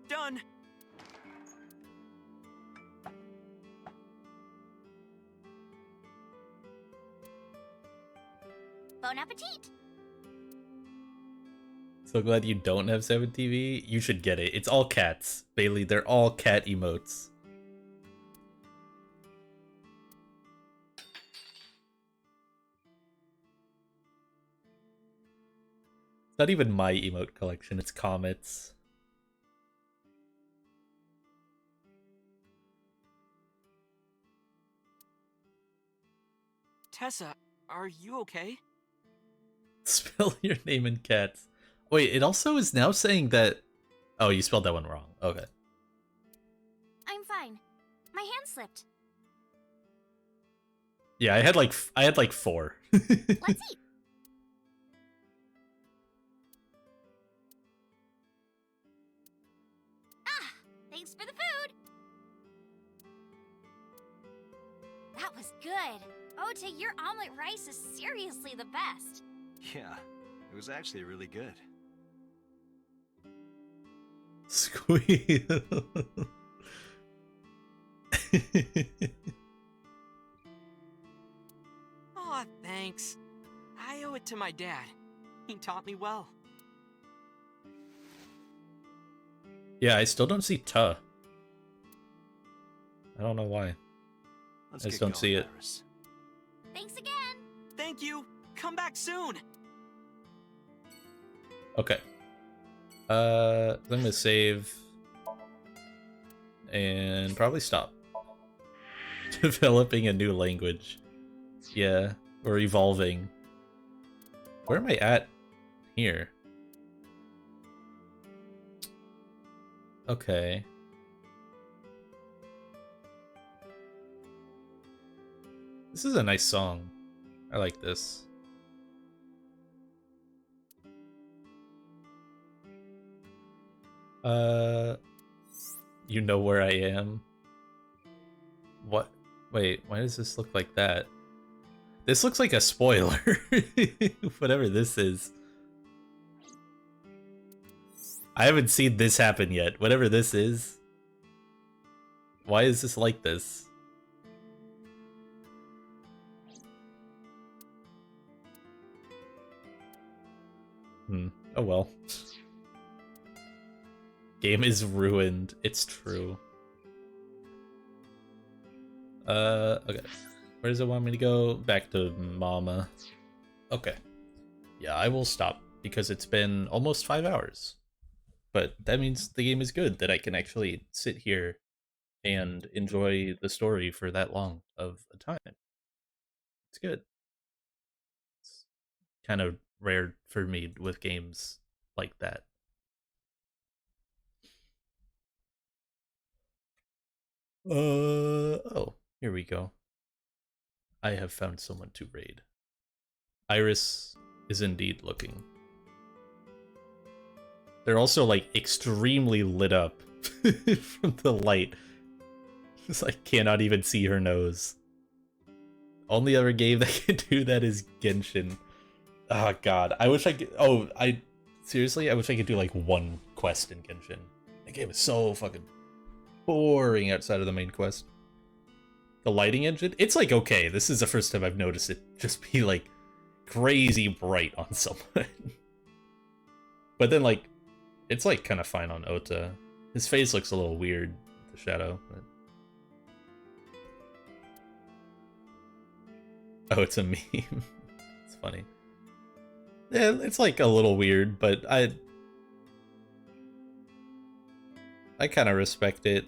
Done. Bon appetit! So glad you don't have 7TV. You should get it. It's all cats. Bailey, they're all cat emotes. It's not even my emote collection, it's Comet's. Tessa, are you okay? Spell your name in cats. Wait, it also is now saying that... Oh, you spelled that one wrong. Okay. I'm fine. My hand slipped. Yeah, I had like 4. Let's eat. Ah, thanks for the food. That was good. Ota, your omelet rice is seriously the best. Yeah, it was actually really good. Squeal. Aw, thanks. I owe it to my dad. He taught me well. Yeah, I still don't see Tuh. I don't know why. Let's I just get don't see going, it. Iris. Thanks again. Thank you. Come back soon. Okay. I'm gonna save and probably stop. Developing a new language. Yeah, or evolving. Where am I at here? Okay. This is a nice song. I like this. You know where I am? What? Wait, why does this look like that? This looks like a spoiler. Whatever this is. I haven't seen this happen yet. Whatever this is. Why is this like this? Oh well. Game is ruined. It's true. Okay. Where does it want me to go? Back to Mama. Okay. Yeah, I will stop because it's been almost 5 hours. But that means the game is good, that I can actually sit here and enjoy the story for that long of a time. It's good. It's kind of rare for me with games like that. Oh, here we go. I have found someone to raid. Iris is indeed looking. They're also like extremely lit up from the light. It's like cannot even see her nose. Only other game that can do that is Genshin. Oh god, I wish I could. Oh, seriously, I wish I could do like one quest in Genshin. That game is so fucking boring outside of the main quest. The lighting engine, it's like okay. This is the first time I've noticed it just be like crazy bright on someone. But then like, it's like kind of fine on Ota. His face looks a little weird with the shadow. But... Oh, it's a meme. It's funny. Yeah, it's like a little weird, but I kind of respect it.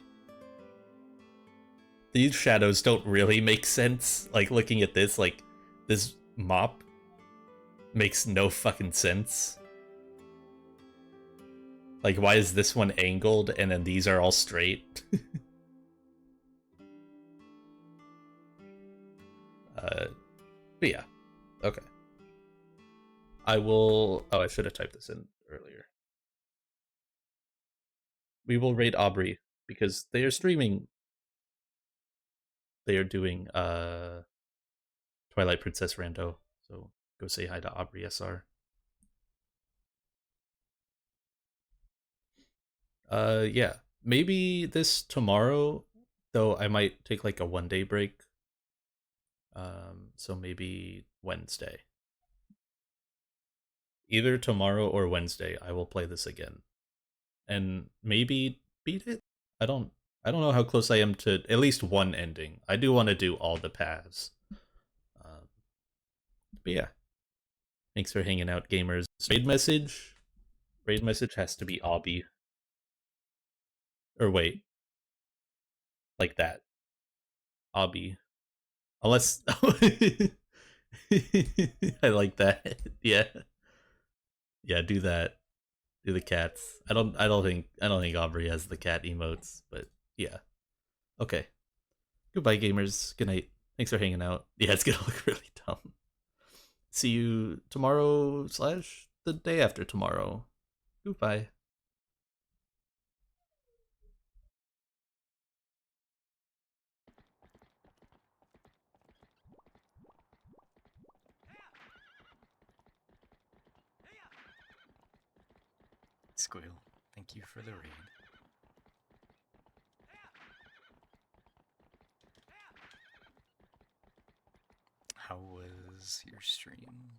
These shadows don't really make sense. Like looking at this, like this mop makes no fucking sense. Like why is this one angled and then these are all straight? But yeah, okay. I will... Oh, I should have typed this in earlier. We will raid Aubrey because they are streaming. They are doing Twilight Princess Rando. So go say hi to Aubrey SR. Yeah. Maybe this tomorrow, though I might take like a 1-day break. So maybe Wednesday. Either tomorrow or Wednesday, I will play this again. And maybe beat it? I don't know how close I am to at least one ending. I do want to do all the paths. But yeah. Thanks for hanging out, gamers. Raid message? Raid message has to be obby. Or wait. Like that. Obby. Unless... I like that. Yeah. Yeah, do that. Do the cats. I don't think Aubrey has the cat emotes, but yeah. Okay. Goodbye, gamers. Good night. Thanks for hanging out. Yeah, it's gonna look really dumb. See you tomorrow / the day after tomorrow. Goodbye. Squill, thank you for the raid. How was your stream?